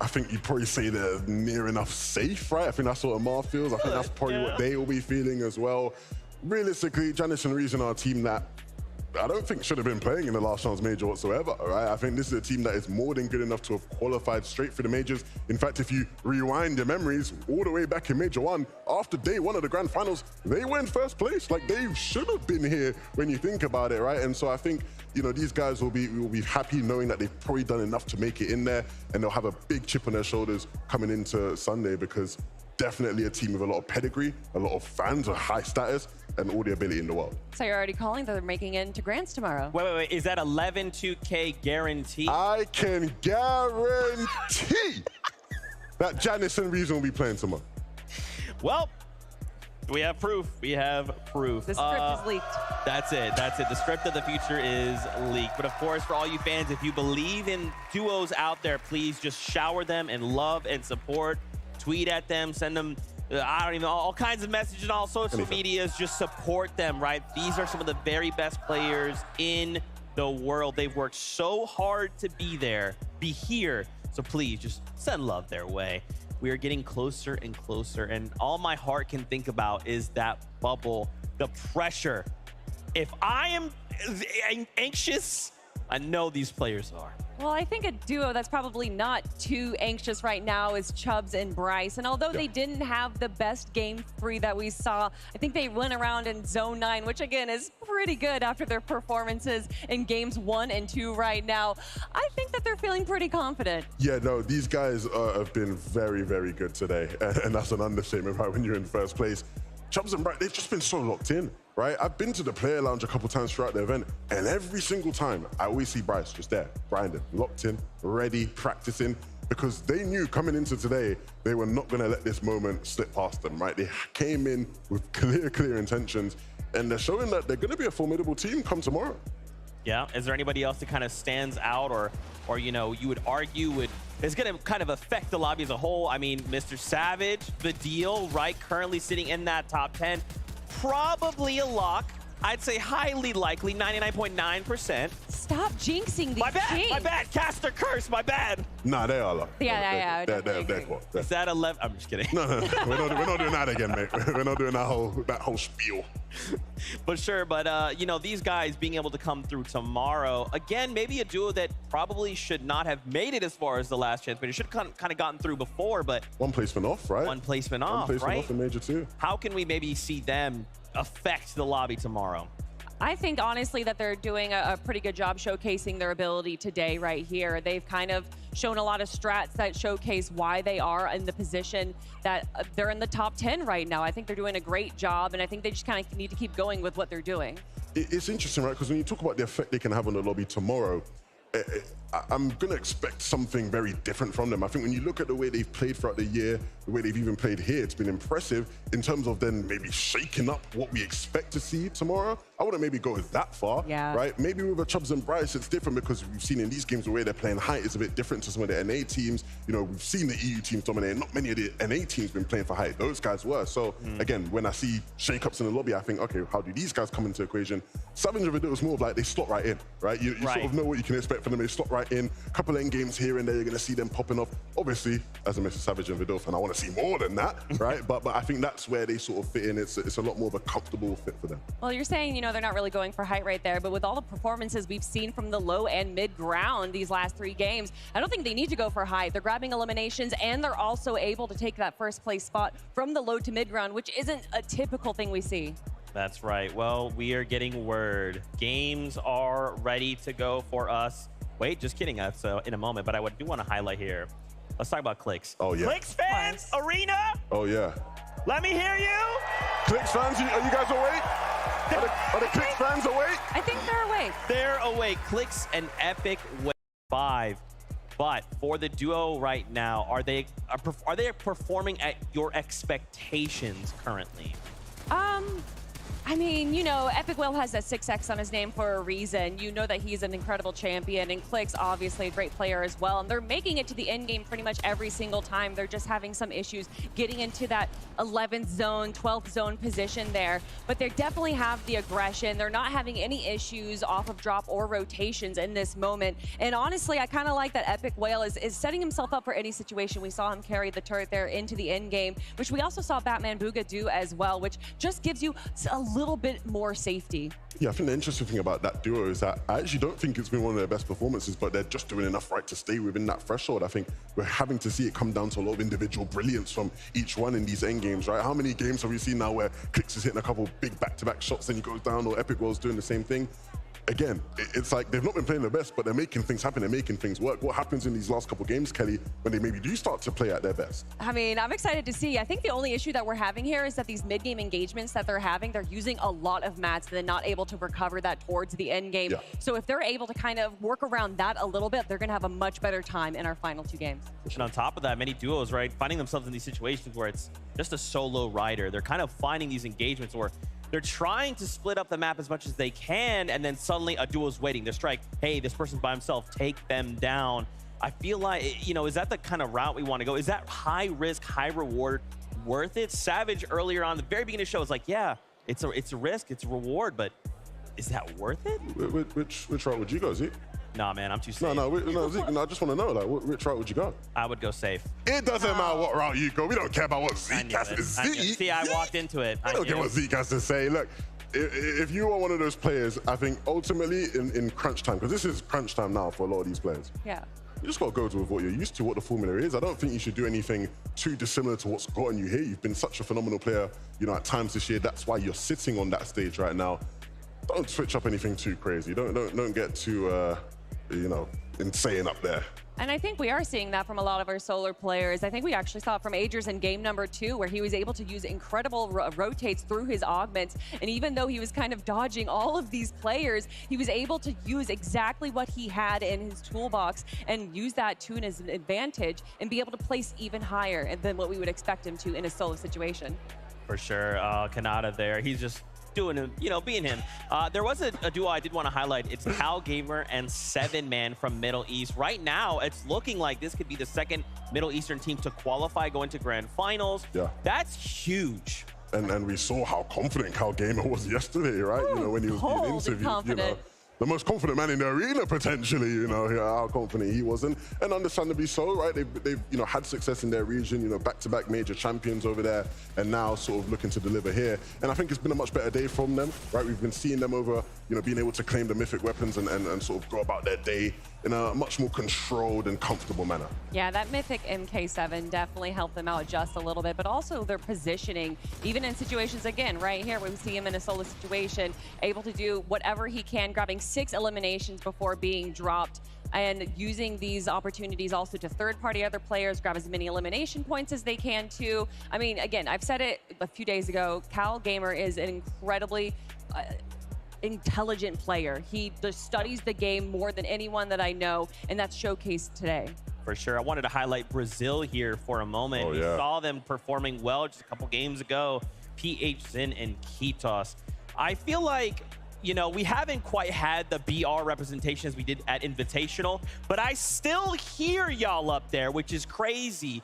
I think you'd probably say they're near enough safe, right? I think that's what Amar feels. I think that's probably what they will be feeling as well. Realistically, Janice and Reason are a team that I don't think should have been playing in the last chance major whatsoever, right? I think this is a team that is more than good enough to have qualified straight for the majors. In fact, if you rewind your memories all the way back in Major 1, after day 1 of the grand finals, they were in first place. Like, they should have been here when you think about it, right? And so I think, you know, these guys will be happy knowing that they've probably done enough to make it in there, and they'll have a big chip on their shoulders coming into Sunday, because definitely a team with a lot of pedigree, a lot of fans, a high status, and all the ability in the world. So you're already calling that they're making it into Grands tomorrow. Wait. Is that 11 2K guarantee? I can guarantee that Janice and Reason will be playing tomorrow. Well, we have proof. We have proof. The script is leaked. That's it. The script of the future is leaked. But of course, for all you fans, if you believe in duos out there, please just shower them in love and support. Tweet at them, send them, I don't even know, all kinds of messages on all social medias. Just support them, right? These are some of the very best players in the world. They've worked so hard to be there, be here. So please just send love their way. We are getting closer and closer, and all my heart can think about is that bubble, the pressure. If I am anxious, I know these players are. Well, I think a duo that's probably not too anxious right now is Chubbs and Bryce. And although they didn't have the best game 3 that we saw, I think they went around in zone 9, which again is pretty good after their performances in games 1 and 2 right now. I think that they're feeling pretty confident. Yeah, no, these guys have been very, very good today. And that's an understatement, right, when you're in first place. Chubbs and Bryce, they've just been so locked in, right? I've been to the player lounge a couple times throughout the event, and every single time I always see Bryce just there, grinding, locked in, ready, practicing, because they knew coming into today, they were not gonna let this moment slip past them, right? They came in with clear intentions, and they're showing that they're gonna be a formidable team come tomorrow. Yeah, is there anybody else that kind of stands out or you know, you would argue is going to kind of affect the lobby as a whole? I mean, Mr. Savage, the deal, right? Currently sitting in that top 10. Probably a lock. I'd say highly likely, 99.9%. Stop jinxing these My bad, teams. my bad. Caster curse, my bad. Nah, they are locked. Yeah. They're Is that 11? I'm just kidding. No. We're not doing that again, mate. We're not doing that whole spiel. But sure, but you know, these guys being able to come through tomorrow, again, maybe a duo that probably should not have made it as far as the last chance, but it should have kind of gotten through before, but one placement off, right? One placement off, One placement right? off in Major 2. How can we maybe see them affect the lobby tomorrow? I think, honestly, that they're doing a pretty good job showcasing their ability today right here. They've kind of shown a lot of strats that showcase why they are in the position that they're in the top 10 right now. I think they're doing a great job, and I think they just kind of need to keep going with what they're doing. It's interesting, right? Because when you talk about the effect they can have on the lobby tomorrow, I'm going to expect something very different from them. I think when you look at the way they've played throughout the year, the way they've even played here, it's been impressive in terms of then maybe shaking up what we expect to see tomorrow. I wouldn't maybe go that far, right? Maybe with a Chubbs and Bryce, it's different because we've seen in these games the way they're playing height is a bit different to some of the NA teams. You know, we've seen the EU teams dominate. Not many of the NA teams been playing for height. Those guys were. So again, when I see shake-ups in the lobby, I think, okay, how do these guys come into the equation? Savage of it was more of like they slot right in, right? You sort of know what you can expect from them. They slot right in. A couple end games here and there, you're going to see them popping off. Obviously, as a Mr. Savage and Vidal fan, I want to see more than that, right? But I think that's where they sort of fit in. It's a lot more of a comfortable fit for them. Well, you're saying, you know, they're not really going for height right there, but with all the performances we've seen from the low and mid ground these last 3 games, I don't think they need to go for height. They're grabbing eliminations, and they're also able to take that first place spot from the low to mid ground, which isn't a typical thing we see. That's right. Well, we are getting word. Games are ready to go for us. Wait, just kidding. That's in a moment, but I do want to highlight here. Let's talk about Clix. Oh, yeah. Clix fans, Arena. Oh, yeah. Let me hear you. Clix fans, are you guys awake? Are the Clix fans awake? I think they're awake. They're awake. Clix and Epic Wave 5. But for the duo right now, are they performing at your expectations currently? I mean, you know, Epic Whale has that 6X on his name for a reason. You know that he's an incredible champion, and Click's obviously a great player as well. And they're making it to the end game pretty much every single time. They're just having some issues getting into that 11th zone, 12th zone position there. But they definitely have the aggression. They're not having any issues off of drop or rotations in this moment. And honestly, I kind of like that Epic Whale is setting himself up for any situation. We saw him carry the turret there into the end game, which we also saw Batman Booga do as well, which just gives you a little bit more safety. Yeah, I think the interesting thing about that duo is that I actually don't think it's been one of their best performances, but they're just doing enough right to stay within that threshold. I think we're having to see it come down to a lot of individual brilliance from each one in these end games, right? How many games have we seen now where Clix is hitting a couple big back-to-back shots and he goes down, or Epic Whale's doing the same thing? Again, it's like they've not been playing their best, but they're making things happen, they're making things work. What happens in these last couple games, Kelly, when they maybe do start to play at their best? I mean, I'm excited to see. I think the only issue that we're having here is that these mid-game engagements that they're having, they're using a lot of mats and then not able to recover that towards the end game. Yeah. So if they're able to kind of work around that a little bit, they're going to have a much better time in our final 2 games. And on top of that, many duos, right, finding themselves in these situations where it's just a solo rider. They're kind of finding these engagements where they're trying to split up the map as much as they can, and then suddenly a duo's waiting. They strike, hey, this person's by himself, take them down. I feel like, you know, is that the kind of route we want to go? Is that high risk, high reward worth it? Savage earlier on, the very beginning of the show was like, yeah, it's a risk, it's a reward, but is that worth it? Which route would you go, Zeke? Nah, man, I'm too safe. No, Zeke, I just want to know, like, which route would you go? I would go safe. It doesn't matter what route you go. We don't care about what Zeke has to say. See, I walked into it. I don't care what Zeke has to say. Look, if you are one of those players, I think ultimately in crunch time, because this is crunch time now for a lot of these players. Yeah. You just got to go with what you're used to, what the formula is. I don't think you should do anything too dissimilar to what's gotten you here. You've been such a phenomenal player, you know, at times this year. That's why you're sitting on that stage right now. Don't switch up anything too crazy. Don't get too, you know, insane up there. And I think we are seeing that from a lot of our solar players. I think we actually saw it from Agers in game number 2, where he was able to use incredible rotates through his augments. And even though he was kind of dodging all of these players, he was able to use exactly what he had in his toolbox and use that to his advantage and be able to place even higher than what we would expect him to in a solo situation. For sure, Kanata there. He's just doing him, you know, being him. There was a duo I did want to highlight. It's Cal Gamer and 7man from Middle East. Right now, it's looking like this could be the second Middle Eastern team to qualify, go into grand finals. Yeah. That's huge. And we saw how confident Cal Gamer was yesterday, right? Ooh, you know, when he was being interviewed, you know. The most confident man in the arena, potentially, you know, how confident he was. And understandably so, right? They've you know, had success in their region, you know, back-to-back major champions over there, and now sort of looking to deliver here. And I think it's been a much better day from them, right? We've been seeing them over, you know, being able to claim the mythic weapons and sort of go about their day in a much more controlled and comfortable manner. Yeah, that mythic MK7 definitely helped them out just a little bit, but also their positioning, even in situations, again, right here, when we see him in a solo situation, able to do whatever he can, grabbing 6 eliminations before being dropped, and using these opportunities also to third-party other players, grab as many elimination points as they can too. I mean, again, I've said it a few days ago, Cal Gamer is an incredibly intelligent player. He just studies the game more than anyone that I know, and that's showcased today. For sure. I wanted to highlight Brazil here for a moment. Oh, We yeah. saw them performing well just a couple games ago. PHZin and Kitos. I feel like, you know, we haven't quite had the BR representation as we did at Invitational, but I still hear y'all up there, which is crazy.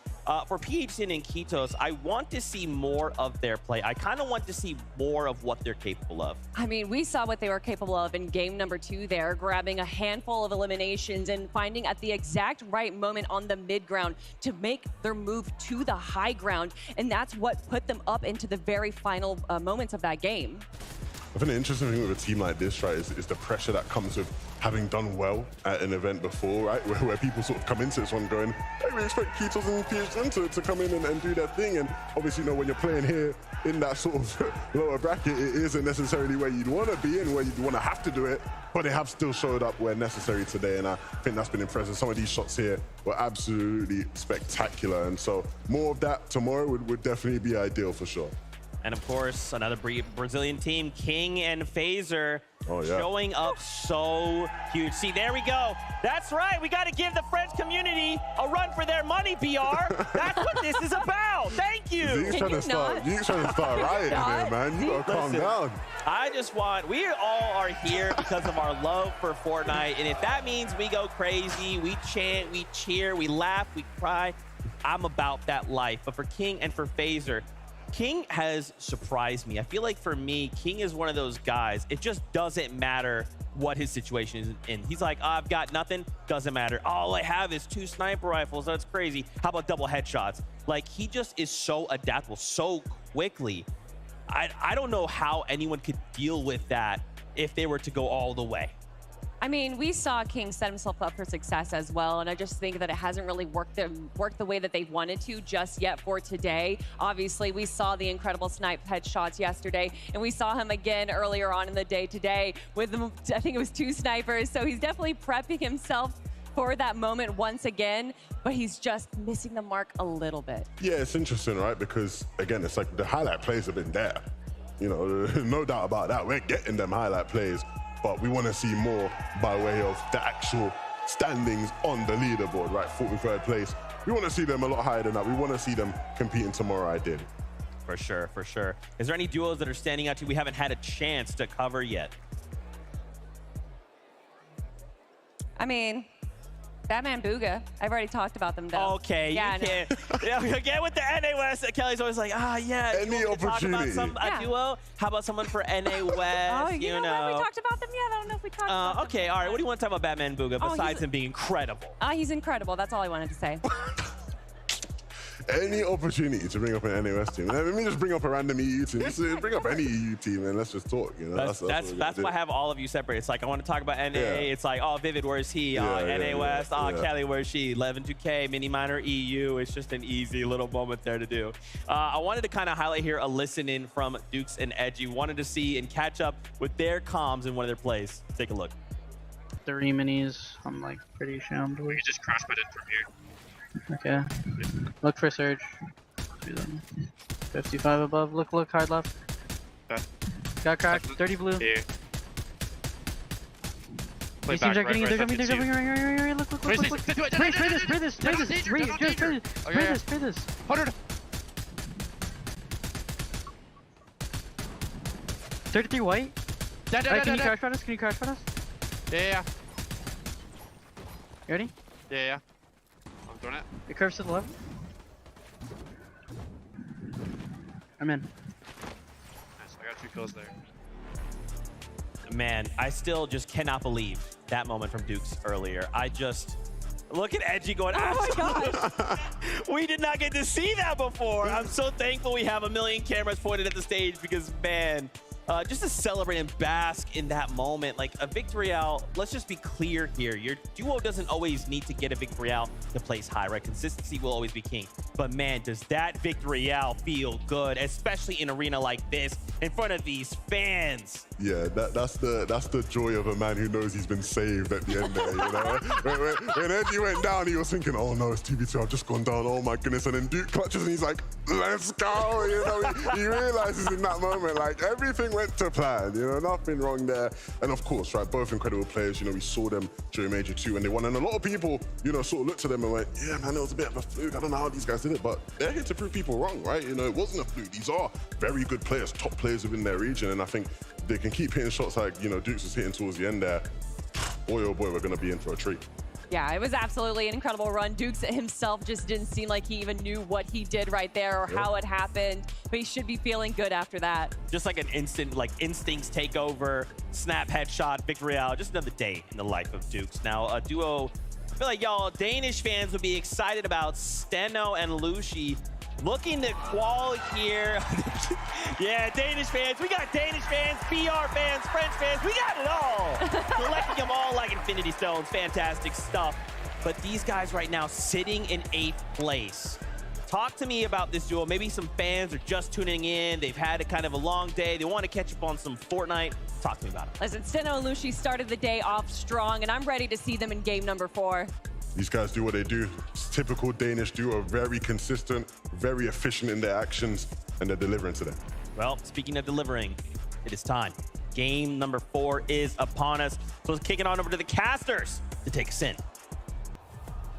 For PHZin and Kitos, I want to see more of their play. I kind of want to see more of what they're capable of. I mean, we saw what they were capable of in game number 2 there, grabbing a handful of eliminations and finding at the exact right moment on the mid ground to make their move to the high ground. And that's what put them up into the very final moments of that game. I think the interesting thing with a team like this, right, is the pressure that comes with having done well at an event before, right, where people sort of come into this one going, hey, we expect Kitos and PHZin to come in and do their thing. And obviously, you know, when you're playing here in that sort of lower bracket, it isn't necessarily where you'd want to be and where you'd want to have to do it, but they have still showed up where necessary today. And I think that's been impressive. Some of these shots here were absolutely spectacular. And so more of that tomorrow would definitely be ideal for sure. And of course, another Brazilian team, King and FaZe, showing up so huge. See, there we go. That's right. We got to give the French community a run for their money, BR. That's what this is about. Thank you. Zeke's trying to start rioting there, man. You gotta calm down. I just want, we all are here because of our love for Fortnite. And if that means we go crazy, we chant, we cheer, we laugh, we cry, I'm about that life. But for King and for FaZe, King has surprised me. I feel like for me, King is one of those guys, it just doesn't matter what his situation is in. He's like, oh, I've got nothing, doesn't matter. All I have is 2 sniper rifles, that's crazy. How about double headshots? Like, he just is so adaptable so quickly. I don't know how anyone could deal with that if they were to go all the way. I mean, we saw King set himself up for success as well, and I just think that it hasn't really worked the way that they've wanted to just yet for today. Obviously, we saw the incredible snipe headshots yesterday, and we saw him again earlier on in the day today with, I think it was 2 snipers, so he's definitely prepping himself for that moment once again, but he's just missing the mark a little bit. Yeah, it's interesting, right? Because, again, it's like the highlight plays have been there. You know, no doubt about that. We're getting them highlight plays, but we want to see more by way of the actual standings on the leaderboard, right? 43rd place. We want to see them a lot higher than that. We want to see them competing tomorrow, ideally. For sure, for sure. Is there any duos that are standing out to you we haven't had a chance to cover yet? I mean, Batman Booga. I've already talked about them, though. Okay, yeah, you can't. Again with the NA West, Kelly's always like, yeah. Any opportunity. Talk about a duo? How about someone for NA West? you know what? We talked about them yet? I don't know if we talked about them. Okay, all right. What do you want to talk about Batman Booga besides him being incredible? He's incredible. That's all I wanted to say. Any opportunity to bring up an NAS team. Let me just bring up a random EU team. Just bring up any EU team and let's just talk. You know, that's why I have all of you separate. It's like I want to talk about NA. Yeah. It's like, oh, Vivid, where's he? NA West. Kelly, where's she? 11-2K, Mini Minor, EU. It's just an easy little moment there to do. I wanted to kind of highlight here a listen in from Dukes and Edgy. Wanted to see and catch up with their comms in one of their plays. Take a look. 3 minis. I'm like pretty shammed. We just crash bed in from here. Okay. Look for Surge. 55 above. Look, hard left. Got cracked. 30 blue. Yeah. These teams are getting it. They're jumping. Right. Look. Spray this. 100. 33 white. Can you crash on us? Yeah. You ready? Yeah. I'm doing it. It curves to the left. I'm in. Nice. I got 2 kills there. Man, I still just cannot believe that moment from Dukes earlier. I just look at Edgy going, oh my gosh. We did not get to see that before. I'm so thankful we have a million cameras pointed at the stage because, man, just to celebrate and bask in that moment, like a victory out. Let's just be clear here. Your duo doesn't always need to get a victory out to place high, right? Consistency will always be king. But man, does that victory out feel good, especially in an arena like this, in front of these fans. Yeah, that's the joy of a man who knows he's been saved at the end there, you know? when Edgy went down, he was thinking, oh no, it's 2v2, I've just gone down, oh my goodness. And then Duke clutches and he's like, let's go, you know? He realizes in that moment, like, everything went to plan, you know, nothing wrong there. And of course, right, both incredible players, you know, we saw them during Major 2 and they won. And a lot of people, you know, sort of looked at them and went, yeah, man, it was a bit of a fluke. I don't know how these guys did it, but they're here to prove people wrong, right? You know, it wasn't a fluke. These are very good players, top players within their region. And I think they can keep hitting shots like, you know, Dukes was hitting towards the end there. Boy, oh boy, we're going to be in for a treat. Yeah, it was absolutely an incredible run. Dukes himself just didn't seem like he even knew what he did right there or how it happened, but he should be feeling good after that. Just like an instant, like instincts take over, snap headshot, victory out, just another day in the life of Dukes. Now, a duo, I feel like y'all Danish fans would be excited about Steno and Lushi. Looking to qual here. Yeah, Danish fans. We got Danish fans, BR fans, French fans. We got it all. Collecting them all like Infinity Stones. Fantastic stuff. But these guys right now sitting in 8th place. Talk to me about this duel. Maybe some fans are just tuning in. They've had a kind of a long day. They want to catch up on some Fortnite. Talk to me about it. Listen, Steno and Lushi started the day off strong, and I'm ready to see them in game number 4. These guys do what they do. It's typical Danish duo, very consistent, very efficient in their actions, and they're delivering to them. Well, speaking of delivering, it is time. Game number 4 is upon us. So let's kick it on over to the casters to take us in.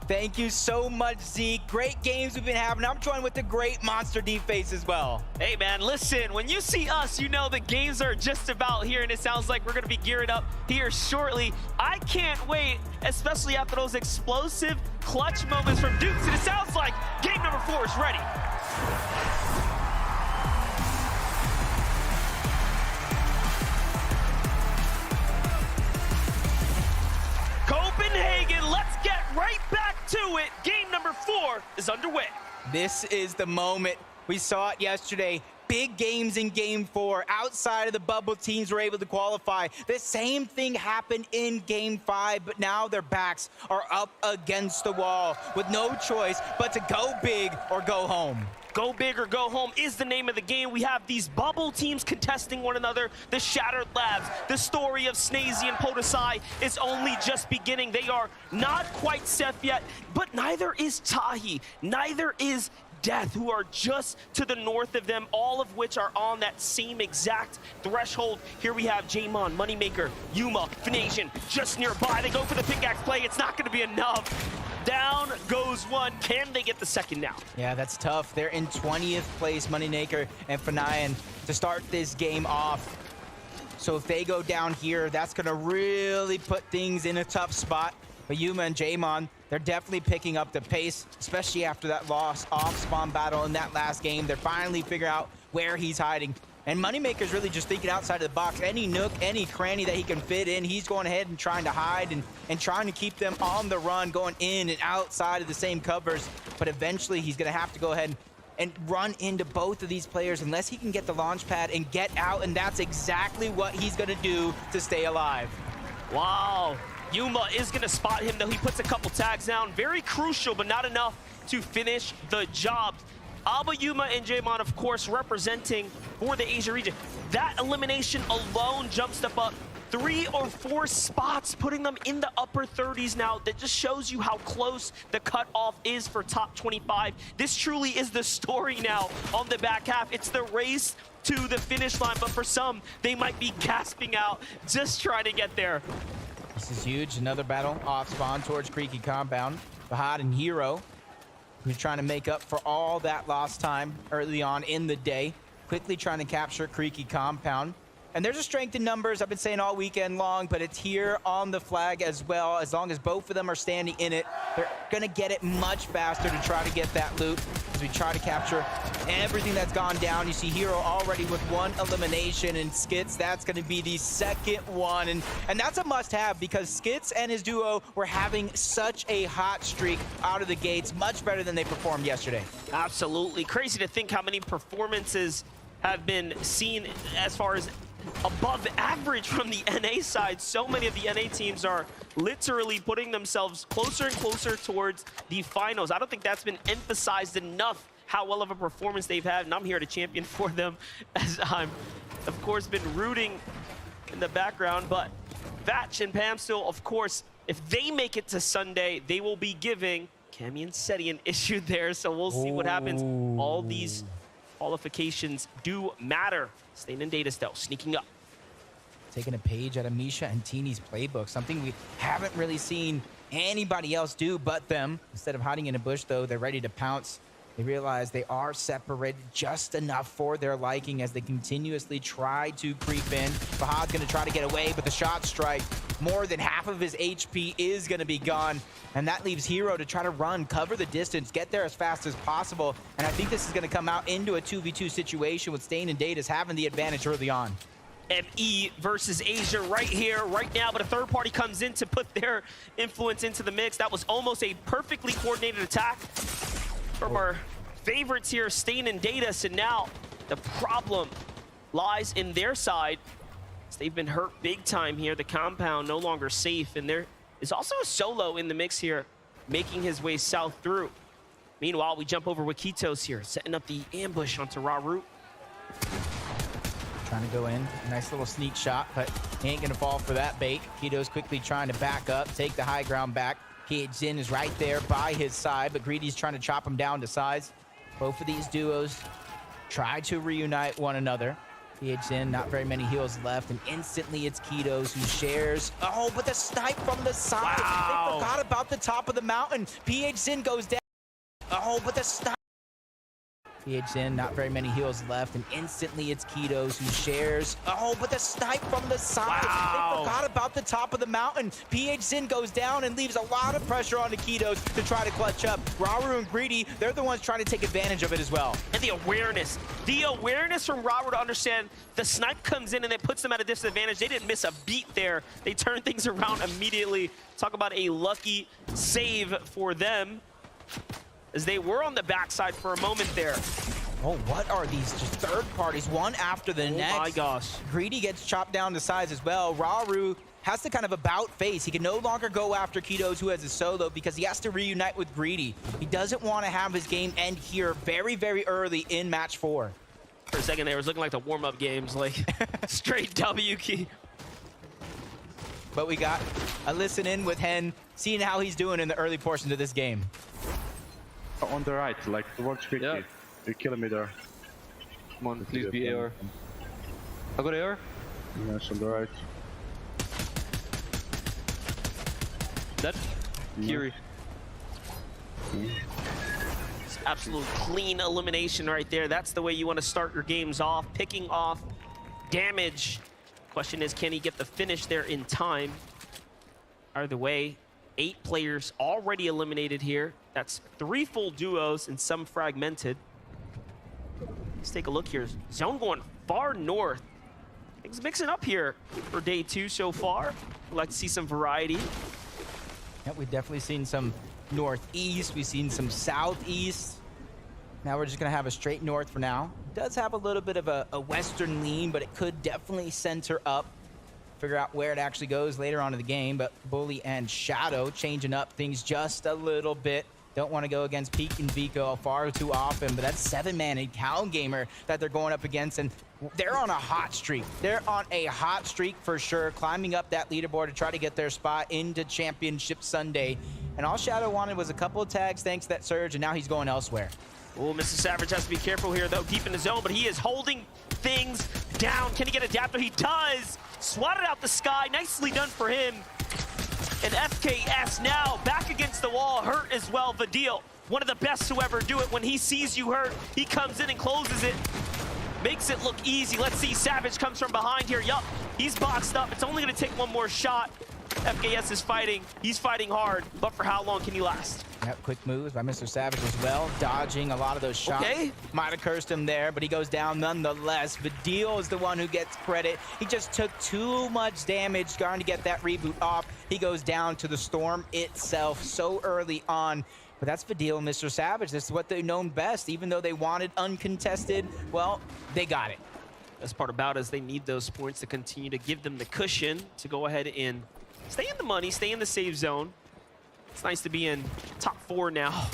Thank you so much, Zeke. Great games we've been having. I'm joined with the great Monster D-Face as well. Hey, man, listen, when you see us, you know the games are just about here, and it sounds like we're going to be gearing up here shortly. I can't wait, especially after those explosive clutch moments from Dukes, and it sounds like game number 4 is ready. Copenhagen, let's get right back to it. Game number 4 is underway. This is the moment. We saw it yesterday. Big games in game 4. Outside of the bubble, teams were able to qualify. The same thing happened in game 5, but now their backs are up against the wall with no choice but to go big or go home. Go big or go home is the name of the game. We have these bubble teams contesting one another. The Shattered Labs, the story of Snazy and Podesai is only just beginning. They are not quite set yet, but neither is Tahi. Neither is Death, who are just to the north of them, all of which are on that same exact threshold. Here we have Jaemon, Moneymaker, Yuma, Finasian just nearby. They go for the pickaxe play. It's not going to be enough. Down goes one. Can they get the second now? Yeah, that's tough. They're in 20th place, Moneymaker and Fanayan, to start this game off. So if they go down here, that's going to really put things in a tough spot. But Yuma and Jaemon, they're definitely picking up the pace, especially after that loss off spawn battle in that last game. They're finally figuring out where he's hiding. And Moneymaker's really just thinking outside of the box. Any nook, any cranny that he can fit in, he's going ahead and trying to hide and trying to keep them on the run, going in and outside of the same covers. But eventually he's going to have to go ahead and run into both of these players unless he can get the launch pad and get out. And that's exactly what he's going to do to stay alive. Wow. Yuma is going to spot him, though he puts a couple tags down. Very crucial, but not enough to finish the job. Alba, Yuma, and Jaemon, of course, representing for the Asia region. That elimination alone jumps them up 3 or 4 spots, putting them in the upper 30s now. That just shows you how close the cutoff is for top 25. This truly is the story now on the back half. It's the race to the finish line, but for some, they might be gasping out just trying to get there. This is huge. Another battle off spawn towards Creaky Compound. Fahad and Hero, who's trying to make up for all that lost time early on in the day. Quickly trying to capture Creaky Compound. And there's a strength in numbers, I've been saying all weekend long, but it's here on the flag as well. As long as both of them are standing in it, they're gonna get it much faster to try to get that loot as we try to capture everything that's gone down. You see Hero already with 1 elimination, and Skits, that's gonna be the second one. And that's a must-have because Skits and his duo were having such a hot streak out of the gates, much better than they performed yesterday. Absolutely. Crazy to think how many performances have been seen as far as above average from the NA side. So many of the NA teams are literally putting themselves closer and closer towards the finals. I don't think that's been emphasized enough, how well of a performance they've had, and I'm here to champion for them as I'm, of course, been rooting in the background. But Vatch and Pamsteel, of course, if they make it to Sunday, they will be giving Cammy and Seti an issue there, so we'll see what happens. All these qualifications do matter. Stain and Data still sneaking up. Taking a page out of Misha and Teeny's playbook, something we haven't really seen anybody else do but them. Instead of hiding in a bush, though, they're ready to pounce. They realize they are separated just enough for their liking as they continuously try to creep in. Fahad's going to try to get away, but the shot strike, more than half of his HP is going to be gone. And that leaves Hero to try to run, cover the distance, get there as fast as possible. And I think this is going to come out into a 2v2 situation with Stain and Datas having the advantage early on. ME versus Asia right here, right now, but a third party comes in to put their influence into the mix. That was almost a perfectly coordinated attack from our favorites here, Stain and Datas, and now the problem lies in their side. They've been hurt big time here. The compound no longer safe, and there is also a solo in the mix here, making his way south through. Meanwhile, we jump over with Kitos here, setting up the ambush onto Raru. Trying to go in, nice little sneak shot, but he ain't gonna fall for that bait. Kito's quickly trying to back up, take the high ground back. Jin is right there by his side, but Greedy's trying to chop him down to size. Both of these duos try to reunite one another. PHZin, not very many heals left, and instantly it's Kidos who shares. Oh, but the snipe from the side. Wow. They forgot about the top of the mountain. PHZin goes down. Oh, but the snipe. PHZin, not very many heals left, and instantly it's Kidos who shares. Oh, but the snipe from the side. Wow. They forgot about the top of the mountain. PHZin goes down and leaves a lot of pressure on the Kidos to try to clutch up. Rauru and Greedy, they're the ones trying to take advantage of it as well. And the awareness from Robert to understand the snipe comes in and it puts them at a disadvantage. They didn't miss a beat there. They turned things around immediately. Talk about a lucky save for them, as they were on the backside for a moment there. Oh, what are these just third parties, one after the next? Oh my gosh. Greedy gets chopped down to size as well. Rauru has to kind of about face. He can no longer go after Kidos, who has a solo, because he has to reunite with Greedy. He doesn't want to have his game end here very, very early in match 4. For a second there, it was looking like the warm-up games, like straight W key. But we got a listen in with Hen, seeing how he's doing in the early portions of this game. On the right, like towards quickly. Yeah. You're killing me there. Come on, please be AR. I got AR? Yes, on the right. Dead? Kiri. Absolute clean elimination right there. That's the way you want to start your games off, picking off damage. Question is, can he get the finish there in time? Either way, 8 players already eliminated here. That's 3 full duos and some fragmented. Let's take a look here. Zone going far north. Things mixing up here for day 2 so far. We'd like to see some variety. Yeah, we've definitely seen some northeast. We've seen some southeast. Now we're just going to have a straight north for now. It does have a little bit of a western lean, but it could definitely center up. Figure out where it actually goes later on in the game. But Bully and Shadow changing up things just a little bit. Don't want to go against Peak and Vico far too often, but that's 7-man and CalGamer that they're going up against, and they're on a hot streak. They're on a hot streak for sure, climbing up that leaderboard to try to get their spot into Championship Sunday. And all Shadow wanted was a couple of tags thanks to that surge, and now he's going elsewhere. Oh, Mr. Savage has to be careful here, though, deep in the zone, but he is holding things down. Can he get Adapter? He does! Swatted out the sky. Nicely done for him. And FKS now back against the wall, hurt as well. Vidil, one of the best to ever do it. When he sees you hurt, he comes in and closes it. Makes it look easy. Let's see, Savage comes from behind here. Yup, he's boxed up. It's only gonna take one more shot. FKS is fighting. He's fighting hard, but for how long can he last? Yep, quick moves by Mr. Savage as well, dodging a lot of those shots. Okay. Might have cursed him there, but he goes down nonetheless. Vidil is the one who gets credit. He just took too much damage trying to get that reboot off. He goes down to the storm itself so early on. But that's Vidil and Mr. Savage. This is what they've known best. Even though they wanted uncontested, well, they got it. Best part about it is they need those points to continue to give them the cushion to go ahead and stay in the money, stay in the save zone. It's nice to be in top 4 now.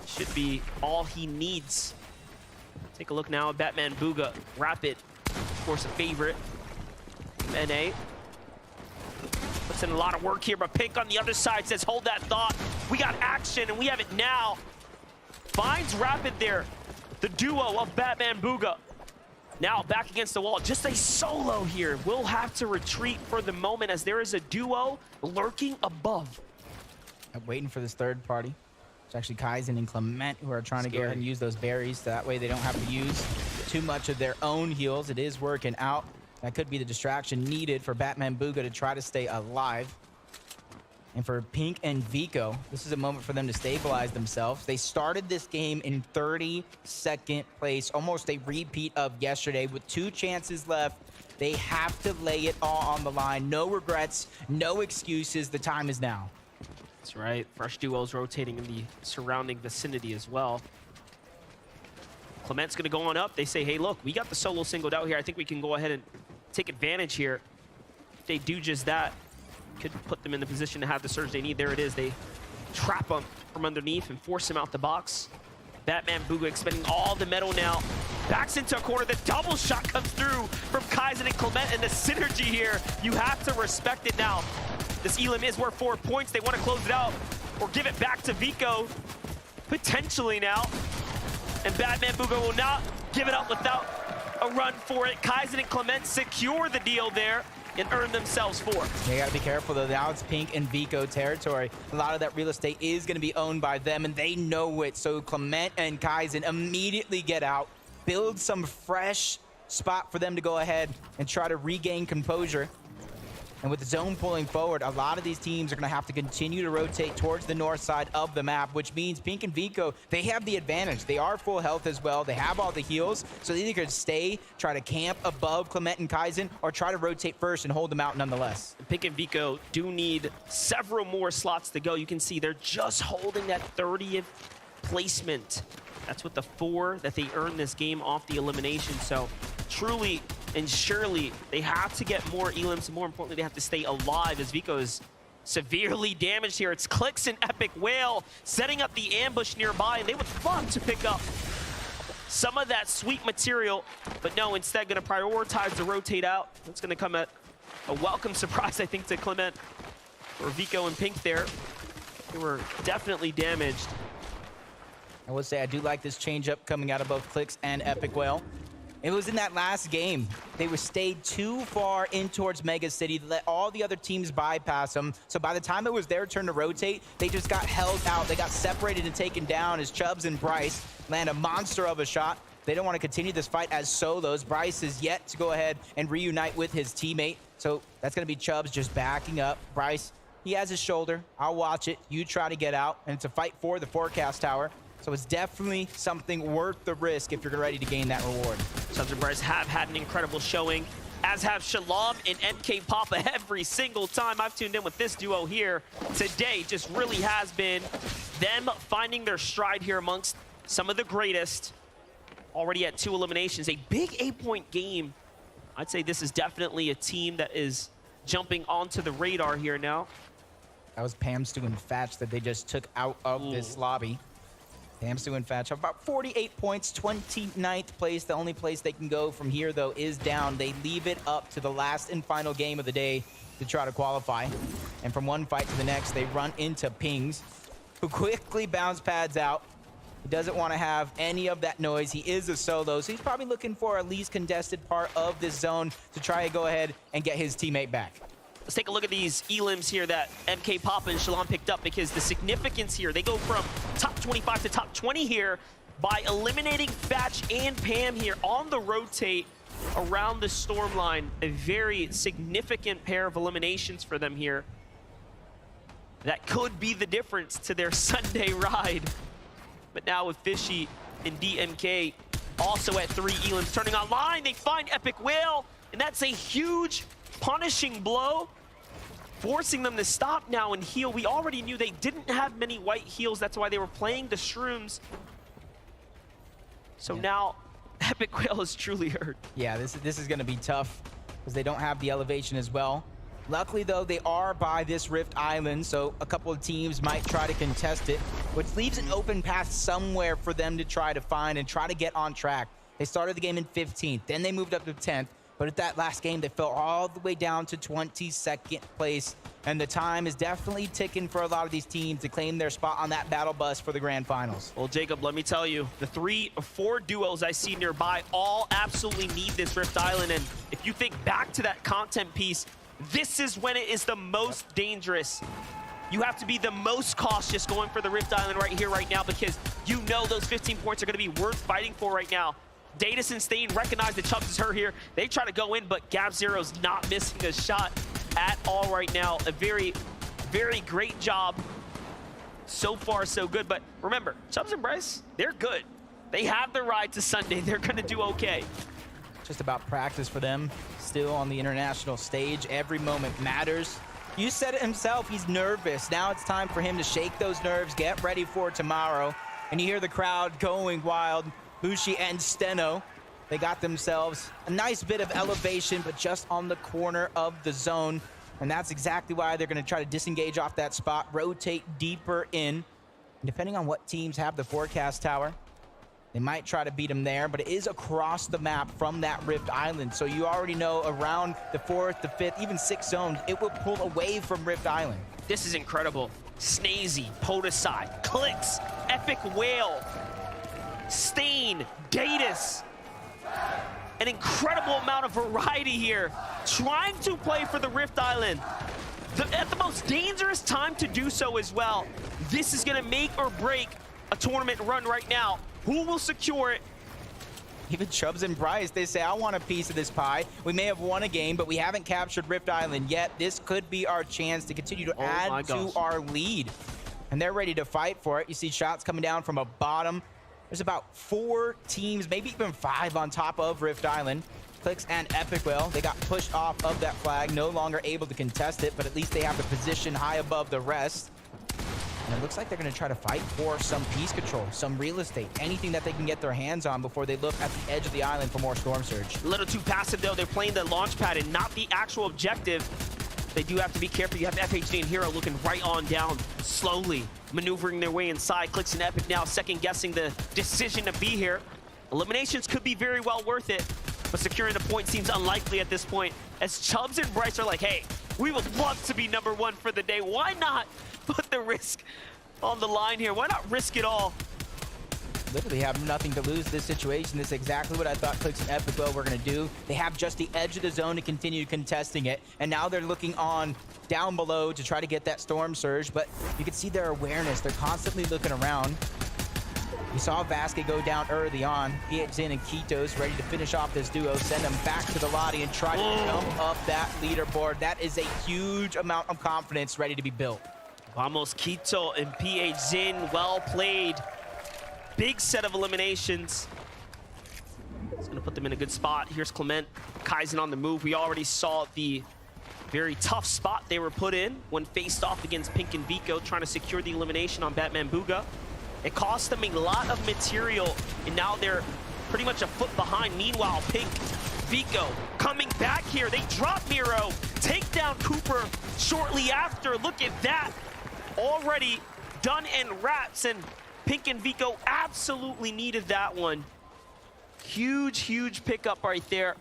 Should be all he needs. Take a look now at Batman Booga. Rapid, of course, a favorite. NA puts in a lot of work here, but Pink on the other side says, hold that thought. We got action, and we have it now. Finds Rapid there. The duo of Batman Booga. Now back against the wall, just a solo here. We'll have to retreat for the moment as there is a duo lurking above. I'm waiting for this third party. It's actually Kaizen and Clement who are trying to go ahead and use those berries. So that way they don't have to use too much of their own heals. It is working out. That could be the distraction needed for Batman Booga to try to stay alive. And for Pink and Vico, this is a moment for them to stabilize themselves. They started this game in 32nd place, almost a repeat of yesterday with 2 chances left. They have to lay it all on the line. No regrets, no excuses. The time is now. That's right. Fresh duos rotating in the surrounding vicinity as well. Clement's going to go on up. They say, hey, look, we got the solo singled out here. I think we can go ahead and take advantage here. If they do just that, could put them in the position to have the surge they need. There it is. They trap him from underneath and force him out the box. Batman Booga expending all the metal now. Backs into a corner. The double shot comes through from Kaizen and Clement, and the synergy here, you have to respect it now. This Elim is worth 4 points. They want to close it out or give it back to Vico, potentially now. And Batman Booga will not give it up without a run for it. Kaizen and Clement secure the deal there and earn themselves 4. They gotta be careful though. Now it's Pink and Vico territory. A lot of that real estate is gonna be owned by them, and they know it. So Clement and Kaizen immediately get out, build some fresh spot for them to go ahead and try to regain composure. And with the zone pulling forward, a lot of these teams are going to have to continue to rotate towards the north side of the map, which means Pink and Vico, they have the advantage. They are full health as well. They have all the heals, so they either could stay, try to camp above Clement and Kaizen, or try to rotate first and hold them out nonetheless. Pink and Vico do need several more slots to go. You can see they're just holding that 30th placement. That's with the 4 that they earned this game off the elimination. So truly and surely they have to get more elims, and more importantly, they have to stay alive as Vico is severely damaged here. It's Clix and Epic Whale setting up the ambush nearby, and they would love to pick up some of that sweet material, but no, instead gonna prioritize to rotate out. It's gonna come at a welcome surprise, I think, to Clement or Vico and Pink there. They were definitely damaged. I would say I do like this changeup coming out of both Clix and Epic Whale. It was in that last game. They were stayed too far in towards Mega City, let all the other teams bypass them. So by the time it was their turn to rotate, they just got held out. They got separated and taken down as Chubbs and Bryce land a monster of a shot. They don't want to continue this fight as solos. Bryce is yet to go ahead and reunite with his teammate. So that's going to be Chubbs just backing up. Bryce, he has his shoulder. I'll watch it. You try to get out. And it's a fight for the forecast tower. So it's definitely something worth the risk if you're ready to gain that reward. Chubbs and Bryce have had an incredible showing, as have Shalom and MK Papa every single time I've tuned in with this duo here today. Just really has been them finding their stride here amongst some of the greatest. Already at 2 eliminations, a big 8-point game. I'd say this is definitely a team that is jumping onto the radar here now. That was Pamstu and Fatch that they just took out of this lobby. Pamstu and Fatch have about 48 points, 29th place. The only place they can go from here, though, is down. They leave it up to the last and final game of the day to try to qualify. And from one fight to the next, they run into Pings, who quickly bounce pads out. He doesn't want to have any of that noise. He is a solo, so he's probably looking for a least contested part of this zone to try to go ahead and get his teammate back. Let's take a look at these elims here that MK Papa and Shalom picked up, because the significance here, they go from top 25 to top 20 here by eliminating Fatch and Pam here on the rotate around the storm line. A very significant pair of eliminations for them here. That could be the difference to their Sunday ride. But now with Fishy and DMK also at 3 elims turning online, they find Epic Whale, and that's a huge punishing blow, forcing them to stop now and heal. We already knew they didn't have many white heals. That's why they were playing the shrooms. So now Epic Whale is truly hurt. Yeah, this is going to be tough because they don't have the elevation as well. Luckily, though, they are by this Rift Island, so a couple of teams might try to contest it, which leaves an open path somewhere for them to try to find and try to get on track. They started the game in 15th, then they moved up to 10th. But at that last game, they fell all the way down to 22nd place. And the time is definitely ticking for a lot of these teams to claim their spot on that battle bus for the grand finals. Well, Jacob, let me tell you, the 3 or 4 duos I see nearby all absolutely need this Rift Island. And if you think back to that content piece, this is when it is the most dangerous. You have to be the most cautious going for the Rift Island right here, right now, because you know those 15 points are going to be worth fighting for right now. Datus and Stain recognize that Chubbs is hurt here. They try to go in, but GabZero's not missing a shot at all right now. A very, very great job. So far, so good. But remember, Chubbs and Bryce, they're good. They have the ride to Sunday. They're going to do okay. Just about practice for them. Still on the international stage. Every moment matters. You said it himself. He's nervous. Now it's time for him to shake those nerves, get ready for tomorrow. And you hear the crowd going wild. Bushi and Steno, they got themselves a nice bit of elevation, but just on the corner of the zone. And that's exactly why they're going to try to disengage off that spot, rotate deeper in. And depending on what teams have the forecast tower, they might try to beat them there, but it is across the map from that Rift Island. So you already know around the 4th, the 5th, even 6th zones, it will pull away from Rift Island. This is incredible. Snazy, Podesai, Clix, Epic Whale, Stain, Datus, an incredible amount of variety here, trying to play for the Rift Island. At the most dangerous time to do so as well. This is gonna make or break a tournament run right now. Who will secure it? Even Chubbs and Bryce, they say, I want a piece of this pie. We may have won a game, but we haven't captured Rift Island yet. This could be our chance to continue to add to our lead. And they're ready to fight for it. You see shots coming down from a bottom. There's about 4 teams, maybe even 5 on top of Rift Island. Clix and Epic Whale, they got pushed off of that flag, no longer able to contest it, but at least they have the position high above the rest. And it looks like they're going to try to fight for some piece control, some real estate, anything that they can get their hands on before they look at the edge of the island for more Storm Surge. A little too passive, though. They're playing the launch pad and not the actual objective. They do have to be careful. You have FHD and Hero looking right on down, slowly maneuvering their way inside. Clix and Epic now second-guessing the decision to be here. Eliminations could be very well worth it, but securing a point seems unlikely at this point, as Chubbs and Bryce are like, hey, we would love to be #1 for the day. Why not put the risk on the line here? Why not risk it all? Literally have nothing to lose this situation. This is exactly what I thought Clix and Epic Whale were going to do. They have just the edge of the zone to continue contesting it, and now they're looking on down below to try to get that Storm Surge, but you can see their awareness. They're constantly looking around. We saw Vasquez go down early on. PHZin and Kitos ready to finish off this duo, send them back to the lobby and try to jump up that leaderboard. That is a huge amount of confidence ready to be built. Vamos Quito and PHZin, well played. Big set of eliminations. It's gonna put them in a good spot. Here's Clement, Kaizen on the move. We already saw the very tough spot they were put in when faced off against Pink and Vico, trying to secure the elimination on Batman Booga. It cost them a lot of material, and now they're pretty much a foot behind. Meanwhile, Pink, Vico coming back here. They drop Miro, take down Cooper shortly after. Look at that. Already done and wraps, and Pink and Vico absolutely needed that one. Huge, huge pickup right there.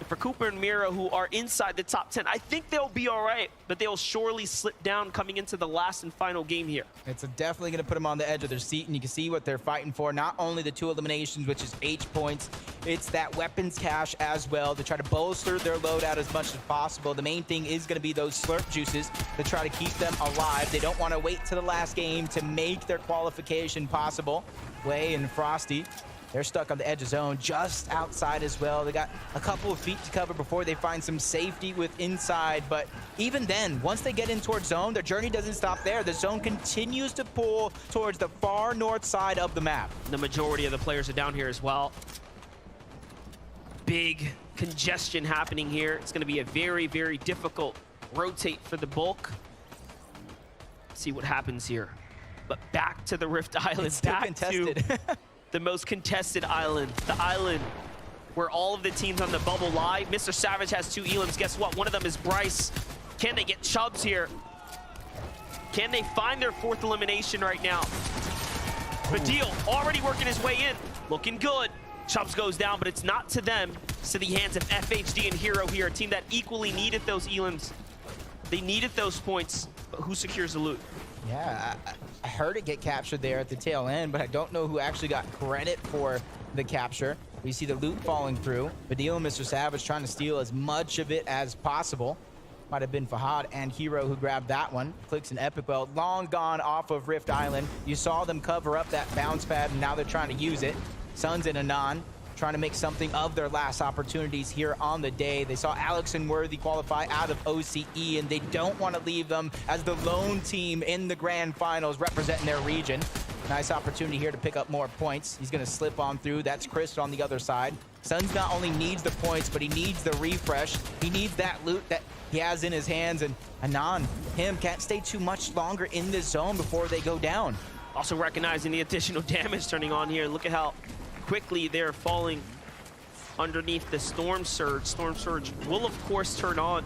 And for Cooper and Miro, who are inside the top 10, I think they'll be all right, but they'll surely slip down coming into the last and final game here. It's definitely going to put them on the edge of their seat, and you can see what they're fighting for. Not only the 2 eliminations, which is H points, it's that weapons cache as well to try to bolster their loadout as much as possible. The main thing is going to be those slurp juices to try to keep them alive. They don't want to wait to the last game to make their qualification possible. Way and Frosty, they're stuck on the edge of zone, just outside as well. They got a couple of feet to cover before they find some safety with inside. But even then, once they get in towards zone, their journey doesn't stop there. The zone continues to pull towards the far north side of the map. The majority of the players are down here as well. Big congestion happening here. It's going to be a very, very difficult rotate for the bulk. Let's see what happens here. But back to the Rift Island. It's still back contested. to the most contested island. The island where all of the teams on the bubble lie. Mr. Savage has 2 elims. Guess what? One of them is Bryce. Can they get Chubbs here? Can they find their 4th elimination right now? Badil already working his way in. Looking good. Chubbs goes down, but it's not to them. It's to the hands of FHD and Hero here, a team that equally needed those elims. They needed those points, but who secures the loot? Yeah, I heard it get captured there at the tail end, but I don't know who actually got credit for the capture. We see the loot falling through. Badil and Mr. Savage trying to steal as much of it as possible. Might have been Fahad and Hero who grabbed that one. Clix and Epic Whale long gone off of Rift Island. You saw them cover up that bounce pad, and now they're trying to use it. Suns and Anon trying to make something of their last opportunities here on the day. They saw Alex and Worthy qualify out of OCE, and they don't want to leave them as the lone team in the grand finals representing their region. Nice opportunity here to pick up more points. He's going to slip on through. That's Chris on the other side. Suns not only needs the points, but he needs the refresh. He needs that loot that he has in his hands, and Anon, him, can't stay too much longer in this zone before they go down. Also recognizing the additional damage turning on here. Look at how quickly they're falling underneath the Storm Surge. Storm Surge will, of course, turn on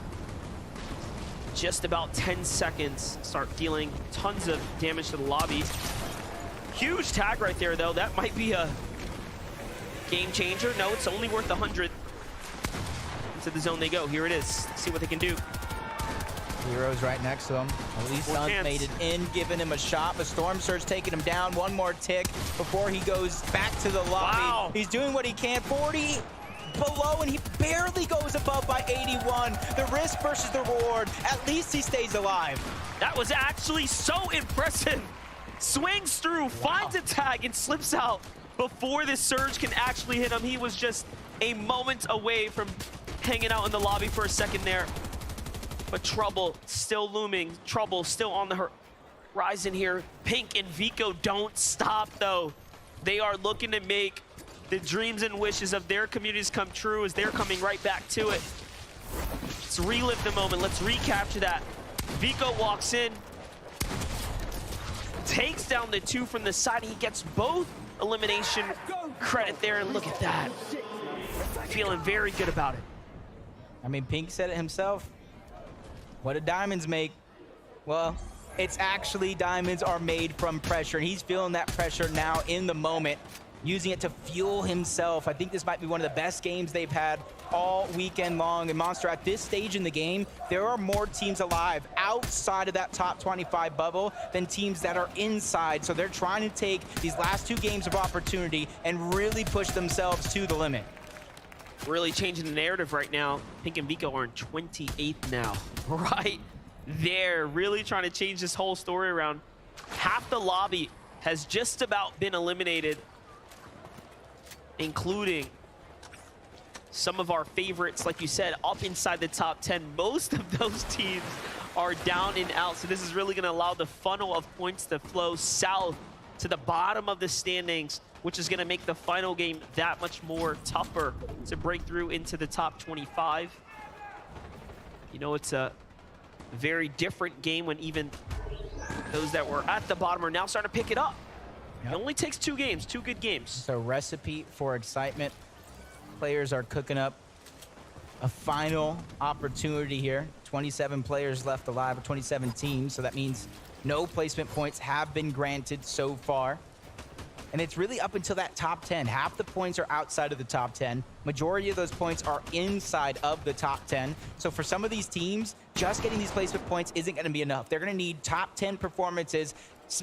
just about 10 seconds. Start dealing tons of damage to the lobby. Huge tag right there, though. That might be a game changer. No, it's only worth 100. Into the zone they go. Here it is. Let's see what they can do. Hero's right next to him. At least Suns made it in, giving him a shot, but Storm Surge taking him down. One more tick before he goes back to the lobby. Wow. He's doing what he can. 40 below, and he barely goes above by 81. The risk versus the reward. At least he stays alive. That was actually so impressive. Swings through, finds a tag, and slips out before this surge can actually hit him. He was just a moment away from hanging out in the lobby for a second there. But trouble still looming. Trouble still on the horizon here. Pink and Vico don't stop, though. They are looking to make the dreams and wishes of their communities come true as they're coming right back to it. Let's relive the moment. Let's recapture that. Vico walks in, takes down the 2 from the side. He gets both elimination credit there, and look at that. Feeling very good about it. I mean, Pink said it himself. What do diamonds make? Well, it's actually diamonds are made from pressure, and he's feeling that pressure now in the moment, using it to fuel himself. I think this might be one of the best games they've had all weekend long. And Monster, at this stage in the game, there are more teams alive outside of that top 25 bubble than teams that are inside. So they're trying to take these last 2 games of opportunity and really push themselves to the limit. Really changing the narrative right now. Pink and Vico are in 28th now. Right there, really trying to change this whole story around. Half the lobby has just about been eliminated, including some of our favorites, like you said, up inside the top 10. Most of those teams are down and out, so this is really going to allow the funnel of points to flow south to the bottom of the standings, which is going to make the final game that much more tougher to break through into the top 25. You know, it's a very different game when even those that were at the bottom are now starting to pick it up. It only takes 2 games, 2 good games. It's a recipe for excitement. Players are cooking up a final opportunity here. 27 players left alive, 27 teams, so that means no placement points have been granted so far. And it's really up until that top 10. Half the points are outside of the top 10. Majority of those points are inside of the top 10. So for some of these teams, just getting these placement points isn't going to be enough. They're going to need top 10 performances,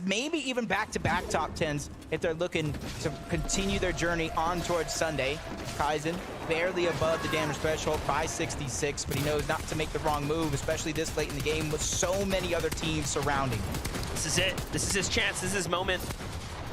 maybe even back-to-back top 10s if they're looking to continue their journey on towards Sunday. Kaizen barely above the damage threshold by 66, but he knows not to make the wrong move, especially this late in the game with so many other teams surrounding. This is it. This is his chance. This is his moment.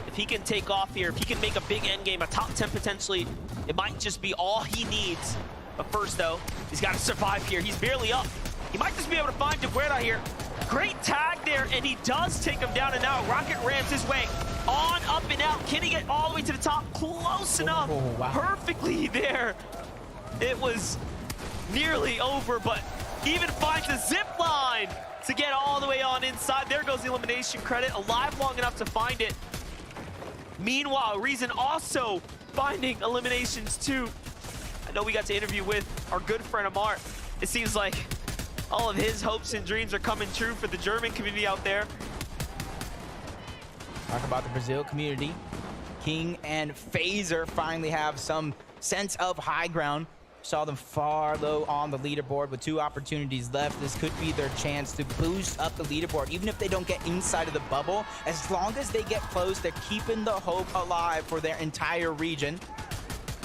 If he can take off here, if he can make a big end game, a top 10 potentially, it might just be all he needs. But first, though, he's got to survive here. He's barely up. He might just be able to find DeGuerra here. Great tag there, and he does take him down, and now Rocket rams his way on, up, and out. Can he get all the way to the top? Close enough. Wow. Perfectly there. It was nearly over, but even finds the zip line to get all the way on inside. There goes the elimination credit. Alive long enough to find it. Meanwhile, Reason also finding eliminations too. I know we got to interview with our good friend Amar. It seems like all of his hopes and dreams are coming true for the German community out there. Talk about the Brazil community. King and FaZe finally have some sense of high ground. Saw them far low on the leaderboard with 2 opportunities left. This could be their chance to boost up the leaderboard, even if they don't get inside of the bubble. As long as they get close, they're keeping the hope alive for their entire region.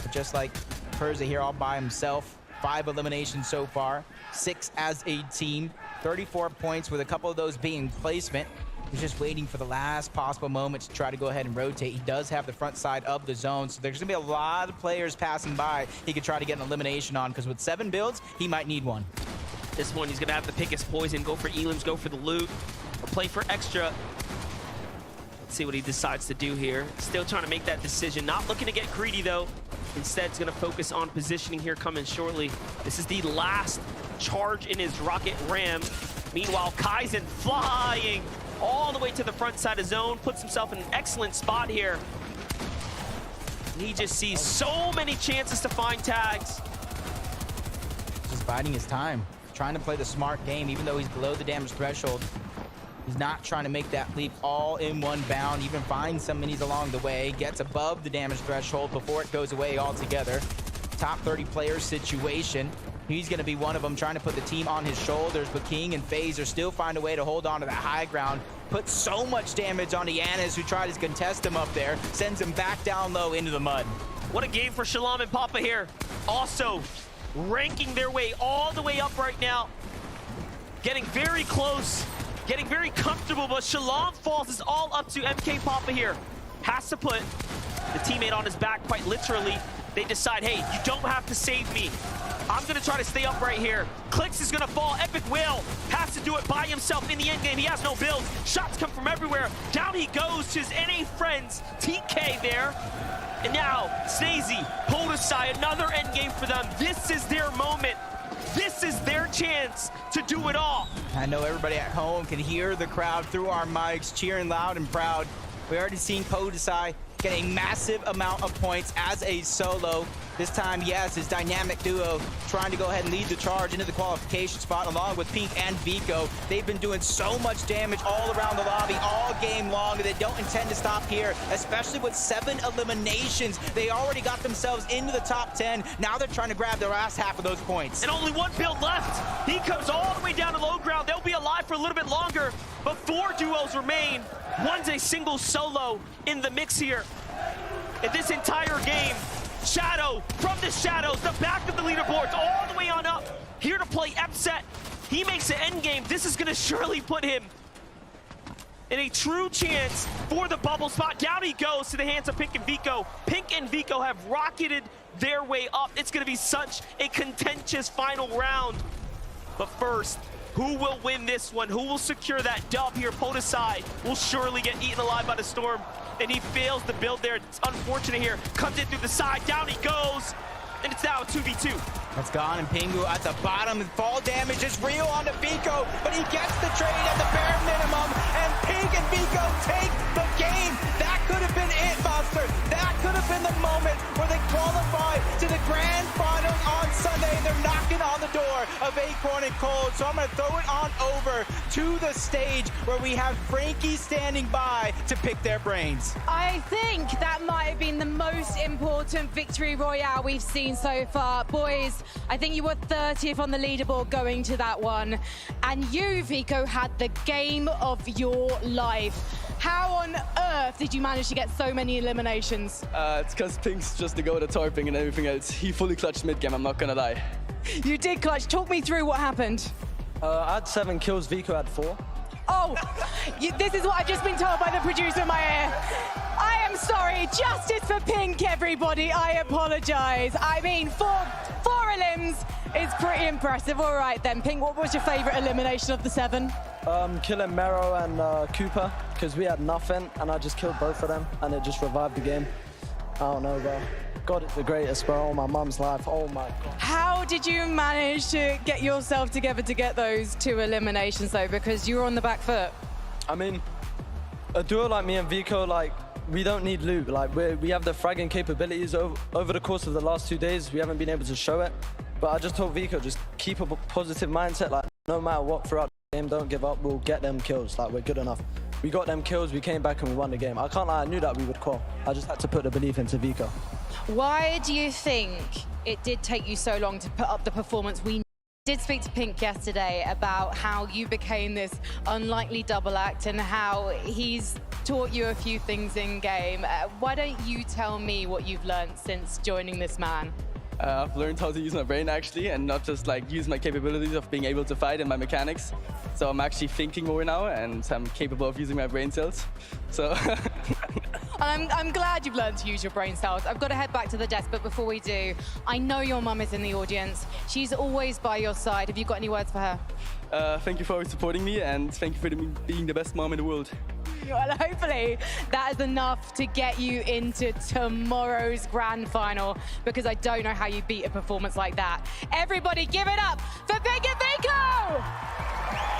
But just like Perza here all by himself, 5 eliminations so far, 6 as a team, 34 points with a couple of those being placement. He's just waiting for the last possible moment to try to go ahead and rotate. He does have the front side of the zone, so there's going to be a lot of players passing by he could try to get an elimination on, because with 7 builds, he might need one. This one, he's going to have to pick his poison, go for elims, go for the loot, or play for extra. Let's see what he decides to do here. Still trying to make that decision. Not looking to get greedy, though. Instead, he's going to focus on positioning here coming shortly. This is the last charge in his rocket ram. Meanwhile, Kaizen flying all the way to the front side of zone, puts himself in an excellent spot here. He just sees so many chances to find tags. Just biding his time, trying to play the smart game, even though he's below the damage threshold. He's not trying to make that leap all in one bound, even finds some minis along the way, gets above the damage threshold before it goes away altogether. Top 30 player situation. He's going to be one of them, trying to put the team on his shoulders, but King and FaZe still find a way to hold on to that high ground. Put so much damage on Yannis, who tried to contest him up there, sends him back down low into the mud. What a game for Shalom and Papa here. Also ranking their way all the way up right now. Getting very close, getting very comfortable, but Shalom Falls is all up to MK Papa here. Has to put the teammate on his back quite literally. They decide, hey, you don't have to save me. I'm gonna try to stay up right here. Clix is gonna fall. Epic Whale has to do it by himself in the end game. He has no build. Shots come from everywhere. Down he goes to his NA friends. TK there. And now, Snazy, Poldasai, another end game for them. This is their moment. This is their chance to do it all. I know everybody at home can hear the crowd through our mics cheering loud and proud. We already seen Poldasai get a massive amount of points as a solo. This time, yes, his dynamic duo trying to go ahead and lead the charge into the qualification spot along with Pink and Vico. They've been doing so much damage all around the lobby all game long, and they don't intend to stop here, especially with 7 eliminations. They already got themselves into the top 10. Now they're trying to grab their last half of those points. And only one build left. He comes all the way down to low ground. They'll be alive for a little bit longer, but 4 duos remain. One's a single solo in the mix here. In this entire game, Shadow from the shadows, the back of the leaderboards, all the way on up, here to play Epset. He makes the end game. This is gonna surely put him in a true chance for the bubble spot. Down he goes to the hands of Pink and Vico. Pink and Vico have rocketed their way up. It's gonna be such a contentious final round. But first, who will win this one? Who will secure that dub here? Poldasai will surely get eaten alive by the storm. And he fails the build there. It's unfortunate here. Comes in through the side, down he goes. And it's now a 2v2. That's gone, and Pingu at the bottom, and fall damage is real onto Vico, but he gets the trade at the bare minimum, and Pink and Vico take the game. That could have been it, Monster. That could have been the moment where they qualify to the grand final on Sunday, and they're knocking on the door of Acorn and Cold. So I'm going to throw it on over to the stage where we have Frankie standing by to pick their brains. I think that might have been the most important victory royale we've seen so far. Boys, I think you were 30th on the leaderboard going to that one. And you, Vico, had the game of your life. How on earth did you manage to get so many eliminations? It's because Pink's just the go to tarping and everything else. He fully clutched mid-game, I'm not gonna lie. You did clutch. Talk me through what happened. I had 7 kills, Vico had 4. Oh, this is what I've just been told by the producer in my ear. I am sorry. Justice for Pink, everybody. I apologize. I mean, 4 elims is pretty impressive. All right then, Pink, what was your favorite elimination of the 7? Killing Mero and Cooper, because we had nothing, and I just killed both of them, and it just revived the game. I don't know, bro. God, it's the greatest, bro. My mum's life. Oh my God. How did you manage to get yourself together to get those 2 eliminations, though? Because you were on the back foot. I mean, a duo like me and Vico, like, we don't need loot. Like, we have the fragging capabilities. Over the course of the last 2 days, we haven't been able to show it. But I just told Vico, just keep a positive mindset. Like, no matter what throughout the game, don't give up. We'll get them kills. Like, we're good enough. We got them kills, we came back and we won the game. I can't lie, I knew that we would qual. I just had to put the belief into Vico. Why do you think it did take you so long to put up the performance? We did speak to Pink yesterday about how you became this unlikely double act and how he's taught you a few things in game. Why don't you tell me what you've learned since joining this man? I've learned how to use my brain actually, and not just like use my capabilities of being able to fight and my mechanics. So I'm actually thinking more now, and I'm capable of using my brain cells. So I'm glad you've learned to use your brain cells. I've got to head back to the desk, but before we do, I know your mum is in the audience. She's always by your side. Have you got any words for her? Thank you for always supporting me, and thank you for being the best mom in the world. Well, hopefully that is enough to get you into tomorrow's grand final, because I don't know how you beat a performance like that. Everybody give it up for Pink and Vico!